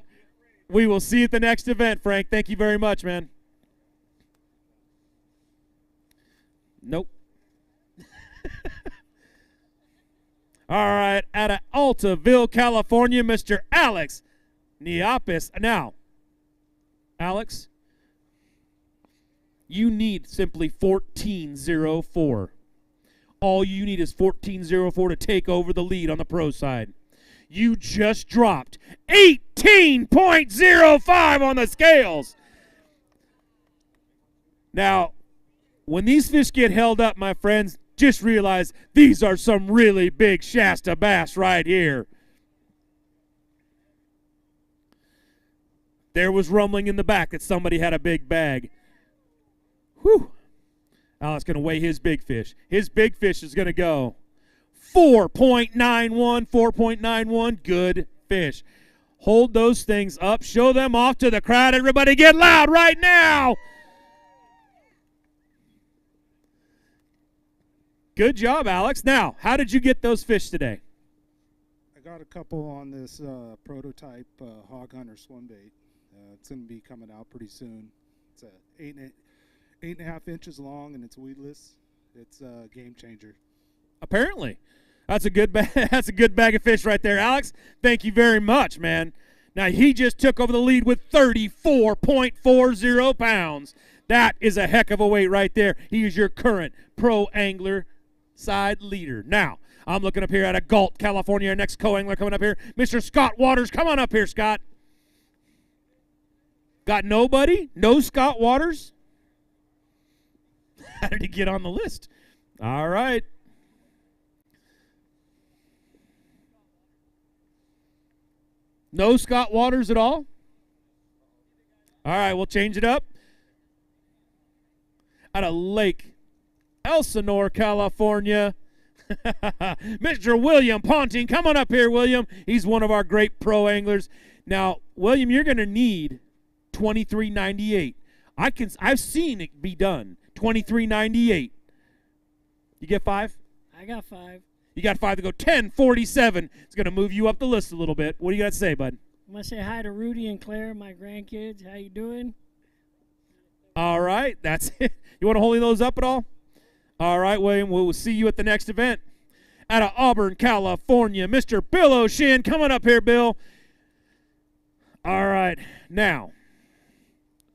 S10: We will see you at the next event, Frank. Thank you very much, man. Nope. All right, out of Altaville, California, Mr. Alex Niapis. Now, Alex, you need simply 14.04. All you need is 14.04 to take over the lead on the pro side. You just dropped 18.05 on the scales. Now, when these fish get held up, my friends, just realize these are some really big Shasta bass right here. There was rumbling in the back that somebody had a big bag. Whew. Alex going to weigh his big fish. His big fish is going to go 4.91, 4.91. Good fish. Hold those things up. Show them off to the crowd. Everybody get loud right now. Good job, Alex. Now, how did you get those fish today?
S21: I got a couple on this prototype hog hunter swim bait.
S2: It's going to be coming out pretty soon. It's 8.5 inches long, and it's weedless. It's a game changer.
S10: Apparently. That's a good that's a good bag of fish right there, Alex. Thank you very much, man. Now, he just took over the lead with 34.40 pounds. That is a heck of a weight right there. He is your current pro angler side leader. Now, I'm looking up here at a Galt, California. Our next co-angler coming up here, Mr. Scott Waters. Come on up here, Scott. Got nobody? No Scott Waters? How did he get on the list? All right. No Scott Waters at all? All right, we'll change it up. Out of Lake Elsinore, California, Mr. William Ponting. Come on up here, William. He's one of our great pro anglers. Now, William, you're going to need $23.98. I've seen it be done. $23.98. You get 5?
S4: I got 5.
S10: You got 5 to go. 10.47. It's going to move you up the list a little bit. What do you got to say, bud?
S4: I'm going to say hi to Rudy and Claire, my grandkids. How you doing?
S10: All right. That's it. You want to hold those up at all? All right, William. We'll see you at the next event. Out of Auburn, California, Mr. Bill O'Shin. Come on up here, Bill. All right. Now,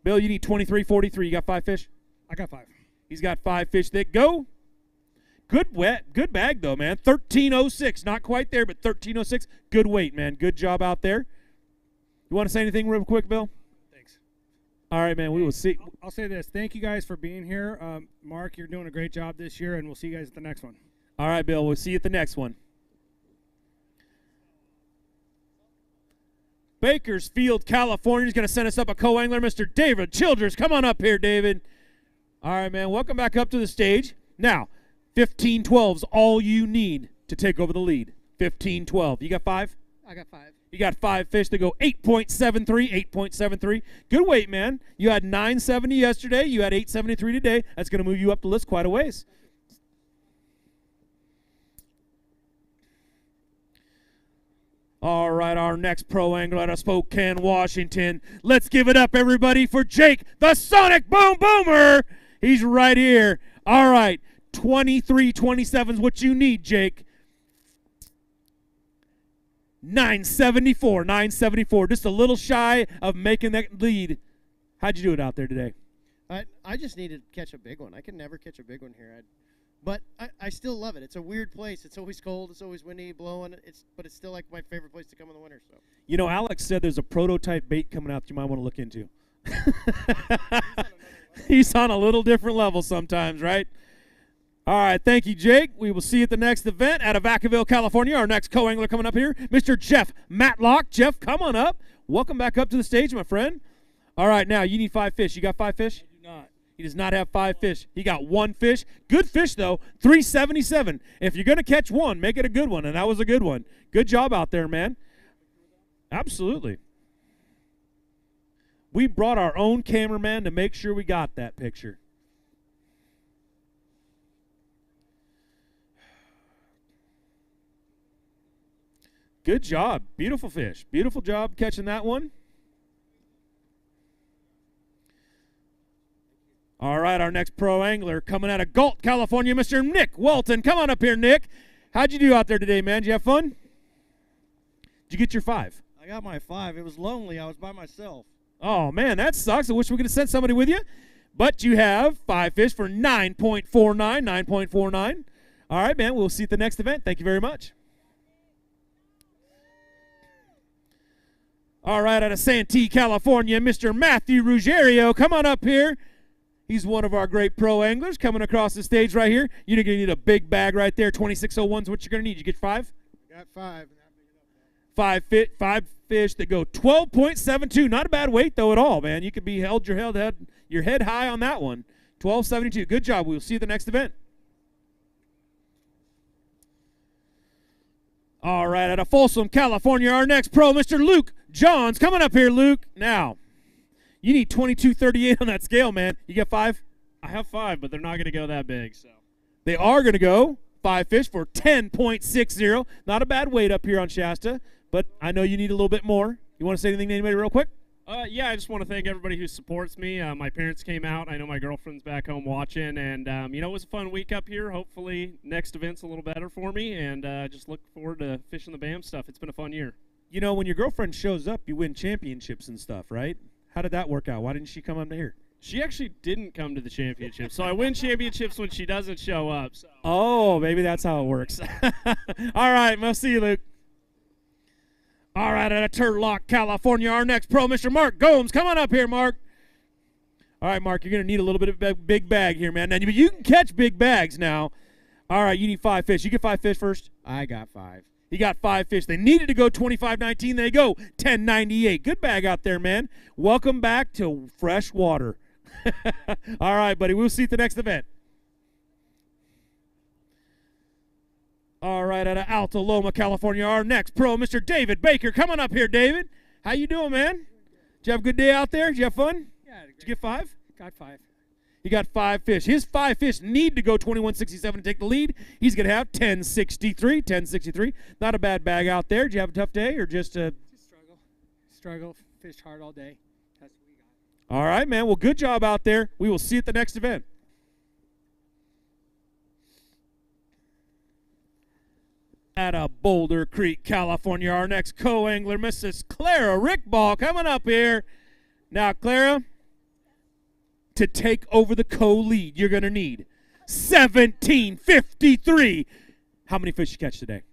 S10: Bill, you need 23.43. You got 5 fish?
S21: I got 5.
S10: He's got 5 fish that go. Good bag, though, man. 13.06. Not quite there, but 13.06. Good weight, man. Good job out there. You want to say anything real quick, Bill?
S21: Thanks.
S10: All right, man. We will see.
S21: I'll say this. Thank you guys for being here. Mark, you're doing a great job this year, and we'll see you guys at the next one.
S10: All right, Bill. We'll see you at the next one. Bakersfield, California is going to send us up a co-angler, Mr. David Childress. Come on up here, David. All right, man. Welcome back up to the stage. Now, 15-12's all you need to take over the lead. 15-12. You got 5?
S22: I got 5.
S10: You got 5 fish that go 8.73, 8.73. Good weight, man. You had 970 yesterday. You had 873 today. That's going to move you up the list quite a ways. All right, our next pro angler out of Spokane, Washington. Let's give it up, everybody, for Jake, the Sonic Boom Boomer. He's right here. All right, 23.27 is what you need, Jake. 974, just a little shy of making that lead. How'd you do it out there today?
S16: I just need to catch a big one. I can never catch a big one here. But I still love it. It's a weird place. It's always cold. It's always windy, blowing. But it's still like my favorite place to come in the winter. So.
S10: You know, Alex said there's a prototype bait coming out that you might want to look into. He's on a little different level sometimes, right? All right, thank you, Jake. We will see you at the next event out of Vacaville, California. Our next co-angler coming up here, Mr. Jeff Matlock. Jeff, come on up. Welcome back up to the stage, my friend. All right, now you need 5 fish. You got 5 fish?
S21: I do not.
S10: He does not have 5 fish. He got 1 fish. Good fish, though, 377. If you're going to catch one, make it a good one, and that was a good one. Good job out there, man. Absolutely. We brought our own cameraman to make sure we got that picture. Good job. Beautiful fish. Beautiful job catching that one. All right, our next pro angler coming out of Galt, California, Mr. Nick Welton. Come on up here, Nick. How'd you do out there today, man? Did you have fun? Did you get your 5?
S11: I got my 5. It was lonely. I was by myself.
S10: Oh, man, that sucks. I wish we could have sent somebody with you. But you have 5 fish for 9.49, 9.49. All right, man, we'll see you at the next event. Thank you very much. All right, out of Santee, California, Mr. Matthew Ruggiero. Come on up here. He's one of our great pro anglers coming across the stage right here. You're going to need a big bag right there. 2601 is what you're going to need. You get 5?
S9: Got 5.
S10: 5 fish that go 12.72. Not a bad weight, though, at all, man. You could be held your head high on that one. 12.72. Good job. We'll see you at the next event. All right, out of Folsom, California, our next pro, Mr. Luke Johns. Coming up here, Luke. Now, you need 22.38 on that scale, man. You got 5?
S3: I have 5, but they're not going to go that big. So
S10: they are going to go 5 fish for 10.60. Not a bad weight up here on Shasta, but I know you need a little bit more. You want to say anything to anybody real quick? Yeah, I just want to thank everybody who supports me. My parents came out. I know my girlfriend's back home watching, and it was a fun week up here. Hopefully, next event's a little better for me, and just look forward to fishing the BAM stuff. It's been a fun year. You know, when your girlfriend shows up, you win championships and stuff, right? How did that work out? Why didn't she come up here?
S6: She actually didn't come to the championship, so I win championships when she doesn't show up. So.
S10: Oh, maybe that's how it works. All right, we'll see you, Luke. All right, at a Turlock, California, our next pro, Mr. Mark Gomes. Come on up here, Mark. All right, Mark, you're going to need a little bit of a big bag here, man. Now, you can catch big bags now. All right, you need 5 fish. You get 5 fish first?
S12: I got 5.
S10: He got 5 fish. They needed to go 25.19. They go 10.98. Good bag out there, man. Welcome back to fresh water. All right, buddy. We'll see you at the next event. All right, out of Alta Loma, California, our next pro, Mr. David Baker. Come on up here, David. How you doing, man? Did you have a good day out there? Did you have fun?
S7: Yeah.
S10: Did you get 5?
S7: Got 5.
S10: He got 5 fish. His 5 fish need to go 21.67 to take the lead. He's going to have 10.63. Not a bad bag out there. Did you have a tough day or just a...
S7: Just struggle. Fished hard all day. That's what we got.
S10: All right, man. Well, good job out there. We will see you at the next event. At a Boulder Creek, California, our next co-angler, Mrs. Clara Rickball, coming up here. Now, Clara, to take over the co-lead, you're going to need 17.53. How many fish you catch today?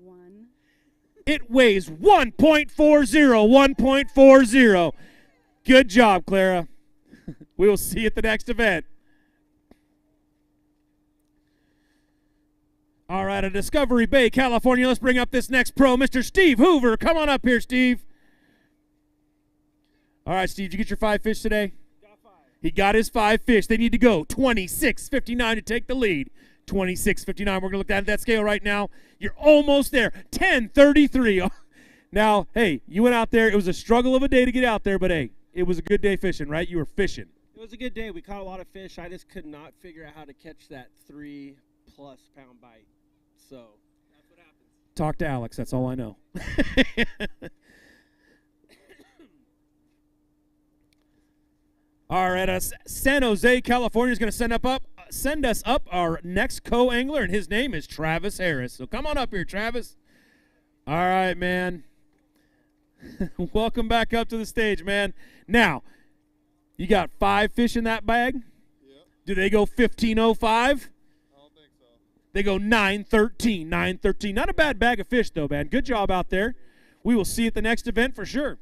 S15: 1.
S10: It weighs 1.40. 1.40. Good job, Clara. We will see you at the next event. All right, at Discovery Bay, California, let's bring up this next pro, Mr. Steve Hoover. Come on up here, Steve. All right, Steve, did you get your 5 fish today?
S7: Got 5.
S10: He got his 5 fish. They need to go 26.59 to take the lead. 26.59. We're going to look at that scale right now. You're almost there. 10.33. Now, hey, you went out there. It was a struggle of a day to get out there, but, hey, it was a good day fishing, right? You were fishing.
S19: It was a good day. We caught a lot of fish. I just could not figure out how to catch that 3+ pound bite. So that's what happens.
S10: Talk to Alex. That's all I know. All right, San Jose, California is going to send us up our next co-angler, and his name is Travis Harris. So come on up here, Travis. All right, man. Welcome back up to the stage, man. Now, you got 5 fish in that bag? Yep. Do they go 15.05? They go 9.13, 9.13. Not a bad bag of fish, though, man. Good job out there. We will see you at the next event for sure.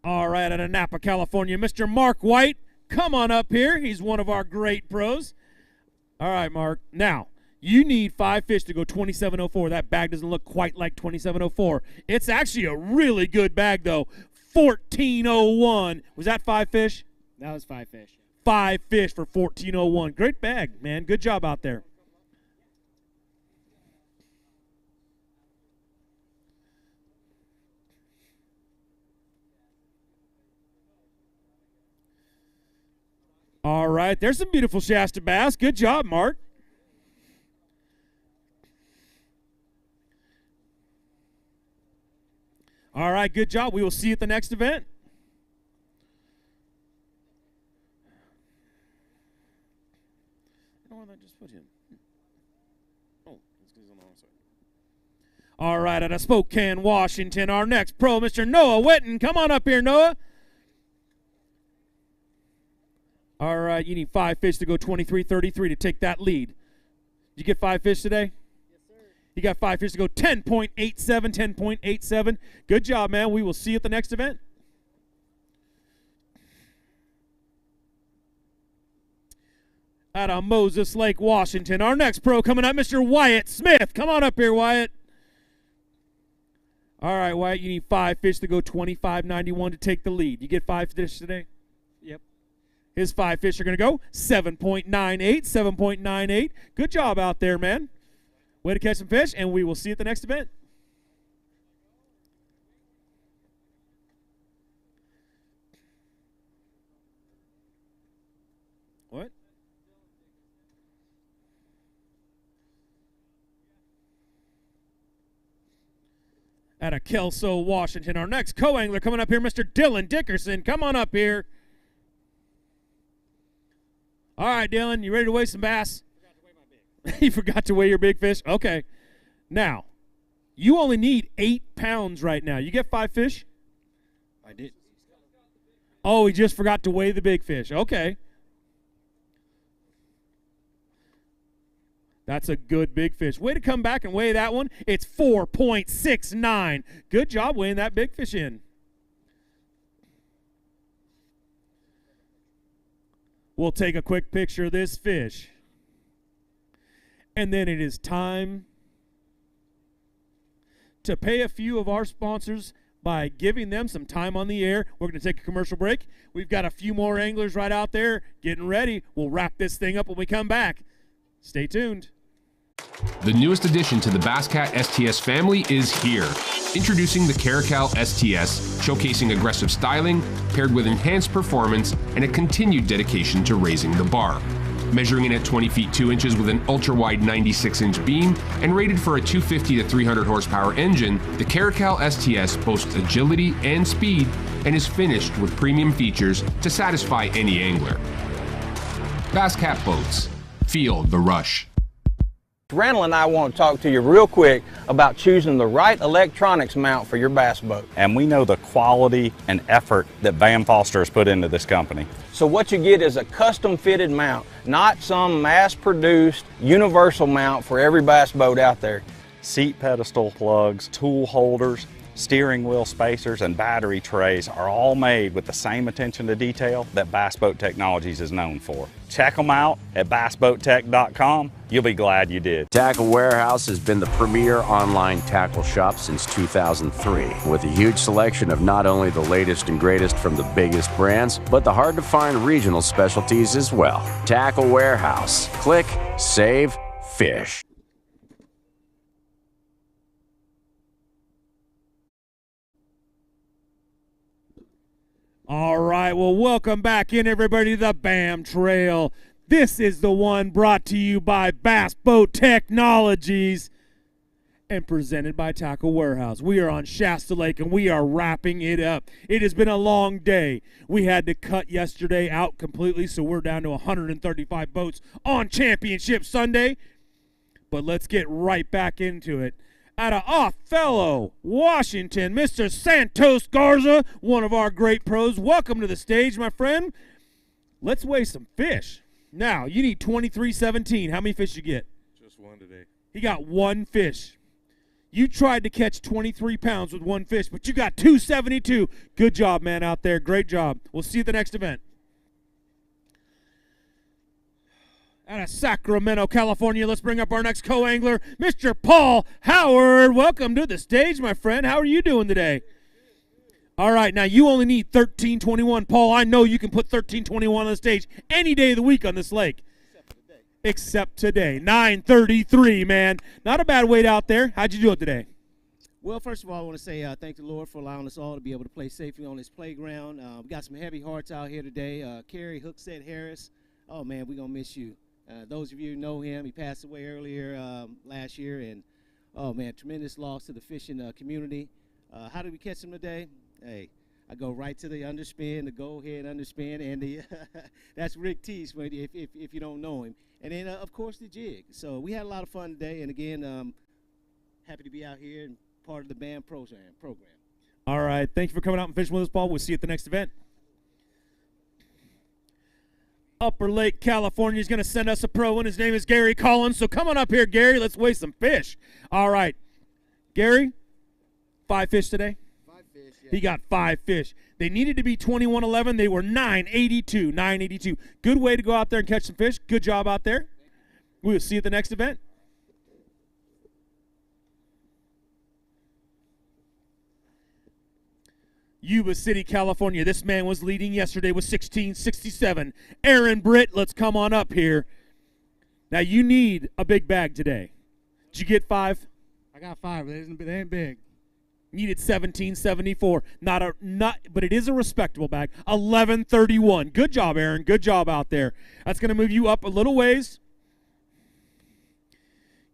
S10: All right, out of Napa, California, Mr. Mark White. Come on up here. He's one of our great pros. All right, Mark. Now, you need 5 fish to go 27.04. That bag doesn't look quite like 27.04. It's actually a really good bag, though. 14.01. Was that 5 fish?
S22: That was 5 fish.
S10: 5 fish for 14.01. Great bag, man. Good job out there. All right, there's some beautiful Shasta bass. Good job, Mark. All right, good job. We will see you at the next event. All right, out of Spokane, Washington, our next pro, Mr. Noah Witten. Come on up here, Noah. All right, you need 5 fish to go 23.33 to take that lead. Did you get 5 fish today?
S7: Yes, sir.
S10: You got 5 fish to go 10.87, 10.87. Good job, man. We will see you at the next event. Out of Moses Lake, Washington, our next pro coming up, Mr. Wyatt Smith. Come on up here, Wyatt. All right, Wyatt, you need 5 fish to go 25.91 to take the lead. You get 5 fish today?
S19: Yep.
S10: His 5 fish are going to go 7.98, 7.98. Good job out there, man. Way to catch some fish, and we will see you at the next event. What? out of Kelso, Washington. Our next co-angler coming up here, Mr. Dylan Dickerson. Come on up here. All right, Dylan, you ready to weigh some bass? You forgot to weigh your big fish? Okay. Now, you only need 8 pounds right now. You get 5 fish?
S21: I did.
S10: Oh, he just forgot to weigh the big fish. Okay. That's a good big fish. Way to come back and weigh that one. It's 4.69. Good job weighing that big fish in. We'll take a quick picture of this fish. And then it is time to pay a few of our sponsors by giving them some time on the air. We're going to take a commercial break. We've got a few more anglers right out there getting ready. We'll wrap this thing up when we come back. Stay tuned.
S8: The newest addition to the Basscat STS family is here. Introducing the Caracal STS, showcasing aggressive styling, paired with enhanced performance and a continued dedication to raising the bar. Measuring in at 20 feet 2 inches with an ultra-wide 96-inch beam and rated for a 250 to 300 horsepower engine, the Caracal STS boasts agility and speed and is finished with premium features to satisfy any angler. Basscat Boats. Feel the rush.
S15: Randall and I want to talk to you real quick about choosing the right electronics mount for your bass boat.
S18: And we know the quality and effort that Van Foster has put into this company.
S15: So what you get is a custom fitted mount, not some mass produced universal mount for every bass boat out there.
S18: Seat pedestal plugs, tool holders, steering wheel spacers, and battery trays are all made with the same attention to detail that Bass Boat Technologies is known for. Check them out at bassboattech.com. You'll be glad you did.
S24: Tackle Warehouse has been the premier online tackle shop since 2003, with a huge selection of not only the latest and greatest from the biggest brands, but the hard-to-find regional specialties as well. Tackle Warehouse. Click, save, fish.
S10: All right, well, welcome back in, everybody, to the BAM Trail. This is the one brought to you by Bass Boat Technologies and presented by Tackle Warehouse. We are on Shasta Lake, and we are wrapping it up. It has been a long day. We had to cut yesterday out completely, so we're down to 135 boats on Championship Sunday. But let's get right back into it. Out of Othello, Washington, Mr. Santos Garza, one of our great pros. Welcome to the stage, my friend. Let's weigh some fish. Now, you need 23.17. How many fish you get?
S25: Just one today.
S10: He got one fish. You tried to catch 23 pounds with one fish, but you got 272. Good job, man, out there. Great job. We'll see you at the next event. Out of Sacramento, California, let's bring up our next co-angler, Mr. Paul Howard. Welcome to the stage, my friend. How are you doing today? All right, now you only need 13.21. Paul, I know you can put 13.21 on the stage any day of the week on this lake. Except today. 9:33, man. Not a bad weight out there. How'd you do it today?
S26: Well, first of all, I want to say thank the Lord for allowing us all to be able to play safely on this playground. We got some heavy hearts out here today. Kerry Hookset Harris, oh, man, we're going to miss you. Those of you who know him, he passed away earlier last year, and, oh, man, tremendous loss to the fishing community. How did we catch him today? Hey, I go right to the underspin, the go-ahead underspin, and the that's Rick Teese if you don't know him. And then, of course, the jig. So we had a lot of fun today, and, again, happy to be out here and part of the BAM program.
S10: All right, thank you for coming out and fishing with us, Paul. We'll see you at the next event. Upper Lake, California is going to send us a pro, and his name is Gary Collins. So come on up here, Gary. Let's weigh some fish. All right. Gary, 5 fish today?
S23: 5 fish, yeah.
S10: He got 5 fish. They needed to be 21.11. They were 9.82. 9.82. Good way to go out there and catch some fish. Good job out there. We will see you at the next event. Yuba City, California. This man was leading yesterday with 16.67. Aaron Britt, let's come on up here. Now, you need a big bag today. Did you get 5?
S21: I got 5. They ain't big.
S10: Needed 17.74. But it is a respectable bag. 11.31. Good job, Aaron. Good job out there. That's going to move you up a little ways.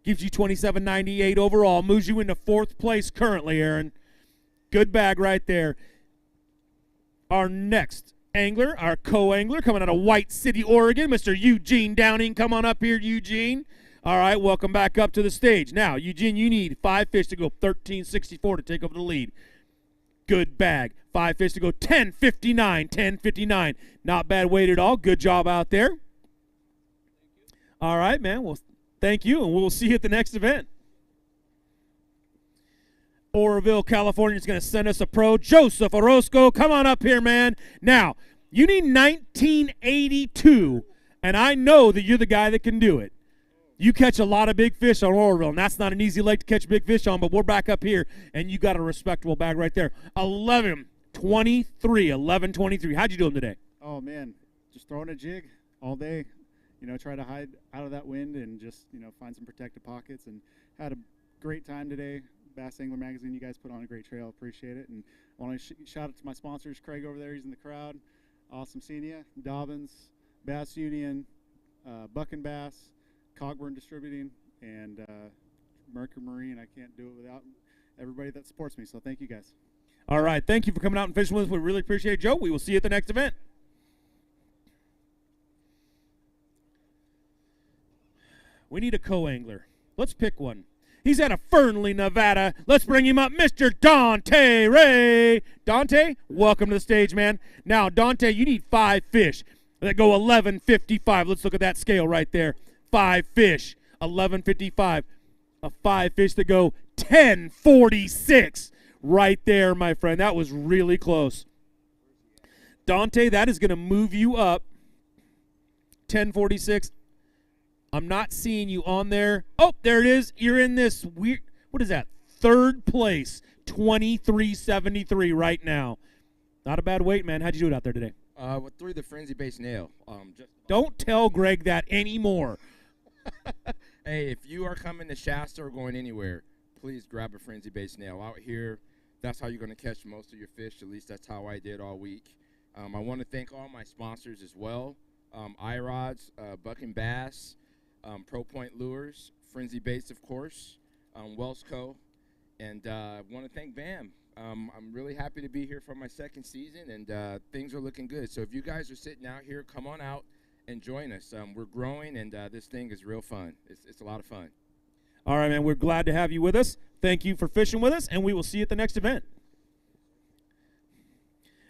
S10: Gives you 27.98 overall. Moves you into 4th place currently, Aaron. Good bag right there. Our next angler, our co-angler, coming out of White City, Oregon, Mr. Eugene Downing. Come on up here, Eugene. All right, welcome back up to the stage. Now, Eugene, you need 5 fish to go 13.64 to take over the lead. Good bag. 5 fish to go 10.59, 10.59. Not bad weight at all. Good job out there. All right, man. Well, thank you, and we'll see you at the next event. Oroville, California is going to send us a pro. Joseph Orozco, come on up here, man. Now, you need 1982, and I know that you're the guy that can do it. You catch a lot of big fish on Oroville, and that's not an easy lake to catch big fish on, but we're back up here, and you got a respectable bag right there. 11.23. How'd you do them today?
S5: Oh, man, just throwing a jig all day. Try to hide out of that wind and just, find some protected pockets, and had a great time today. Bass Angler Magazine, you guys put on a great trail. Appreciate it. And I want to shout out to my sponsors, Craig over there. He's in the crowd. Awesome seeing you. Dobbins, Bass Union, Buck and Bass, Cogburn Distributing, and Mercury Marine. I can't do it without everybody that supports me, so thank you guys.
S10: All right. Thank you for coming out and fishing with us. We really appreciate it, Joe. We will see you at the next event. We need a co-angler. Let's pick one. He's out of Fernley, Nevada. Let's bring him up, Mr. Dante Ray. Dante, welcome to the stage, man. Now, Dante, you need 5 fish that go 11.55. Let's look at that scale right there. 5 fish, 11.55. A 5 fish that go 10.46 right there, my friend. That was really close. Dante, that is going to move you up 10.46. I'm not seeing you on there. Oh, there it is. You're in this weird, what is that? 3rd place, 23.73 right now. Not a bad weight, man. How'd you do it out there today?
S13: Through the frenzy-based nail.
S10: Don't tell Greg that anymore.
S13: Hey, if you are coming to Shasta or going anywhere, please grab a frenzy-based nail. Out here, that's how you're going to catch most of your fish. At least that's how I did all week. I want to thank all my sponsors as well. iRods, Buck and Bass, Pro Point Lures, Frenzy Baits, of course, Wellsco, and I want to thank BAM. I'm really happy to be here for my 2nd season, and things are looking good. So if you guys are sitting out here, come on out and join us. We're growing, and this thing is real fun. It's a lot of fun.
S10: All right, man. We're glad to have you with us. Thank you for fishing with us, and we will see you at the next event.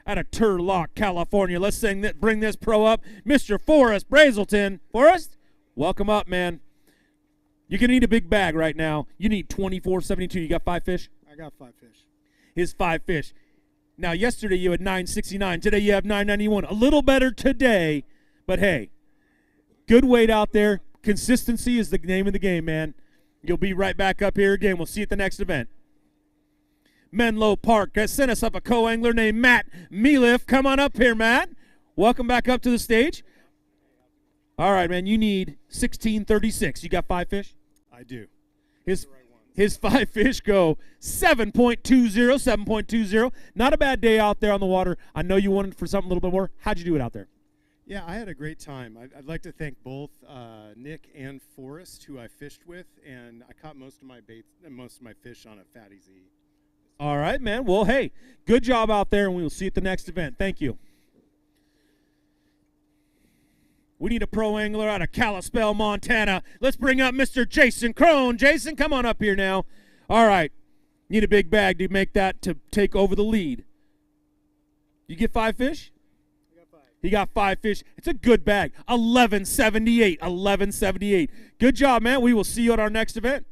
S10: Out of Turlock, California, let's bring this pro up, Mr. Forrest Brazelton. Forrest? Welcome up, man. You're going to need a big bag right now. You need 24.72. You got 5 fish?
S21: I got 5 fish.
S10: His 5 fish. Now, yesterday you had 9.69. Today you have 9.91. A little better today, but hey, good weight out there. Consistency is the name of the game, man. You'll be right back up here again. We'll see you at the next event. Menlo Park has sent us up a co-angler named Matt Meliff. Come on up here, Matt. Welcome back up to the stage. All right, man, you need 16.36. You got 5 fish?
S21: I do.
S10: His 5 fish go 7.20, 7.20. Not a bad day out there on the water. I know you wanted for something a little bit more. How'd you do it out there?
S21: Yeah, I had a great time. I'd like to thank both Nick and Forrest, who I fished with, and I caught most of my fish on a Fatty Z.
S10: All right, man. Well, hey, good job out there, and we will see you at the next event. Thank you. We need a pro angler out of Kalispell, Montana. Let's bring up Mr. Jason Crone. Jason, come on up here now. All right. Need a big bag to make that to take over the lead. You get 5 fish?
S21: I got 5.
S10: He got 5 fish. It's a good bag. 11.78. 11.78. Good job, man. We will see you at our next event.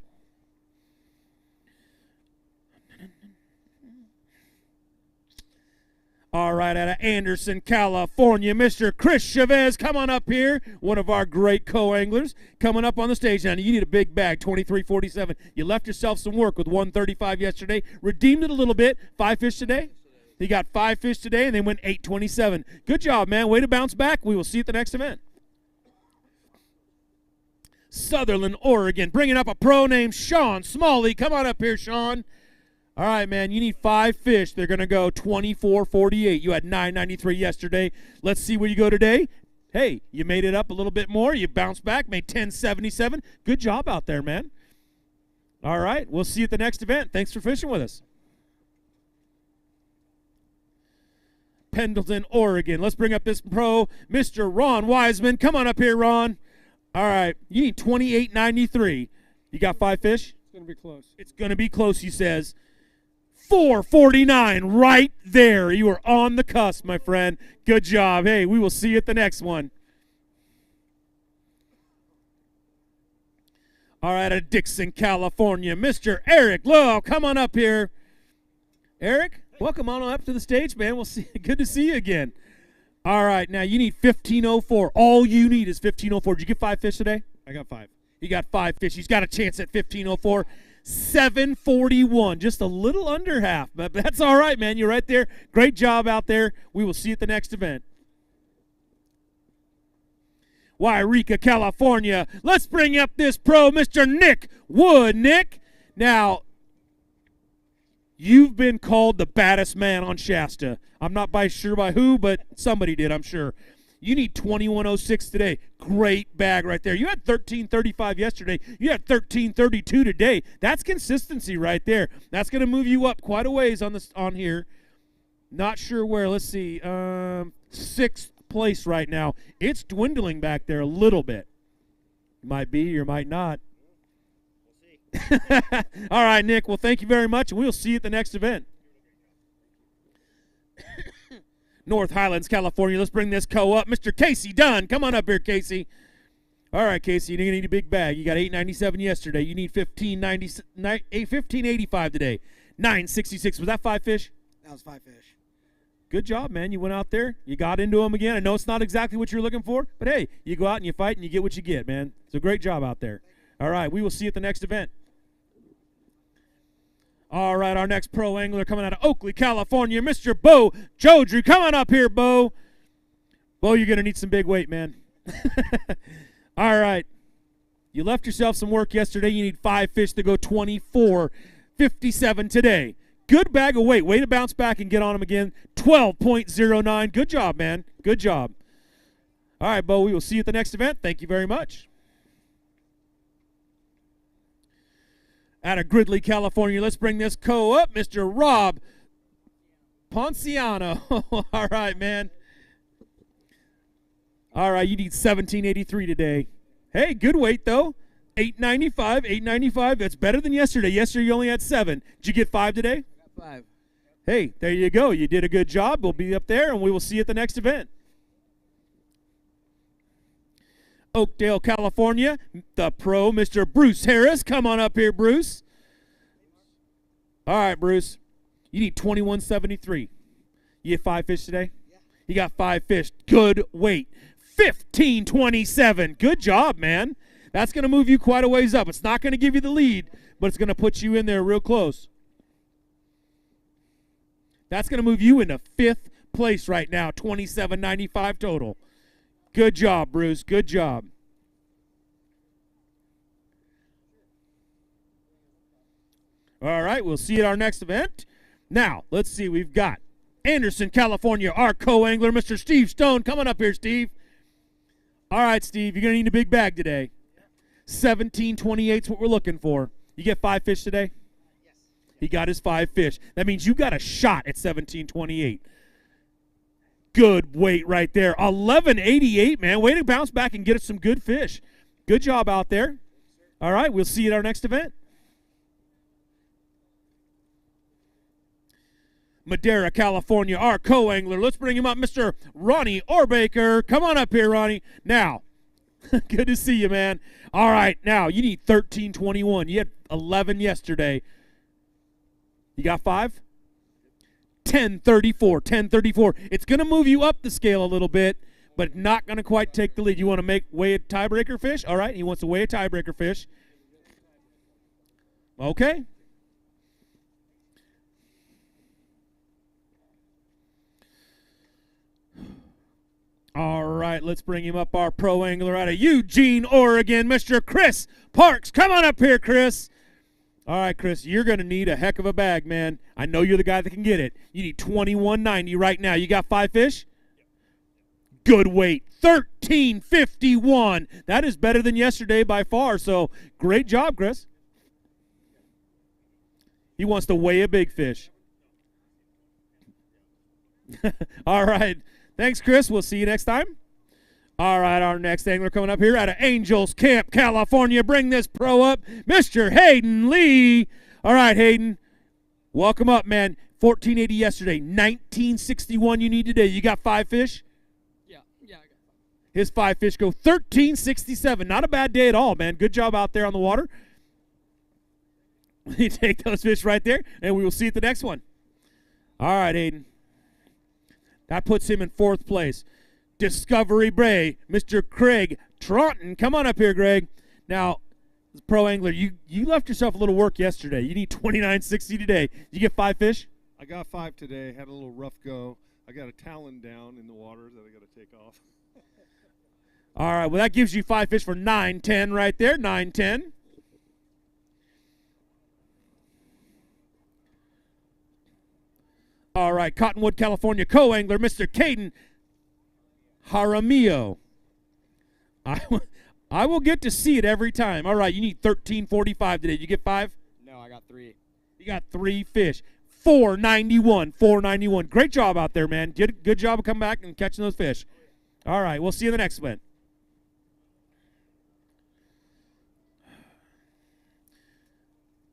S10: All right, out of Anderson, California, Mr. Chris Chavez, come on up here. One of our great co-anglers coming up on the stage now. You need a big bag, 23.47. You left yourself some work with 135 yesterday. Redeemed it a little bit. 5 fish today? He got 5 fish today, and they went 8.27. Good job, man. Way to bounce back. We will see you at the next event. Sutherland, Oregon, bringing up a pro named Sean Smalley. Come on up here, Sean. All right, man, you need 5 fish. They're going to go 24.48. You had 9.93 yesterday. Let's see where you go today. Hey, you made it up a little bit more. You bounced back, made 10.77. Good job out there, man. All right, we'll see you at the next event. Thanks for fishing with us. Pendleton, Oregon. Let's bring up this pro, Mr. Ron Wiseman. Come on up here, Ron. All right, you need 28.93. You got 5 fish?
S7: It's going to be close.
S10: It's going to be close, he says. 449 right there. You are on the cusp, my friend. Good job. Hey, we will see you at the next one. All right, out of Dixon, California, Mr. Eric Lowe. Come on up here. Eric, welcome on up to the stage, man. We'll see. Good to see you again. All right, now you need 1504. All you need is 1504. Did you get 5 fish today?
S21: I got 5.
S10: He got 5 fish. He's got a chance at 1504. 741, just a little under half, but that's all right, man. You're right there. Great job out there. We will see you at the next event. Wairika, California. Let's bring up this pro, Mr. Nick Wood. Nick, now, you've been called the baddest man on Shasta. I'm not sure by who, but somebody did, I'm sure. You need 2106 today. Great bag right there. You had 1335 yesterday. You had 1332 today. That's consistency right there. That's going to move you up quite a ways on here. Not sure where. Let's see. 6th place right now. It's dwindling back there a little bit. Might be or might not. We'll see. All right, Nick. Well, thank you very much, and we'll see you at the next event. North Highlands, California. Let's bring this up. Mr. Casey Dunn. Come on up here, Casey. All right, Casey, you're going to need a big bag. You got 897 yesterday. You need 1585 today. 966. Was that 5 fish?
S12: That was 5 fish.
S10: Good job, man. You went out there. You got into them again. I know it's not exactly what you're looking for, but, hey, you go out and you fight and you get what you get, man. So great job out there. All right, we will see you at the next event. All right, our next pro angler coming out of Oakley, California, Mr. Bo Jodry. Come on up here, Bo. Bo, you're going to need some big weight, man. All right. You left yourself some work yesterday. You need 5 fish to go 24.57 today. Good bag of weight. Way to bounce back and get on them again. 12.09. Good job, man. Good job. All right, Bo, we will see you at the next event. Thank you very much. Out of Gridley, California, let's bring this up, Mr. Rob Ponciano. All right, man. All right, you need 1783 today. Hey, good weight, though. 895. That's better than yesterday. Yesterday, you only had 7. Did you get 5 today?
S12: I got 5.
S10: Hey, there you go. You did a good job. We'll be up there, and we will see you at the next event. Oakdale, California, the pro, Mr. Bruce Harris. Come on up here, Bruce. All right, Bruce. You need 2173. You get 5 fish today?
S12: Yeah.
S10: You got 5 fish. Good weight. 1527. Good job, man. That's going to move you quite a ways up. It's not going to give you the lead, but it's going to put you in there real close. That's going to move you into 5th place right now, 2795 total. Good job, Bruce. Good job. All right, we'll see you at our next event. Now, let's see. We've got Anderson, California, our co-angler, Mr. Steve Stone. Come on up here, Steve. All right, Steve, you're going to need a big bag today. 1728 is what we're looking for. You get 5 fish today?
S12: Yes.
S10: He got his 5 fish. That means you got a shot at 1728. Good weight right there. 1188, man. Way to bounce back and get us some good fish. Good job out there. All right, we'll see you at our next event. Madera, California, our co-angler. Let's bring him up, Mr. Ronnie Orbaker. Come on up here, Ronnie. Now, good to see you, man. All right, now, you need 1321. You had 11 yesterday. You got 5? 1034. It's going to move you up the scale a little bit, but not going to quite take the lead. You want to weigh a tiebreaker fish? All right, he wants to weigh a tiebreaker fish. Okay. All right, let's bring him up, our pro angler out of Eugene, Oregon, Mr. Chris Parks. Come on up here, Chris. All right, Chris, you're going to need a heck of a bag, man. I know you're the guy that can get it. You need 2190 right now. You got 5 fish? Good weight, 1351. That is better than yesterday by far, so great job, Chris. He wants to weigh a big fish. All right. Thanks, Chris. We'll see you next time. All right, our next angler coming up here out of Angels Camp, California. Bring this pro up, Mr. Hayden Lee. All right, Hayden, welcome up, man. 1480 yesterday, 1961 you need today. You got 5 fish?
S7: Yeah, I got 5.
S10: His 5 fish go 1367. Not a bad day at all, man. Good job out there on the water. You take those fish right there, and we will see you at the next one. All right, Hayden. That puts him in 4th place. Discovery Bay, Mr. Craig Tronton. Come on up here, Greg. Now, as a pro angler, you left yourself a little work yesterday. You need 2960 today. You get 5 fish?
S1: I got 5 today. Had a little rough go. I got a talon down in the water that I got to take off.
S10: All right, well, that gives you 5 fish for 910 right there, 910. All right, Cottonwood, California co-angler, Mr. Caden Jaramillo. I will get to see it every time. All right, you need 1345 today. You get 5?
S2: No, I got 3.
S10: You got 3 fish. 491. Great job out there, man. Good job of coming back and catching those fish. All right, we'll see you in the next event.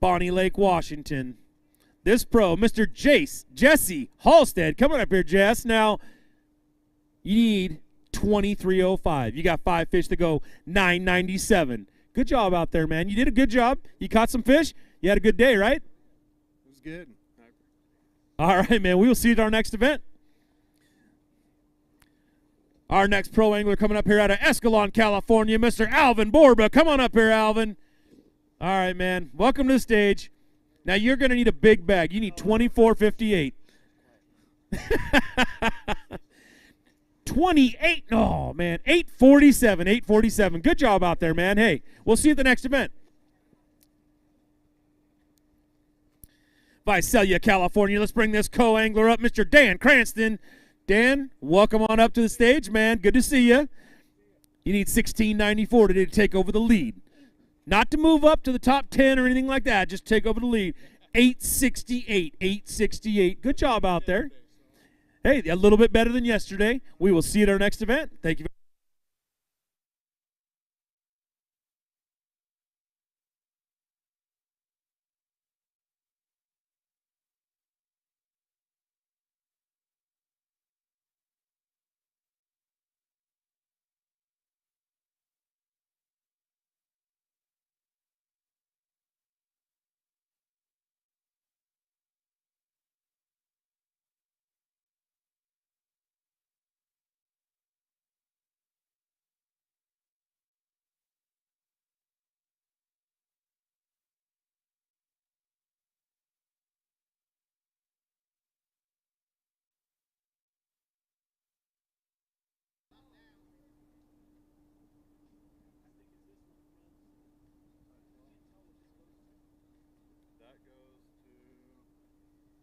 S10: Bonnie Lake, Washington. This pro, Mr. Jesse Halstead. Come on up here, Jess. Now, you need 2305. You got 5 fish to go, 997. Good job out there, man. You did a good job. You caught some fish. You had a good day, right?
S1: It was good.
S10: All right, man. We will see you at our next event. Our next pro angler coming up here out of Escalon, California, Mr. Alvin Borba. Come on up here, Alvin. All right, man. Welcome to the stage. Now, you're going to need a big bag. You need 2458. 28. Oh, man. 847. Good job out there, man. Hey, we'll see you at the next event. Visalia, California. Let's bring this co-angler up, Mr. Dan Cranston. Dan, welcome on up to the stage, man. Good to see you. You need 1694 today to take over the lead. Not to move up to the top 10 or anything like that. Just take over the lead. 868. Good job out there. Hey, a little bit better than yesterday. We will see you at our next event. Thank you.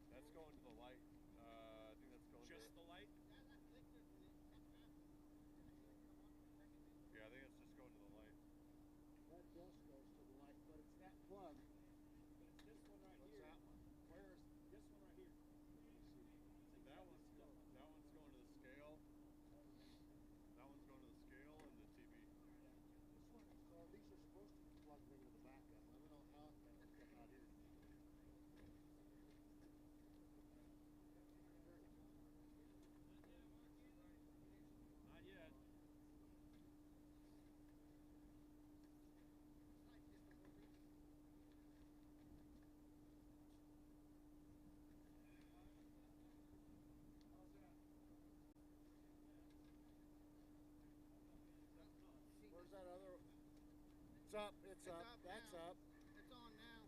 S1: That's going to the light. I think that's going
S10: just the light?
S1: Yeah, I think it's just going to the light.
S16: That just goes to the light, but it's that plug.
S1: But it's this one right here. That one? Where is this one right here? That one's going to the scale. That one's going to the scale and the TV.
S16: This one, so these are supposed to be plugged into the backup. I don't know how that would come out here.
S1: Not yet.
S16: Where's that other? It's up. It's up. That's up. It's on now.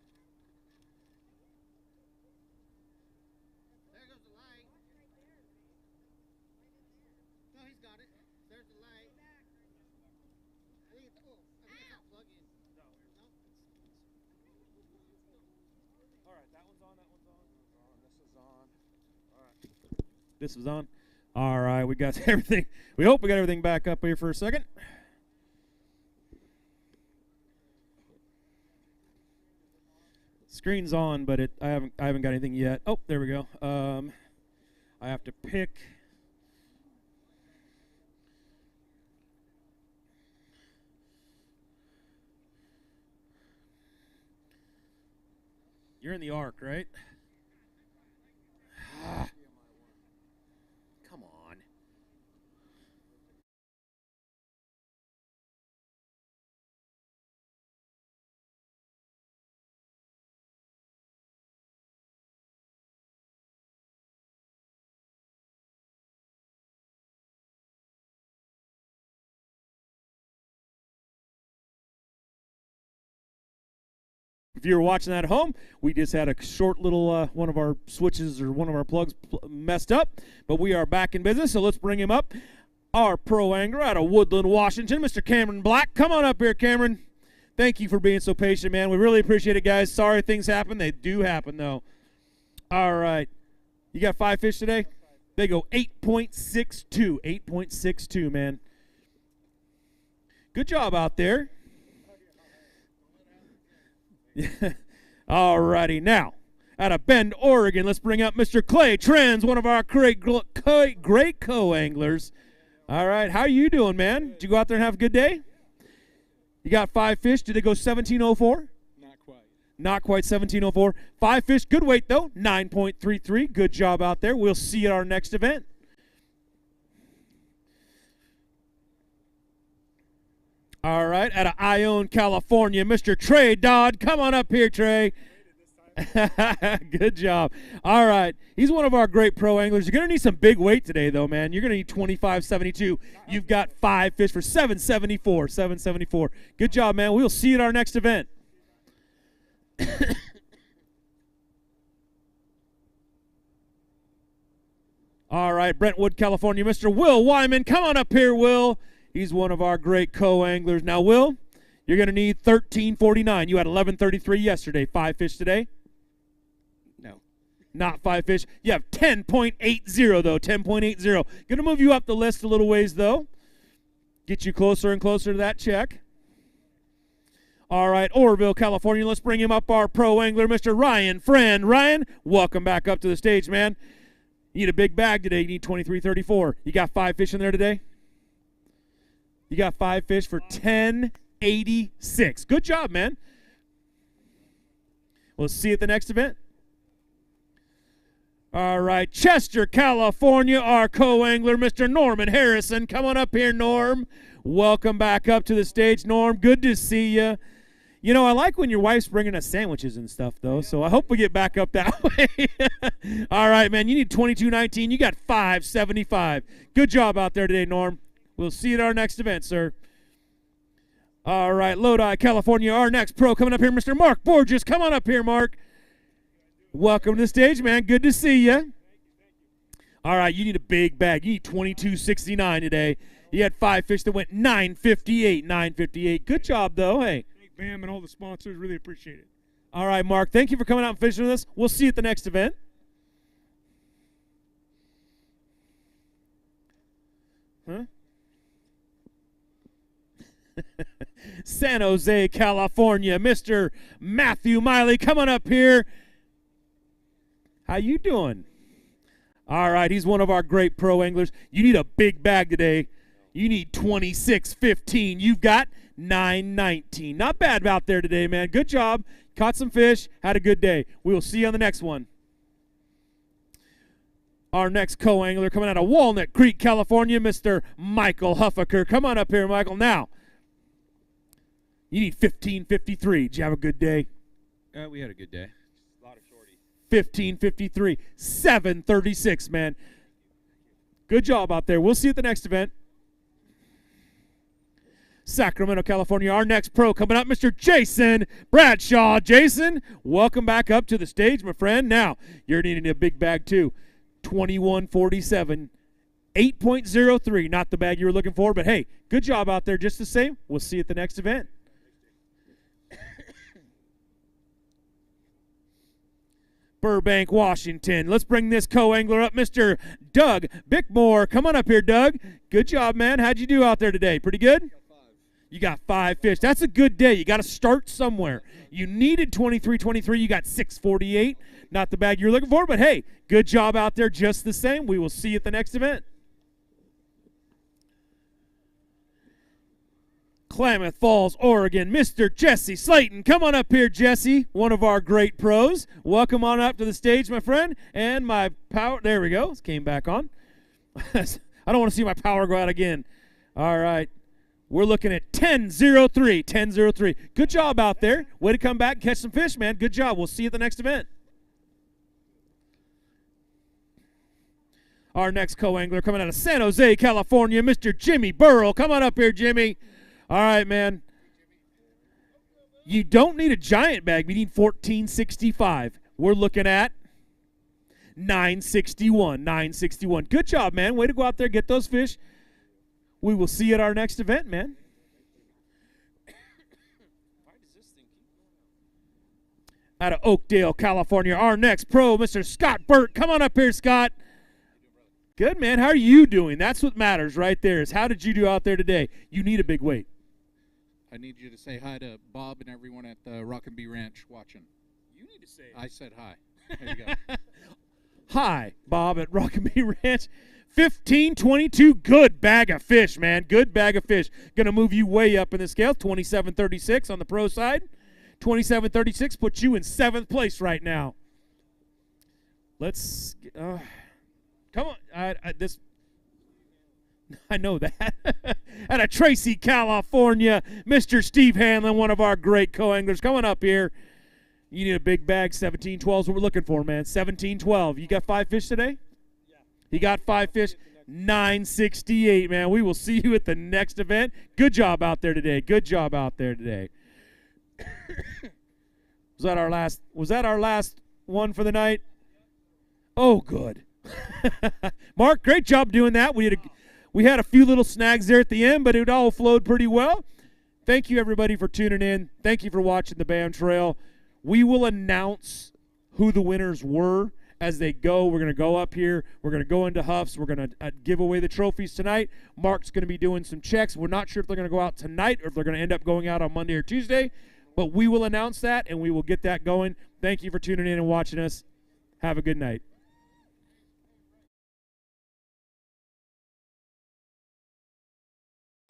S16: There goes the light. No, he's got it. There's the light. I think it's not plug in. No.
S1: All right, that one's on. That one's on. This is on. All right.
S10: This was on. All right, we got everything. We hope we got everything back up here for a second. Screen's on, but I haven't got anything yet. Oh, there we go. I have to pick. You're in the arc, right? Come on. If you were watching that at home, we just had a short little one of our switches or one of our plugs messed up, but we are back in business, so let's bring him up. Our pro angler out of Woodland, Washington, Mr. Cameron Black. Come on up here, Cameron. Thank you for being so patient, man. We really appreciate it, guys. Sorry things happen. They do happen, though. All right. You got 5 fish today? They go 8.62. 8.62, man. Good job out there. All righty. Now, out of Bend, Oregon, let's bring up Mr. Clay Trends, one of our great co-anglers. All right. How you doing, man? Did you go out there and have a good day? You got 5 fish. Did they go 17.04?
S2: Not quite.
S10: Not quite 17.04. 5 fish. Good weight, though. 9.33. Good job out there. We'll see you at our next event. All right, out of Ione, California, Mr. Trey Dodd. Come on up here, Trey. Good job. All right, he's one of our great pro anglers. You're going to need some big weight today, though, man. You're going to need 25.72. You've got 5 fish for 7.74. 7.74. Good job, man. We'll see you at our next event. All right, Brentwood, California, Mr. Will Wyman. Come on up here, Will. He's one of our great co-anglers. Now, Will, you're going to need 13.49. You had 11.33 yesterday. 5 fish today?
S26: No.
S10: Not 5 fish. You have 10.80, though. 10.80. Going to move you up the list a little ways, though. Get you closer and closer to that check. All right, Oroville, California. Let's bring him up, our pro angler, Mr. Ryan Friend. Ryan, welcome back up to the stage, man. You need a big bag today. You need 23.34. You got 5 fish in there today? You got 5 fish for 10.86. Good job, man. We'll see you at the next event. All right, Chester, California, our co-angler, Mr. Norman Harrison. Come on up here, Norm. Welcome back up to the stage, Norm. Good to see you. You know, I like when your wife's bringing us sandwiches and stuff, though, so I hope we get back up that way. All right, man, you need 22.19. You got 5.75. Good job out there today, Norm. We'll see you at our next event, sir. All right, Lodi, California, our next pro coming up here, Mr. Mark Borges. Come on up here, Mark. Welcome to the stage, man. Good to see you. All right, you need a big bag. You need 22.69 today. You had 5 fish that went 9.58. 9.58. Good job, though. Hey.
S2: Thank Bam and all the sponsors. Really appreciate it.
S10: All right, Mark. Thank you for coming out and fishing with us. We'll see you at the next event. Huh? San Jose, California, Mr. Matthew Miley. Come on up here. How you doing? All right, he's one of our great pro anglers. You need a big bag today. You need 26.15. You've got 9.19. Not bad out there today, man. Good job. Caught some fish. Had a good day. We will see you on the next one. Our next co-angler coming out of Walnut Creek, California, Mr. Michael Huffaker. Come on up here, Michael. Now, you need 15.53. Did you have a good day?
S13: We had a good day. A lot of shorties.
S10: 15.53. 7.36, man. Good job out there. We'll see you at the next event. Sacramento, California. Our next pro coming up, Mr. Jason Bradshaw. Jason, welcome back up to the stage, my friend. Now, you're needing a big bag, too. 21.47. 8.03. Not the bag you were looking for, but hey, good job out there just the same. We'll see you at the next event. Burbank, Washington. Let's bring this co-angler up, Mr. Doug Bickmore. Come on up here, Doug. Good job, man. How'd you do out there today? Pretty good? You got 5 fish. That's a good day. You got to start somewhere. You needed 23. You got 648. Not the bag you're looking for, but hey, good job out there just the same. We will see you at the next event. Klamath Falls, Oregon, Mr. Jesse Slayton. Come on up here, Jesse, one of our great pros. Welcome on up to the stage, my friend. And my power, there we go, came back on. I don't want to see my power go out again. All right, we're looking at 10:03. Good job out there. Way to come back and catch some fish, man. Good job. We'll see you at the next event. Our next co-angler coming out of San Jose, California, Mr. Jimmy Burrell. Come on up here, Jimmy. All right, man. You don't need a giant bag. We need 1465. We're looking at 961. Good job, man. Way to go out there, get those fish. We will see you at our next event, man. Out of Oakdale, California, our next pro, Mr. Scott Burt. Come on up here, Scott. Good, man. How are you doing? That's what matters right there is how did you do out there today? You need a big weight.
S4: I need you to say hi to Bob and everyone at the Rock and Bee Ranch watching.
S10: You need to say it.
S4: I said hi. There you go.
S10: Hi, Bob at Rock and Bee Ranch. 1522, good bag of fish, man. Good bag of fish. Going to move you way up in the scale. 2736 on the pro side. 2736 puts you in 7th place right now. Let's come on. I know that. Out of Tracy, California, Mr. Steve Hanlon, one of our great co-anglers, coming up here. You need a big bag. 1712 is what we're looking for, man. 1712. You got 5 fish today? Yeah. He got 5 fish. 968, man. We will see you at the next event. Good job out there today. Good job out there today. Was that our last one for the night? Oh, good. Mark, great job doing that. We had a few little snags there at the end, but it all flowed pretty well. Thank you, everybody, for tuning in. Thank you for watching the BAM Trail. We will announce who the winners were as they go. We're going to go up here. We're going to go into Huffs. We're going to give away the trophies tonight. Mark's going to be doing some checks. We're not sure if they're going to go out tonight or if they're going to end up going out on Monday or Tuesday, but we will announce that, and we will get that going. Thank you for tuning in and watching us. Have a good night.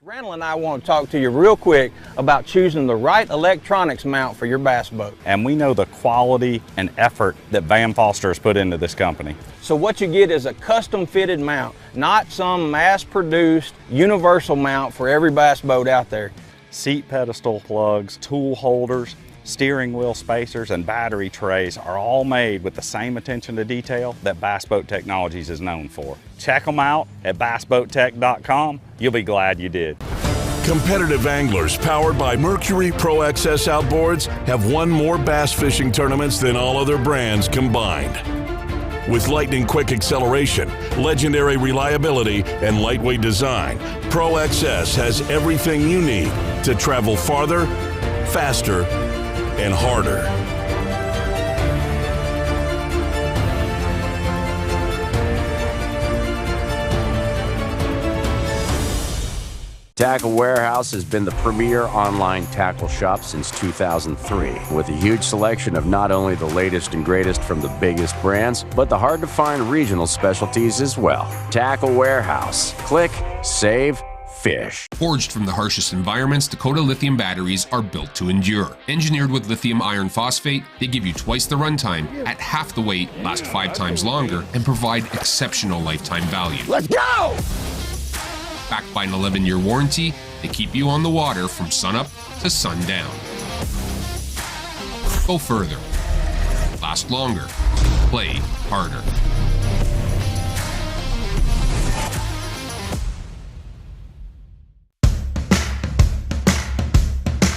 S15: Randall and I want to talk to you real quick about choosing the right electronics mount for your bass boat.
S18: And we know the quality and effort that Van Foster has put into this company.
S15: So what you get is a custom fitted mount, not some mass produced universal mount for every bass boat out there.
S18: Seat pedestal plugs, tool holders, steering wheel spacers, and battery trays are all made with the same attention to detail that Bass Boat Technologies is known for. Check them out at bassboattech.com. You'll be glad you did.
S11: Competitive anglers powered by Mercury Pro XS outboards have won more bass fishing tournaments than all other brands combined. With lightning quick acceleration, legendary reliability, and lightweight design, Pro XS has everything you need to travel farther, faster, and harder.
S24: Tackle Warehouse has been the premier online tackle shop since 2003, with a huge selection of not only the latest and greatest from the biggest brands, but the hard-to-find regional specialties as well. Tackle Warehouse. Click, save, fish.
S8: Forged from the harshest environments, Dakota lithium batteries are built to endure. Engineered with lithium iron phosphate, they give you twice the runtime, at half the weight, last 5 times longer, and provide exceptional lifetime value.
S24: Let's go!
S8: Backed by an 11-year warranty, they keep you on the water from sunup to sundown. Go further. Last longer. Play harder.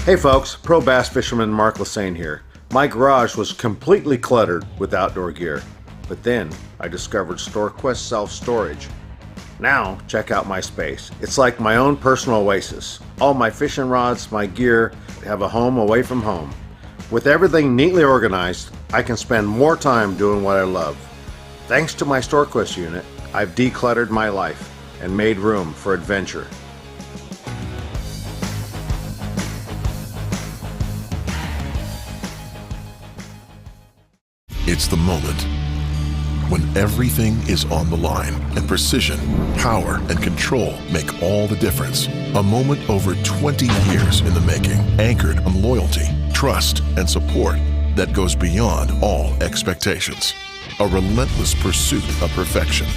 S14: Hey folks, Pro Bass Fisherman Mark Lassane here. My garage was completely cluttered with outdoor gear, but then I discovered StoreQuest Self-Storage. Now, check out my space. It's like my own personal oasis. All my fishing rods, my gear, have a home away from home. With everything neatly organized, I can spend more time doing what I love. Thanks to my StoreQuest unit, I've decluttered my life and made room for adventure.
S3: It's the moment when everything is on the line and precision, power, and control make all the difference. A moment over 20 years in the making, anchored on loyalty, trust, and support that goes beyond all expectations. A relentless pursuit of perfection.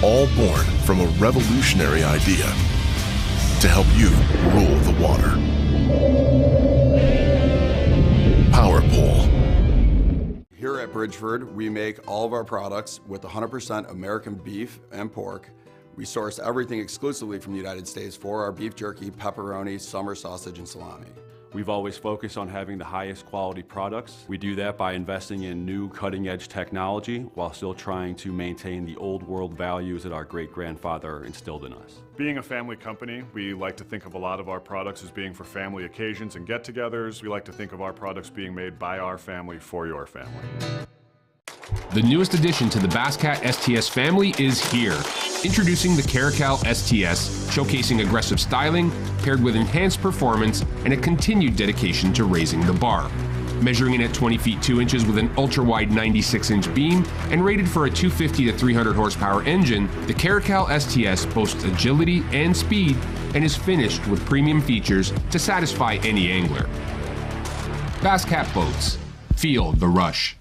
S3: All born from a revolutionary idea to help you rule the water. Power Pole.
S6: Here at Bridgford, we make all of our products with 100% American beef and pork. We source everything exclusively from the United States for our beef jerky, pepperoni, summer sausage, and salami.
S9: We've always focused on having the highest quality products. We do that by investing in new cutting-edge technology while still trying to maintain the old world values that our great-grandfather instilled in us.
S17: Being a family company, we like to think of a lot of our products as being for family occasions and get-togethers. We like to think of our products being made by our family for your family.
S8: The newest addition to the Basscat STS family is here. Introducing the Caracal STS, showcasing aggressive styling, paired with enhanced performance and a continued dedication to raising the bar. Measuring in at 20 feet 2 inches with an ultra-wide 96-inch beam and rated for a 250 to 300 horsepower engine, the Caracal STS boasts agility and speed and is finished with premium features to satisfy any angler. Basscat Boats. Feel the rush.